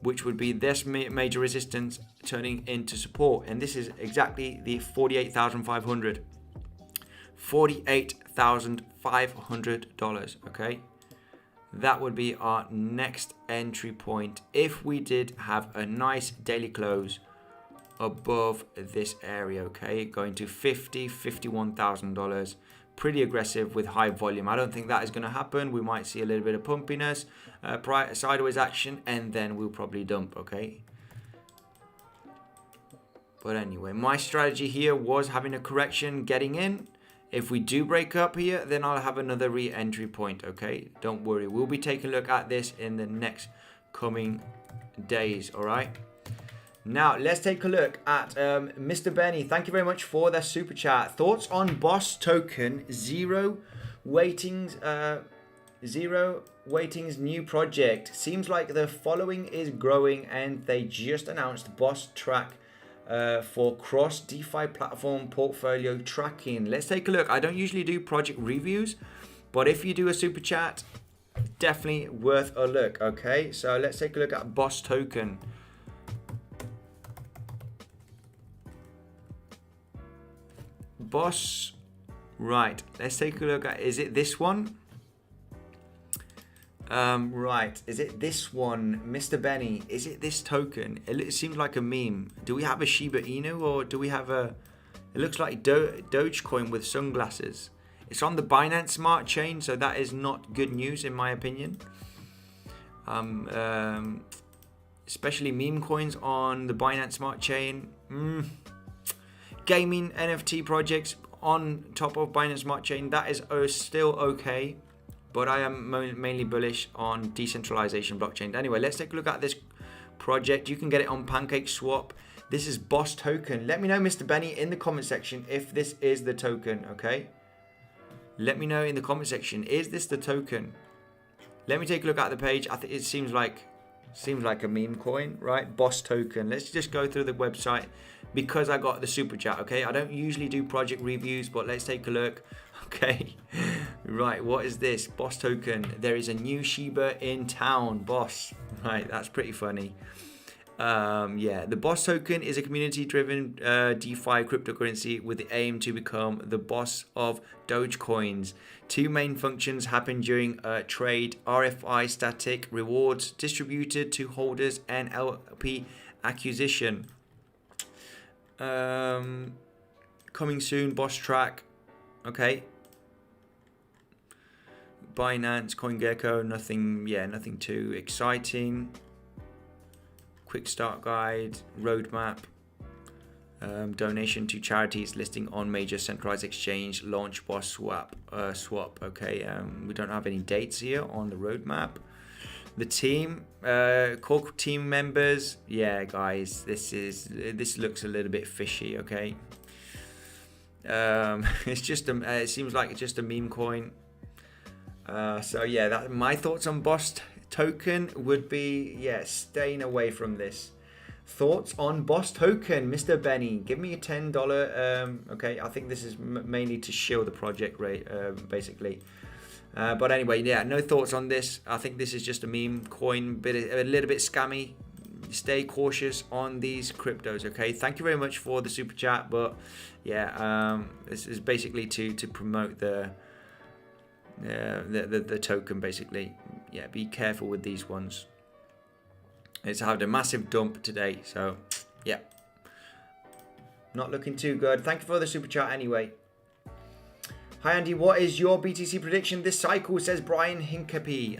Which would be this major resistance turning into support. And this is exactly the 48,500. $48,500, okay? That would be our next entry point if we did have a nice daily close above this area, okay? Going to $51,000. Pretty aggressive with high volume. I don't think that is going to happen. We might see a little bit of pumpiness, sideways action, and then we'll probably dump, okay? But anyway, my strategy here was having a correction, getting in. If we do break up here, then I'll have another re-entry point, okay? Don't worry. We'll be taking a look at this in the next coming days, all right? Now, let's take a look at Mr. Benny. Thank you very much for the super chat. Thoughts on Boss token, zero weightings new project. Seems like the following is growing and they just announced Boss track for cross DeFi platform portfolio tracking. Let's take a look. I don't usually do project reviews, but if you do a super chat, definitely worth a look, okay? So let's take a look at Boss token. Boss, right, let's take a look at, is it this one? Right, is it this one, Mr. Benny? Is it this token? It seems like a meme. Do we have a Shiba Inu or do we have a, it looks like Dogecoin with sunglasses. It's on the Binance Smart Chain, so that is not good news in my opinion. Especially meme coins on the Binance Smart Chain. Gaming NFT projects on top of Binance Smart Chain, that is still okay. But I am mainly bullish on decentralization blockchain. Anyway, let's take a look at this project. You can get it on PancakeSwap. This is Boss token. Let me know, Mr. Benny, in the comment section if this is the token, okay? Let me know in the comment section. Is this the token? Let me take a look at the page. I think it seems like a meme coin, right? Boss token. Let's just go through the website because I got the super chat, okay? I don't usually do project reviews, but let's take a look. Okay, right, what is this? Boss token. There is a new Shiba in town, Boss. Right, that's pretty funny. Yeah, the Boss token is a community-driven DeFi cryptocurrency with the aim to become the boss of Dogecoins. Two main functions happen during a trade: RFI static rewards distributed to holders and LP acquisition. Coming soon, Boss track. Okay. Binance, CoinGecko, nothing too exciting. Quick start guide, roadmap, donation to charities, listing on major centralized exchange, launch Boss swap. Okay, we don't have any dates here on the roadmap. The team, core team members, yeah, guys, this looks a little bit fishy. Okay, it's just it seems like it's just a meme coin. So yeah, my thoughts on Boss token would be, yeah, staying away from this. Thoughts on Boss token, Mr. Benny? Give me a $10. Okay, I think this is mainly to shield the project rate, basically. But anyway, yeah, no thoughts on this. I think this is just a meme coin, a little bit scammy. stay cautious on these cryptos. Okay, thank you very much for the super chat, but yeah, this is basically to promote the token. Basically, yeah, be careful with these ones. It's had a massive dump today, so yeah, not looking too good. Thank you for the super chat anyway. Hi Andy, what is your BTC prediction this cycle? Says Brian Hincapie.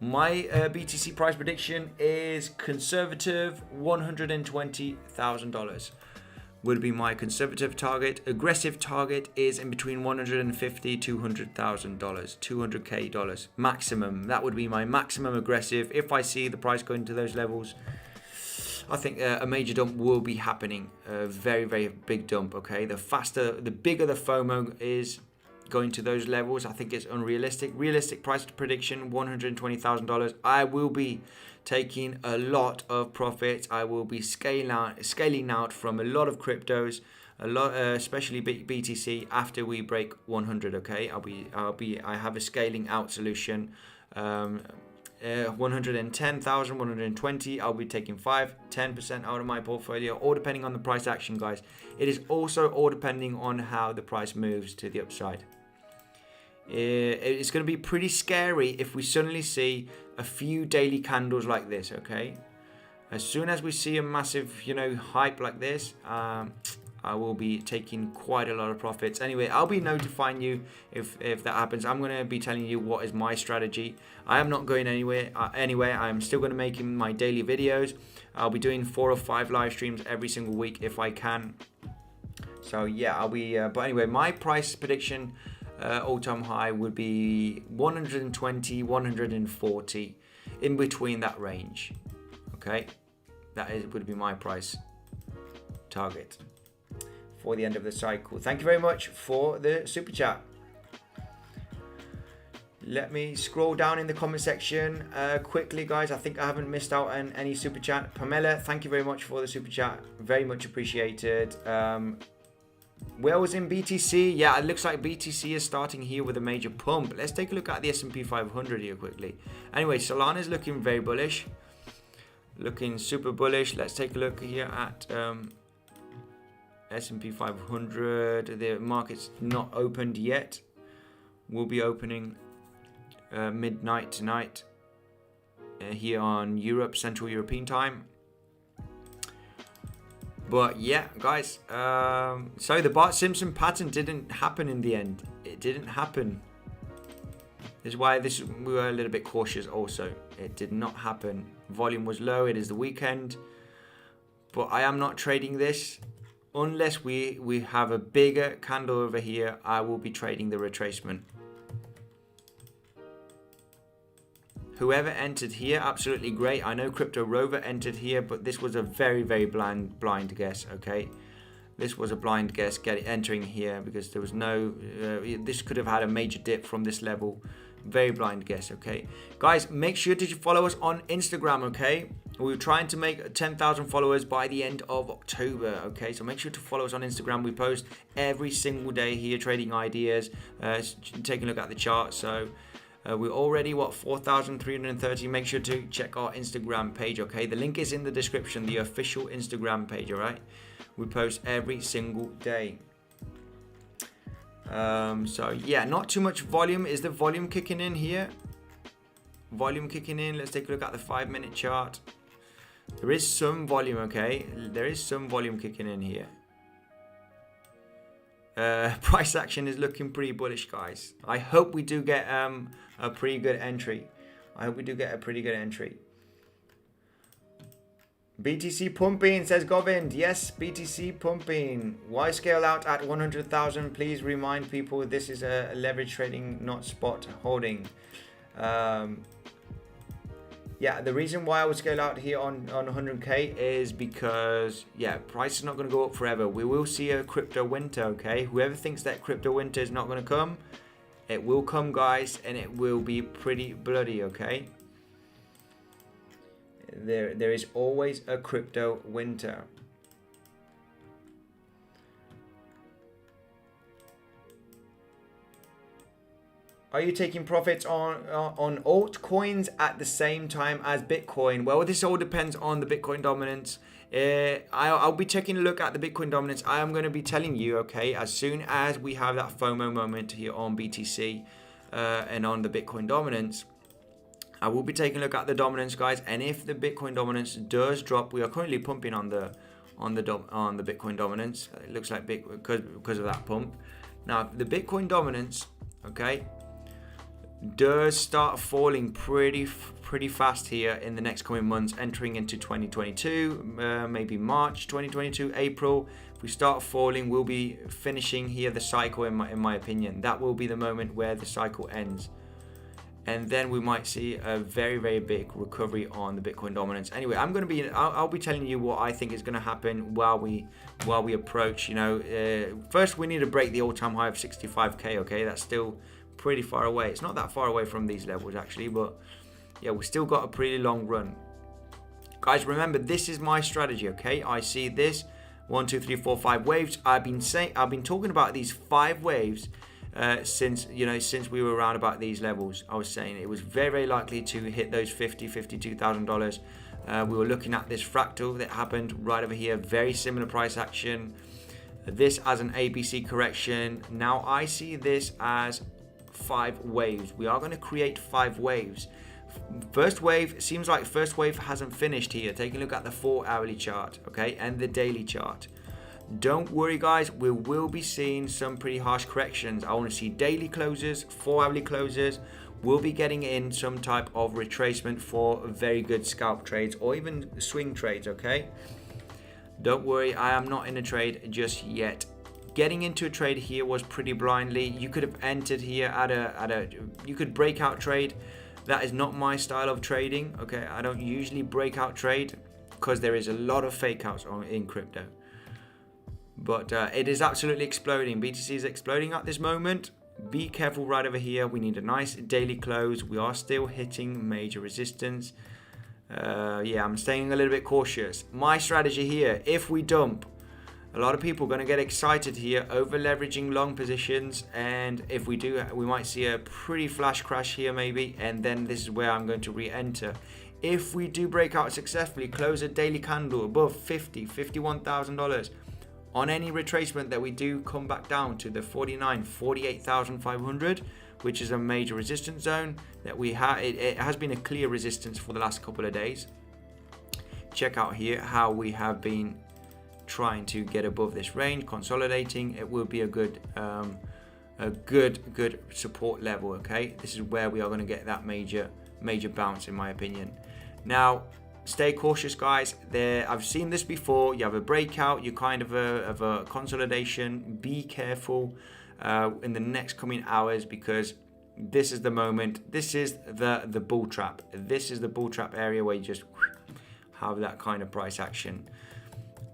My BTC price prediction is conservative, $120,000 would be my conservative target. Aggressive target is in between $150,000 to $200,000, $200K maximum. That would be my maximum aggressive. If I see the price going to those levels, I think a major dump will be happening. A very, very big dump. Okay, the bigger the FOMO is going to those levels, I think it's unrealistic. Realistic price prediction, $120,000. I will be taking a lot of profits. I will be scaling out from a lot of cryptos, especially BTC after we break 100. Okay, I have a scaling out solution. 110,000, 120. I'll be taking 5-10% out of my portfolio, all depending on the price action, guys. It is also all depending on how the price moves to the upside. It's going to be pretty scary if we suddenly see a few daily candles like this. Okay, as soon as we see a massive hype like this, I will be taking quite a lot of profits. Anyway, I'll be notifying you if that happens. I'm going to be telling you what is my strategy. I am not going anywhere. I'm still going to make my daily videos. I'll be doing 4 or 5 live streams every single week if I can. So yeah, I'll be but anyway, my price prediction all-time high would be 120, 140, in between that range. Okay, would be my price target for the end of the cycle. Thank you very much for the super chat. Let me scroll down in the comment section quickly, guys. I think I haven't missed out on any super chat. Pamela, thank you very much for the super chat. Very much appreciated. Whales in BTC. Yeah, it looks like BTC is starting here with a major pump. Let's take a look at the S&P 500 here quickly. Anyway, Solana is looking very bullish. Looking super bullish. Let's take a look here at S&P 500. The market's not opened yet. We'll be opening midnight tonight here on Central European time. But yeah, guys, so the Bart Simpson pattern didn't happen in the end. It didn't happen. This is why we were a little bit cautious also. It did not happen. Volume was low. It is the weekend. But I am not trading this. Unless we have a bigger candle over here, I will be trading the retracement. Whoever entered here, absolutely great. I know Crypto Rover entered here, but this was a very, very blind guess, okay? This was a blind guess entering here because there was no... this could have had a major dip from this level. Very blind guess, okay? Guys, make sure to follow us on Instagram, okay? We're trying to make 10,000 followers by the end of October, okay? So make sure to follow us on Instagram. We post every single day here, trading ideas, taking a look at the chart, so... we're already, 4,330. Make sure to check our Instagram page, okay? The link is in the description, the official Instagram page, all right? We post every single day. So, yeah, not too much volume. Is the volume kicking in here? Volume kicking in. Let's take a look at the 5-minute chart. There is some volume, okay? There is some volume kicking in here. Price action is looking pretty bullish, guys. I hope we do get a pretty good entry. BTC pumping, says Govind. Yes, BTC pumping. Why scale out at 100,000? Please remind people this is a leverage trading, not spot holding. Yeah, the reason why I would scale out here on 100K is because, yeah, price is not going to go up forever. We will see a crypto winter, okay? Whoever thinks that crypto winter is not going to come, it will come, guys, and it will be pretty bloody, okay? There is always a crypto winter. Are you taking profits on altcoins at the same time as Bitcoin? Well, this all depends on the Bitcoin dominance. I'll be taking a look at the Bitcoin dominance. I am going to be telling you, okay, as soon as we have that FOMO moment here on BTC and on the Bitcoin dominance, I will be taking a look at the dominance, guys. And if the Bitcoin dominance does drop, we are currently pumping on the Bitcoin dominance. It looks like because of that pump. Now, the Bitcoin dominance, okay, does start falling pretty fast here in the next coming months, entering into 2022, maybe March 2022, April. If we start falling, we'll be finishing here the cycle, in my opinion. That will be the moment where the cycle ends, and then we might see a very, very big recovery on the Bitcoin dominance. Anyway, I'll be telling you what I think is going to happen while we approach. First we need to break the all-time high of 65k. Okay, that's still pretty far away. It's not that far away from these levels actually, but yeah, we've still got a pretty long run. Guys, remember, this is my strategy, okay? I see this 1, 2, 3, 4, 5 waves. I've been talking about these 5 waves since we were around about these levels. I was saying it was very, very likely to hit those $52,000. We were looking at this fractal that happened right over here, very similar price action. This as an ABC correction. Now I see this as 5 waves. We are going to create 5 waves. First wave, seems like first wave hasn't finished here. Taking a look at the 4-hourly chart, okay, and the daily chart. Don't worry, guys, we will be seeing some pretty harsh corrections. I want to see daily closes, 4-hourly closes. We'll be getting in some type of retracement for very good scalp trades or even swing trades, okay? Don't worry, I am not in a trade just yet. Getting into a trade here was pretty blindly. You could have entered here you could breakout trade. That is not my style of trading, okay? I don't usually breakout trade because there is a lot of fake outs in crypto. But it is absolutely exploding. BTC is exploding at this moment. Be careful right over here. We need a nice daily close. We are still hitting major resistance. Yeah, I'm staying a little bit cautious. My strategy here, if we dump, a lot of people are going to get excited here, over leveraging long positions, and if we do, we might see a pretty flash crash here maybe, and then this is where I'm going to re-enter. If we do break out successfully, close a daily candle above $51,000 on any retracement that we do come back down to the 48,500, which is a major resistance zone that we have. It has been a clear resistance for the last couple of days. Check out here how we have been trying to get above this range, consolidating. It will be a good support level, okay? This is where we are going to get that major bounce, in my opinion. Now stay cautious, guys. I've seen this before. You have a breakout, you kind of a consolidation. Be careful in the next coming hours, because this is the moment. This is the bull trap. This is the bull trap area where you just have that kind of price action.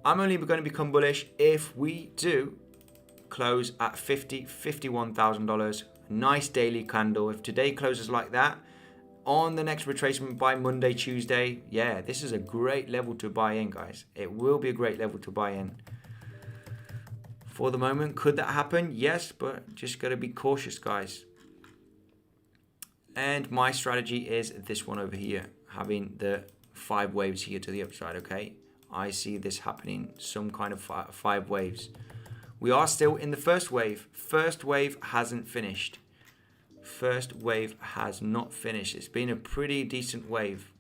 I'm only going to become bullish if we do close at $51,000. Nice daily candle. If today closes like that, on the next retracement by Monday, Tuesday, yeah, this is a great level to buy in, guys. It will be a great level to buy in. For the moment, could that happen? Yes, but just got to be cautious, guys. And my strategy is this one over here, having the 5 waves here to the upside, okay? I see this happening, some kind of 5 waves. We are still in the first wave. First wave hasn't finished. First wave has not finished. It's been a pretty decent wave.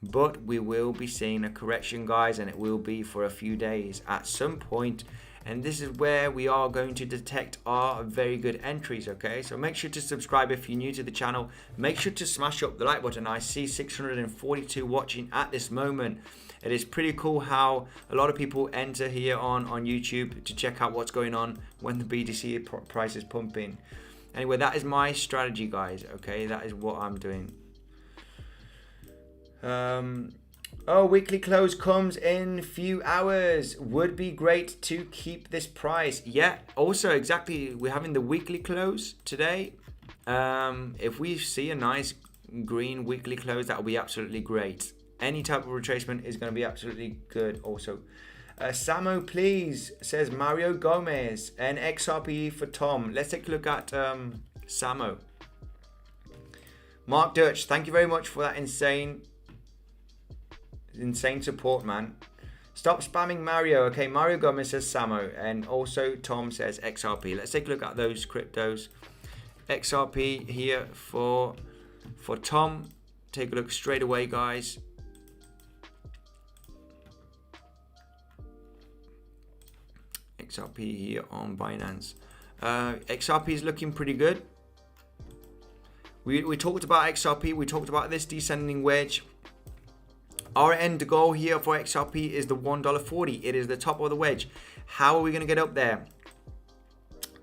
But we will be seeing a correction, guys, and it will be for a few days at some point. And this is where we are going to detect our very good entries, okay? So make sure to subscribe if you're new to the channel. Make sure to smash up the like button. I see 642 watching at this moment. It is pretty cool how a lot of people enter here on YouTube to check out what's going on when the BTC price is pumping. Anyway, that is my strategy, guys, okay? That is what I'm doing. Oh, weekly close comes in few hours. Would be great to keep this price. Yeah, also exactly, we're having the weekly close today. If we see a nice green weekly close, that will be absolutely great. Any type of retracement is going to be absolutely good also. Samo, please, says Mario Gomez, and XRP for Tom. Let's take a look at Samo. Mark Dutch, thank you very much for that insane support, man. Stop spamming Mario. Okay, Mario Gomez says Samo, and also Tom says XRP. Let's take a look at those cryptos. XRP here for Tom. Take a look straight away, guys. XRP here on Binance. XRP is looking pretty good. We talked about XRP. We talked about this descending wedge. Our end goal here for XRP is the $1.40. It is the top of the wedge. How are we going to get up there?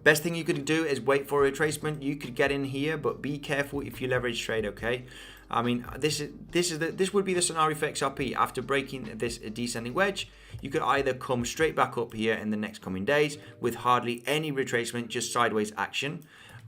Best thing you could do is wait for a retracement. You could get in here, but be careful if you leverage trade, okay? I mean, this would be the scenario for XRP. After breaking this descending wedge, you could either come straight back up here in the next coming days with hardly any retracement, just sideways action,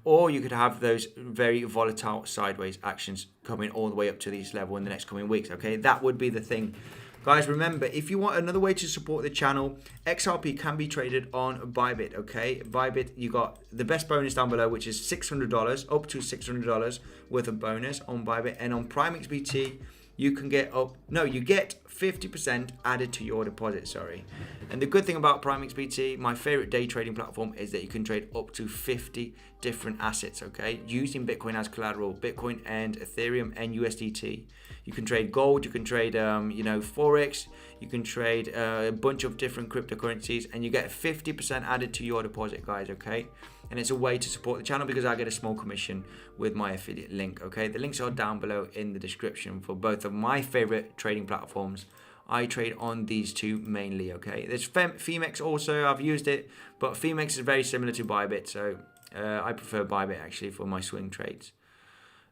or you could have those very volatile sideways actions coming all the way up to this level in the next coming weeks, okay? That would be the thing. Guys, remember, if you want another way to support the channel, XRP can be traded on Bybit, okay? Bybit, you got the best bonus down below, which is $600, up to $600 worth of bonus on Bybit. And on PrimeXBT, you can get you get 50% added to your deposit, sorry. And the good thing about PrimeXBT, my favorite day trading platform, is that you can trade up to 50 different assets, okay? Using Bitcoin as collateral, Bitcoin and Ethereum and USDT. You can trade gold, you can trade, Forex, you can trade a bunch of different cryptocurrencies, and you get 50% added to your deposit, guys, okay? And it's a way to support the channel because I get a small commission with my affiliate link, okay? The links are down below in the description for both of my favorite trading platforms. I trade on these two mainly, okay? There's Femex also, I've used it, but Femex is very similar to Bybit, so I prefer Bybit actually for my swing trades.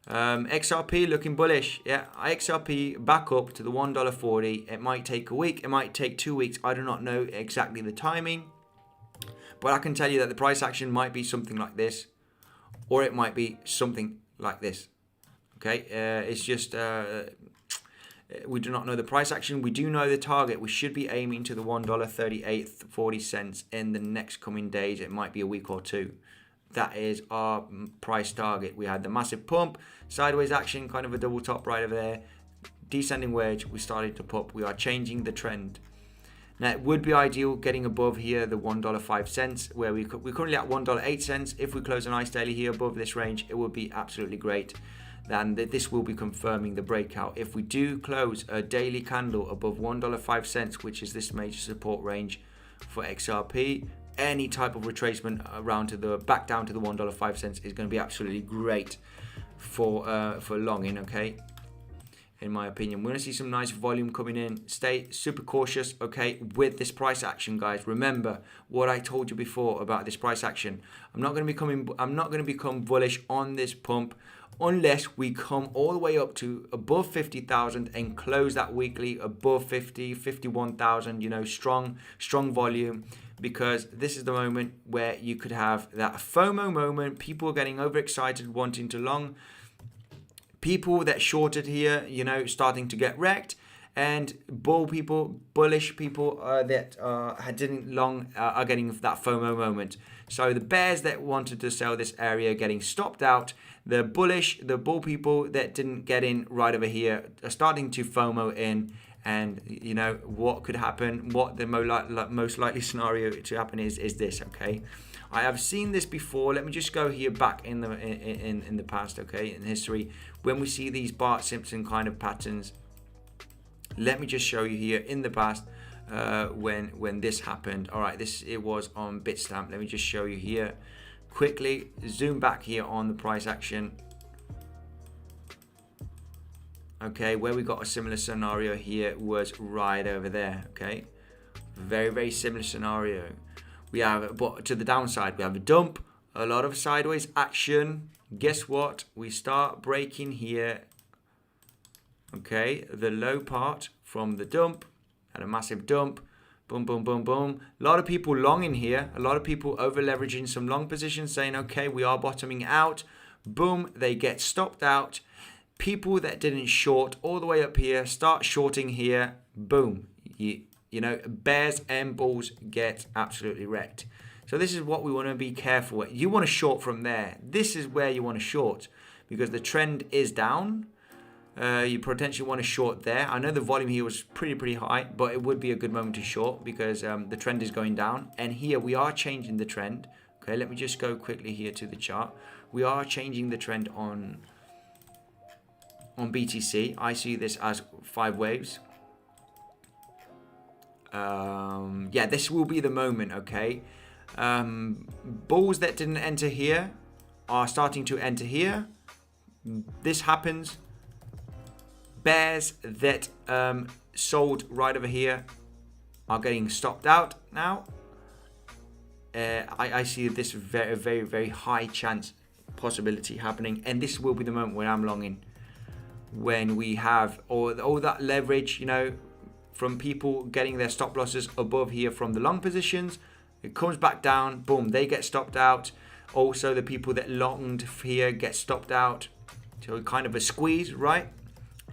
XRP looking bullish. Yeah, XRP back up to the $1.40. It might take a week, it might take 2 weeks. I do not know exactly the timing, but I can tell you that the price action might be something like this, or it might be something like this. Okay, it's just we do not know the price action. We do know the target. We should be aiming to the $1.3840 in the next coming days. It might be a week or two. That is our price target. We had the massive pump, sideways action, kind of a double top right over there, descending wedge. We started to pump. We are changing the trend. Now it would be ideal getting above here the $1.05, where we're currently at $1.08. If we close a nice daily here above this range, it would be absolutely great. Then this will be confirming the breakout. If we do close a daily candle above $1.05, which is this major support range for XRP, any type of retracement around to the back down to the $1.05 is going to be absolutely great for longing, okay? In my opinion, we're going to see some nice volume coming in. Stay super cautious, okay, with this price action, guys. Remember what I told you before about this price action. I'm not going to become bullish on this pump unless we come all the way up to above 50,000 and close that weekly above 50, 51,000, strong volume, because this is the moment where you could have that FOMO moment. People are getting overexcited, wanting to long. People that shorted here, starting to get wrecked, and bullish people that didn't long are getting that FOMO moment. So the bears that wanted to sell this area getting stopped out. The bull people that didn't get in right over here are starting to FOMO in. And what could happen, what the most likely scenario to happen is this, okay? I have seen this before. Let me just go here back in the past, okay, in history, when we see these Bart Simpson kind of patterns. Let me just show you here in the past when this happened. All right, it was on Bitstamp. Let me just show you here quickly. Zoom back here on the price action. Okay, where we got a similar scenario here was right over there, okay? Very, very similar scenario. We have, but to the downside, we have a dump, a lot of sideways action. Guess what? We start breaking here, okay? The low part from the dump, had a massive dump, boom, boom, boom, boom. A lot of people long in here, a lot of people over leveraging some long positions saying, okay, we are bottoming out. Boom, they get stopped out. People that didn't short all the way up here start shorting here. Boom. Bears and bulls get absolutely wrecked. So this is what we want to be careful with. You want to short from there. This is where you want to short, because the trend is down. You potentially want to short there. I know the volume here was pretty high, but it would be a good moment to short because the trend is going down. And here we are changing the trend. Okay, let me just go quickly here to the chart. We are changing the trend on BTC. I see this as 5 waves. Yeah, this will be the moment, okay? Bulls that didn't enter here are starting to enter here. This happens. Bears that sold right over here are getting stopped out now. I see this very high chance possibility happening, and this will be the moment when I'm longing, when we have all that leverage, you know, from people getting their stop losses above here from the long positions. It comes back down, boom, they get stopped out. Also, the people that longed here get stopped out. So kind of a squeeze, right?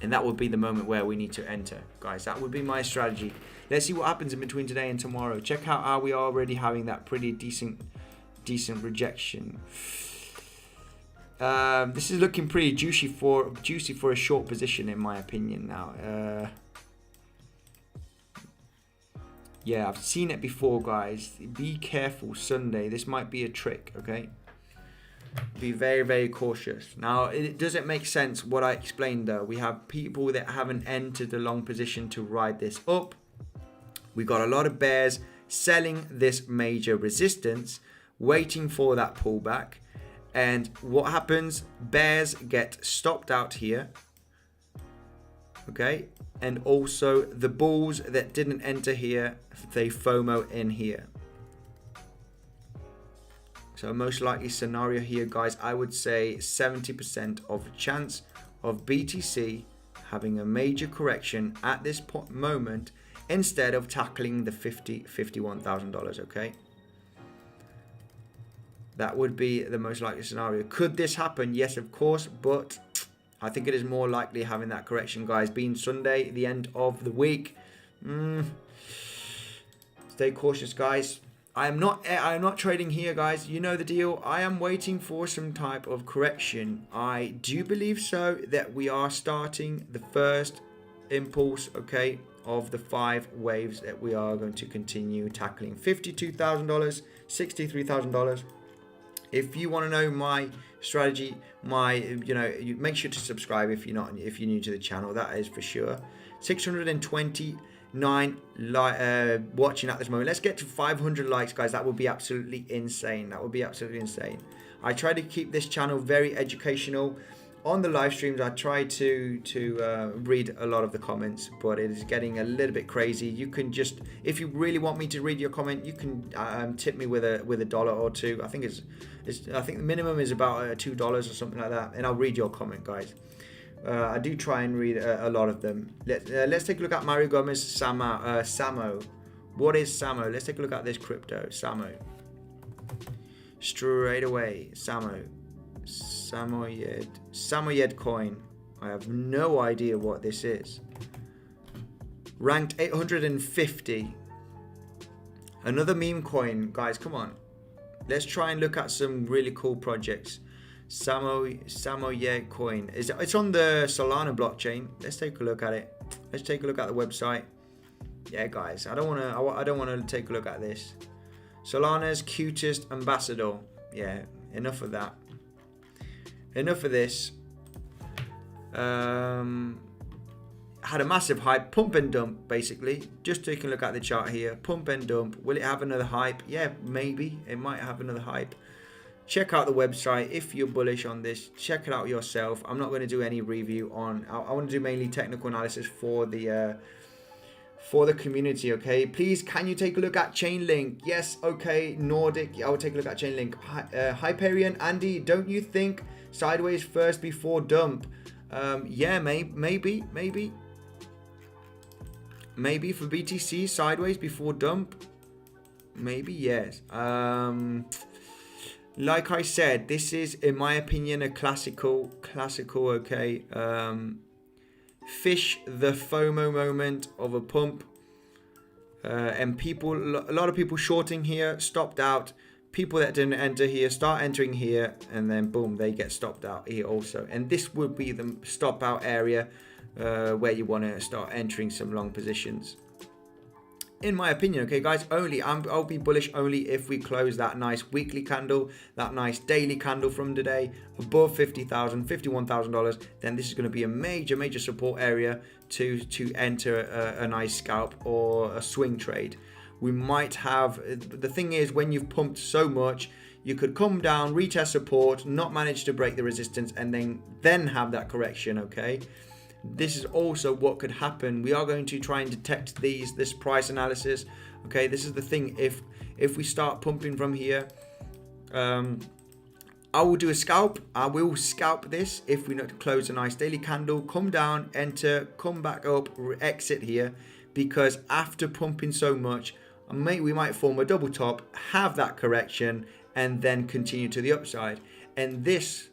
And that would be the moment where we need to enter, guys. That would be my strategy. Let's see what happens in between today and tomorrow. Check out how we are already having that pretty decent rejection. This is looking pretty juicy for a short position, in my opinion. Now, yeah, I've seen it before, guys. Be careful Sunday. This might be a trick, okay? Be very cautious. Now, it doesn't make sense what I explained though. We have people that haven't entered the long position to ride this up. We got a lot of bears selling this major resistance, waiting for that pullback. And what happens? Bears get stopped out here. Okay. And also the bulls that didn't enter here, they FOMO in here. So most likely scenario here, guys, I would say 70% of chance of BTC having a major correction at this moment instead of tackling the $51,000, okay? That would be the most likely scenario. Could this happen? Yes, of course, but I think it is more likely having that correction, guys. Being Sunday, the end of the week. Stay cautious, guys. I am not trading here, guys. You know the deal. I am waiting for some type of correction. I do believe so that we are starting the first impulse, okay, of the 5 waves that we are going to continue tackling. $52,000, $63,000. If you want to know my strategy, you make sure to subscribe if you're new to the channel. That is for sure. 629 watching at this moment. Let's get to 500 likes, guys. That would be absolutely insane. That would be absolutely insane. I try to keep this channel very educational. On the live streams, I try to read a lot of the comments, but it is getting a little bit crazy. You can just, if you really want me to read your comment, you can tip me with a dollar or two. I think I think the minimum is about $2 or something like that, and I'll read your comment, guys. I do try and read a lot of them. Let's take a look at Mario Gomez Samo. What is Samo? Let's take a look at this crypto. Samo. Straight away. Samo. Samoyed coin. I have no idea what this is. Ranked 850. Another meme coin. Guys, come on. Let's try and look at some really cool projects. Samoyed coin. It's on the Solana blockchain. Let's take a look at it. Let's take a look at the website. Yeah, guys. I don't want to take a look at this. Solana's cutest ambassador. Yeah, enough of that. Enough of this. Had a massive hype, pump and dump, basically. Just taking a look at the chart here, pump and dump. Will it have another hype? Yeah, maybe it might have another hype. Check out the website if you're bullish on this. Check it out yourself. I'm not going to do any review on. I want to do mainly technical analysis for the community. Okay, please, can you take a look at Chainlink? Yes, okay. Nordic, I will take a look at Chainlink. Hyperion, Andy, don't you think sideways first before dump? Yeah, maybe for BTC sideways before dump. Maybe yes. Like I said, this is, in my opinion, a classical, okay. Fish the FOMO moment of a pump. And a lot of people shorting here, stopped out. people that didn't enter here start entering here, and then boom, they get stopped out here also. And this would be the stop out area where you want to start entering some long positions, in my opinion. Okay guys, I'll be bullish only if we close that nice weekly candle, that nice daily candle from today above $50,000, $51,000. Then this is going to be a major support area to enter a nice scalp or a swing trade. We might have, the thing is, when you've pumped so much, you could come down, retest support, not manage to break the resistance, and then have that correction. Okay, this is also what could happen. We are going to try and detect this price analysis. Okay, this is the thing. If we start pumping from here, I will do a scalp. I will scalp this if we not close a nice daily candle, come down, enter, come back up, exit here, because after pumping so much, we might form a double top, have that correction, and then continue to the upside. And this,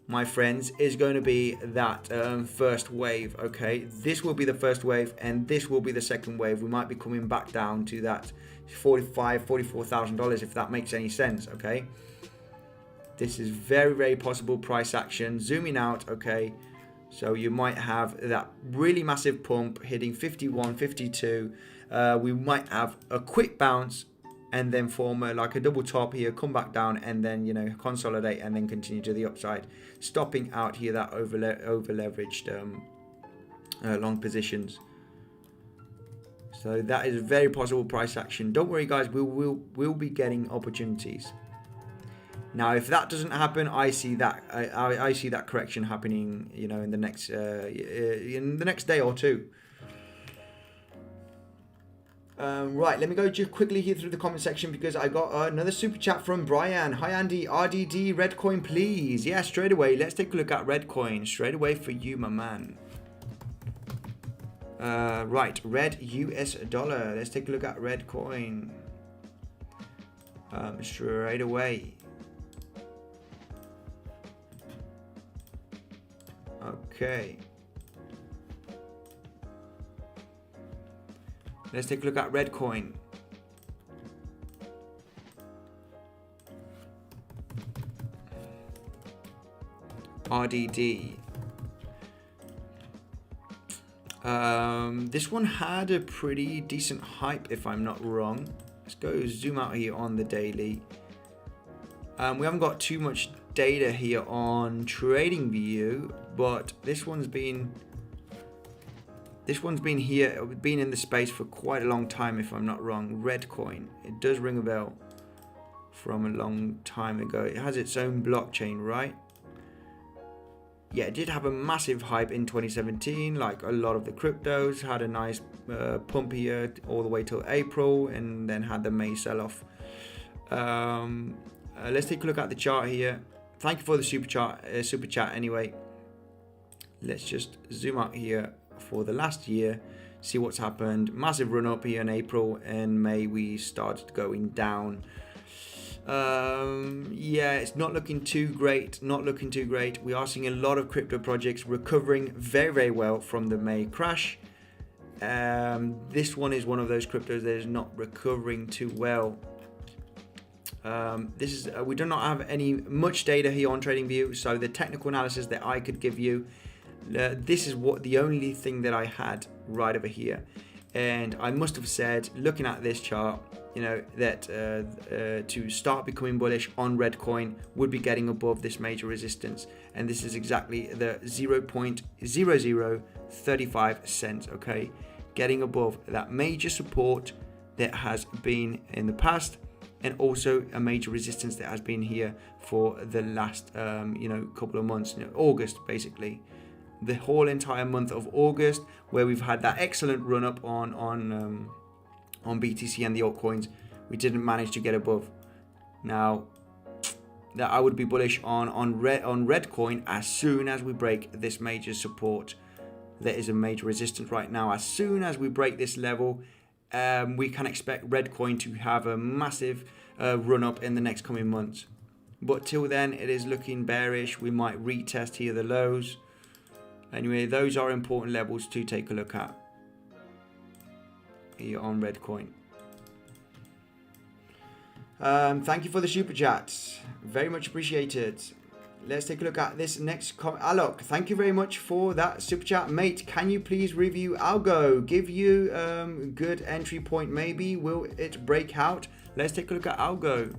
my friends, is going to be that first wave. Okay, this will be the first wave, and this will be the second wave. We might be coming back down to that $44,000, if that makes any sense. Okay, this is very possible price action. Zooming out. Okay, so you might have that really massive pump hitting 51, 52. We might have a quick bounce and then form like a double top here, come back down, and then, you know, consolidate and then continue to the upside, stopping out here that over leveraged long positions. So that is a very possible price action. Don't worry guys, we'll be getting opportunities. Now, if that doesn't happen, I see that I see that correction happening, you know, in the next day or two. Right, let me go just quickly here through the comment section, because I got another super chat from Brian. Hi Andy, RDD Redcoin please. Yeah, straight away. Let's take a look at Redcoin straight away for you, my man. Right, red US dollar. Let's take a look at Redcoin straight away. Okay. Let's take a look at Redcoin. RDD. This one had a pretty decent hype, if I'm not wrong. Let's go zoom out here on the daily. We haven't got too much data here on TradingView, but this one's been here, been in the space for quite a long time, if I'm not wrong. Redcoin, it does ring a bell from a long time ago. It has its own blockchain, right? Yeah, it did have a massive hype in 2017, like a lot of the cryptos. Had a nice pump here all the way till April, and then had the May sell-off. Let's take a look at the chart here. Thank you for the super chat anyway. Let's just zoom out here for the last year, see what's happened. Massive run up here in April, and May we started going down. Yeah, it's not looking too great. We are seeing a lot of crypto projects recovering very well from the May crash. This one is one of those cryptos that is not recovering too well. This is we do not have much data here on TradingView, so the technical analysis that I could give you, this is the only thing that I had right over here. And I must have said, looking at this chart, you know, that to start becoming bullish on Redcoin would be getting above this major resistance, and this is exactly the 0.0035 cents. Okay, getting above that major support that has been in the past, and also a major resistance that has been here for the last couple of months, August basically. The whole entire month of August, where we've had that excellent run up on BTC and the altcoins, we didn't manage to get above. Now, that I would be bullish on Redcoin as soon as we break this major support. There is a major resistance right now. As soon as we break this level, we can expect Redcoin to have a massive run up in the next coming months. But till then, it is looking bearish. We might retest here the lows. Anyway, those are important levels to take a look at here on Redcoin. Thank you for the super chat. Very much appreciated. Let's take a look at this next comment. Alok, thank you very much for that super chat. Mate, can you please review Algo? Give you good entry point maybe. Will it break out? Let's take a look at Algo.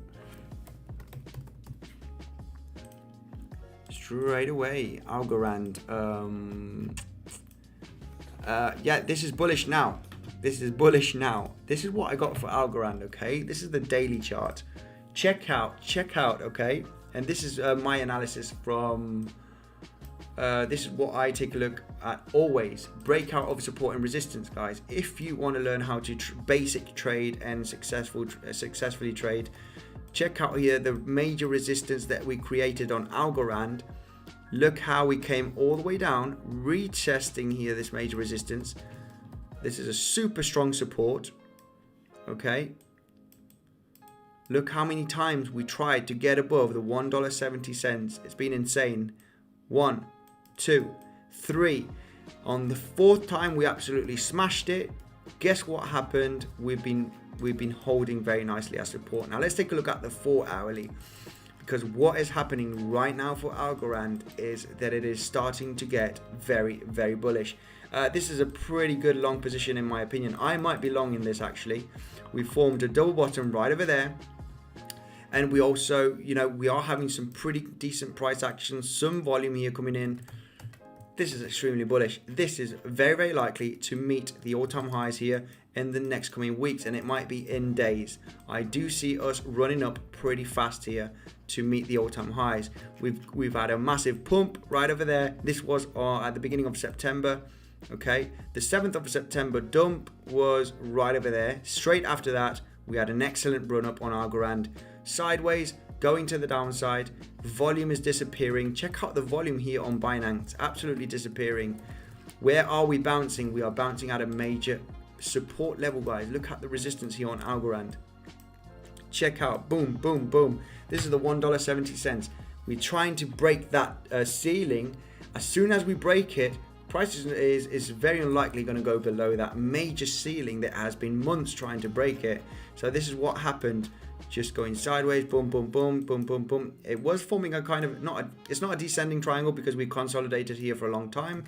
Straight away, Algorand. Yeah, this is bullish now. This is bullish now. This is what I got for Algorand, okay? This is the daily chart. Check out, okay? And this is my analysis from, this is what I take a look at always. Breakout of support and resistance, guys. If you want to learn how to basic trade and successfully trade, check out here the major resistance that we created on Algorand. Look how we came all the way down, retesting here this major resistance. This is a super strong support, okay? Look how many times we tried to get above the $1.70. It's been insane. 1, 2, 3. On the 4th time, we absolutely smashed it. Guess what happened? We've been holding very nicely as support. Now let's take a look at the 4 hourly, because what is happening right now for Algorand is that it is starting to get very, very bullish. This is a pretty good long position in my opinion. I might be long in this actually. We formed a double bottom right over there. And we also, you know, we are having some pretty decent price action, some volume here coming in. This is extremely bullish. This is very, very likely to meet the all-time highs here in the next coming weeks, and it might be in days. I do see us running up pretty fast here to meet the all-time highs. We've had a massive pump right over there. This was at the beginning of September. Okay, the 7th of September dump was right over there. Straight after that, we had an excellent run up on Algorand. Sideways, going to the downside. Volume is disappearing. Check out the volume here on Binance. Absolutely disappearing. Where are we bouncing? We are bouncing at a major support level, guys. Look at the resistance here on Algorand. Check out. Boom, boom, boom. This is the $1.70. We're trying to break that ceiling. As soon as we break it, price is very unlikely going to go below that major ceiling that has been months trying to break it. So this is what happened. Just going sideways, boom, boom, boom, boom, boom, boom. It was forming a kind of, it's not a descending triangle because we consolidated here for a long time.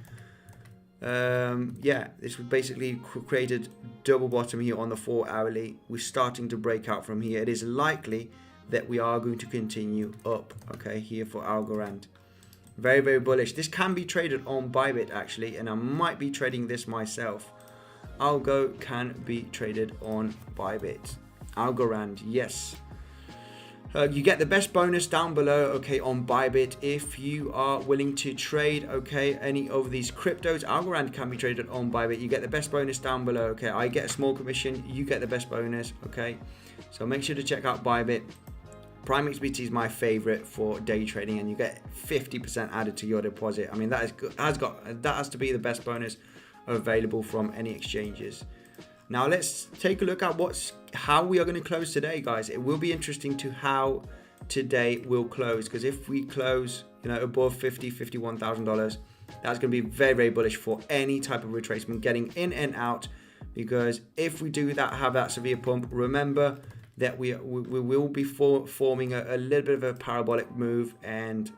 Yeah, this was basically created double bottom here on the 4 hourly. We're starting to break out from here. It is likely that we are going to continue up, okay, here for Algorand. Very, very bullish. This can be traded on Bybit actually, and I might be trading this myself. Algo can be traded on Bybit. Algorand, yes. You get the best bonus down below, okay, on Bybit if you are willing to trade, okay, any of these cryptos. Algorand can be traded on Bybit. You get the best bonus down below, okay. I get a small commission, you get the best bonus, okay. So make sure to check out Bybit. PrimeXBT is my favorite for day trading, and you get 50% added to your deposit. I mean, that has to be the best bonus available from any exchanges. Now let's take a look at how we are going to close today, guys. It will be interesting to how today will close, because if we close, you know, above $51,000, that's going to be very, very bullish for any type of retracement, getting in and out. Because if we do that, have that severe pump, remember that we will be forming a little bit of a parabolic move, and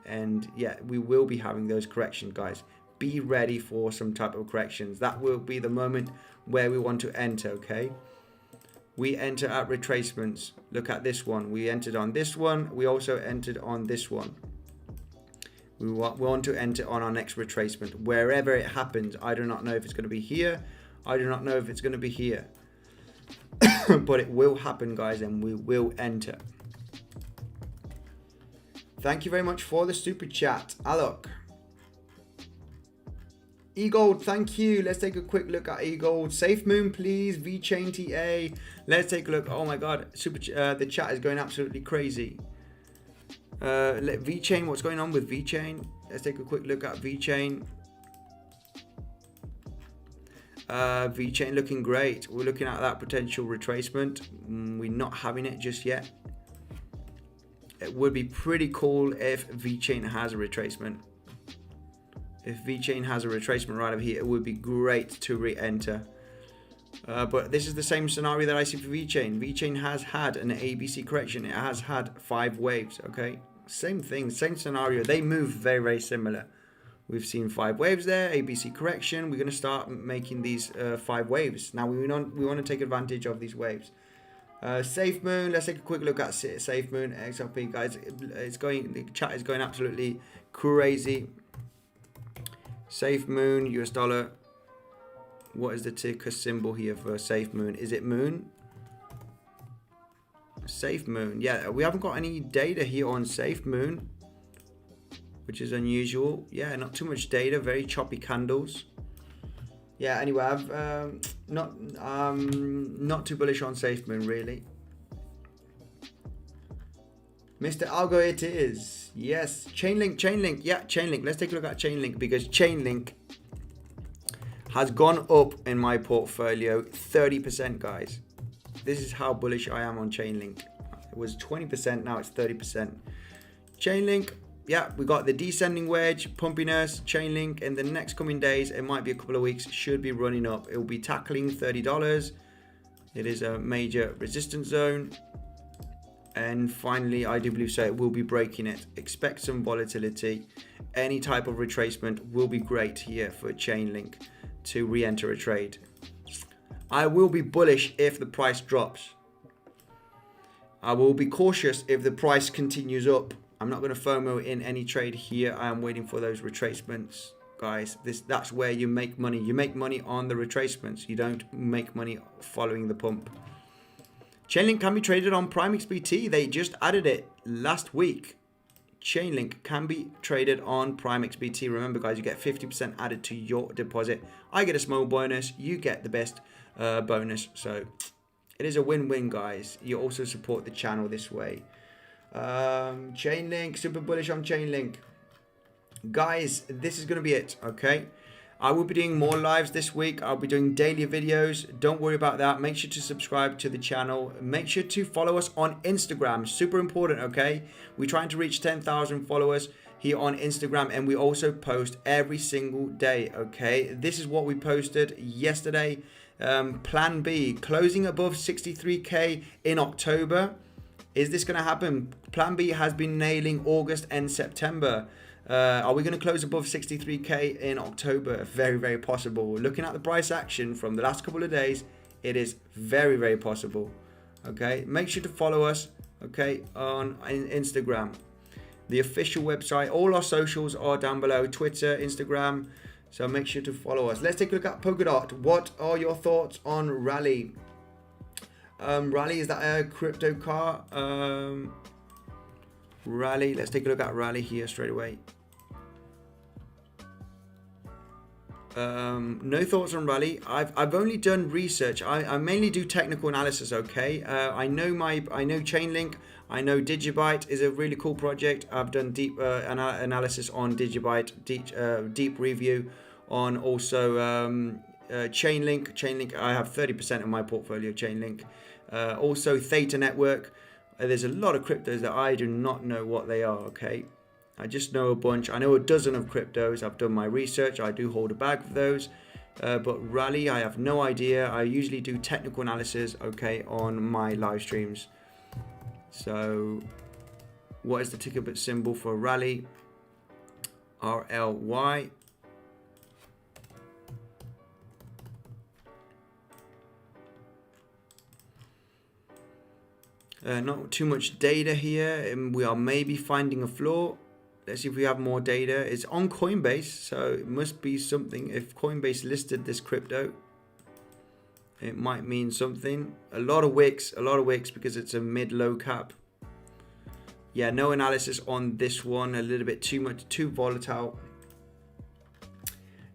yeah, we will be having those corrections, guys. Be ready for some type of corrections. That will be the moment where we want to enter, okay? We enter at retracements. Look at this one. We entered on this one. We also entered on this one. We want to enter on our next retracement. Wherever it happens, I do not know if it's going to be here. I do not know if it's going to be here. But it will happen, guys, and we will enter. Thank you very much for the super chat, Alok. eGold, thank you. Let's take a quick look at eGold. Safe Moon, please. VChain TA. Let's take a look. Oh my God, the chat is going absolutely crazy. VChain, what's going on with VChain? Let's take a quick look at VChain. VChain looking great. We're looking at that potential retracement. We're not having it just yet. It would be pretty cool if VChain has a retracement. If VChain has a retracement right over here, it would be great to re-enter. But this is the same scenario that I see for VeChain. VeChain has had an ABC correction. It has had 5 waves, okay? Same thing, same scenario. They move very, very similar. We've seen 5 waves there, ABC correction. We're going to start making these 5 waves. Now, we want to take advantage of these waves. Safe Moon, let's take a quick look at Safe Moon XRP, guys. The chat is going absolutely crazy. Safe Moon, US dollar. What is the ticker symbol here for Safe Moon? Is it Moon? Safe Moon. Yeah, we haven't got any data here on Safe Moon, which is unusual. Yeah, not too much data. Very choppy candles. Yeah. Anyway, I've not too bullish on Safe Moon really. Mr. Algo, it is. Yes. Chainlink. Yeah, Chainlink. Let's take a look at Chainlink, because Chainlink has gone up in my portfolio 30%, guys. This is how bullish I am on Chainlink. It was 20%, now it's 30%. Chainlink, yeah, we got the descending wedge, pumpiness. Chainlink in the next coming days, it might be a couple of weeks, should be running up. It will be tackling $30. It is a major resistance zone. And finally, I do believe so, it will be breaking it. Expect some volatility. Any type of retracement will be great here for Chainlink to re-enter a trade. I will be bullish if the price drops. I will be cautious if the price continues up. I'm not going to FOMO in any trade here. I am waiting for those retracements, guys. That's where you make money. You make money on the retracements. You don't make money following the pump. Chainlink can be traded on PrimeXBT. They just added it last week. Chainlink can be traded on PrimeXBT. Remember, guys, you get 50% added to your deposit. I get a small bonus. You get the best bonus. So it is a win-win, guys. You also support the channel this way. Chainlink, super bullish on Chainlink. Guys, this is going to be it, okay? I will be doing more lives this week. I'll be doing daily videos. Don't worry about that. Make sure to subscribe to the channel. Make sure to follow us on Instagram. Super important, okay? We're trying to reach 10,000 followers here on Instagram, and we also post every single day, okay? This is what we posted yesterday. Plan B, closing above 63K in October. Is this going to happen? Plan B has been nailing August and September. Are we going to close above 63K in October? Very, very possible. Looking at the price action from the last couple of days, it is very, very possible. Okay, make sure to follow us, okay, on Instagram. The official website, all our socials are down below, Twitter, Instagram. So make sure to follow us. Let's take a look at Polkadot. What are your thoughts on Rally? Rally, is that a crypto car? Rally, let's take a look at Rally here straight away. No thoughts on Rally. I've only done research. I mainly do technical analysis, okay? I know Chainlink. I know Digibyte is a really cool project. I've done deep analysis on Digibyte, deep review on also Chainlink. Chainlink, I have 30% of my portfolio Chainlink. Also Theta Network. There's a lot of cryptos that I do not know what they are, okay? I just know a bunch. I know a dozen of cryptos. I've done my research. I do hold a bag of those. But Rally, I have no idea. I usually do technical analysis, okay, on my live streams. So, what is the ticker symbol for Rally? RLY. Not too much data here, and we are maybe finding a flaw. Let's see if we have more data. It's on Coinbase, so it must be something. If Coinbase listed this crypto, it might mean something. A lot of wicks because it's a mid-low cap. Yeah, no analysis on this one. A little bit too volatile.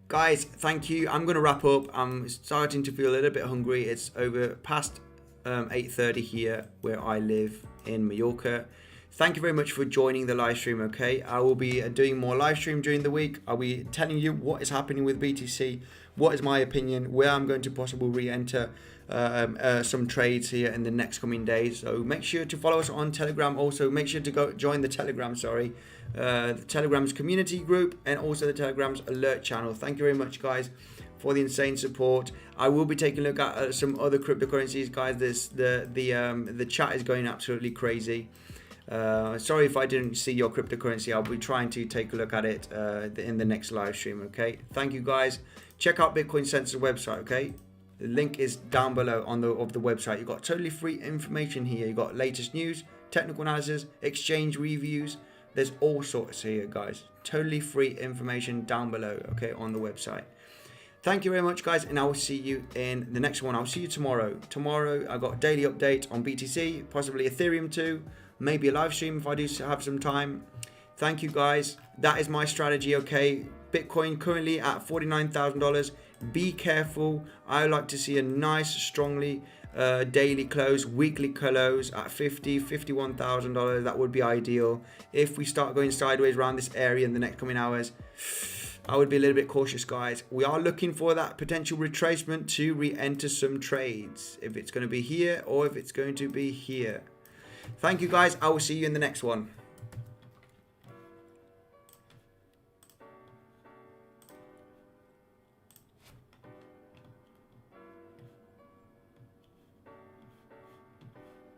Guys, thank you. I'm going to wrap up. I'm starting to feel a little bit hungry. It's over past 8:30 here where I live in Mallorca. Thank you very much for joining the live stream, okay? I will be doing more live stream during the week. I'll be telling you what is happening with BTC, what is my opinion, where I'm going to possibly re-enter some trades here in the next coming days. So make sure to follow us on Telegram. Also, make sure to go join the Telegram, the Telegram's community group and also the Telegram's alert channel. Thank you very much, guys, for the insane support. I will be taking a look at some other cryptocurrencies, guys. The chat is going absolutely crazy. Sorry if I didn't see your cryptocurrency. I'll be trying to take a look at it in the next live stream. Okay, thank you guys. Check out Bitcoin Census website. Okay, the link is down below on the website. You've got totally free information here. You've got latest news, technical analysis, exchange reviews. There's all sorts here, guys. Totally free information down below. Okay, on the website. Thank you very much, guys, and I will see you in the next one. I'll see you tomorrow. Tomorrow, I got a daily update on BTC, possibly Ethereum too, maybe a live stream if I do have some time. Thank you, guys. That is my strategy, okay? Bitcoin currently at $49,000. Be careful. I like to see a nice, strongly daily close, weekly close at $51,000. That would be ideal. If we start going sideways around this area in the next coming hours, I would be a little bit cautious, guys. We are looking for that potential retracement to re-enter some trades. If it's going to be here or if it's going to be here. Thank you, guys. I will see you in the next one.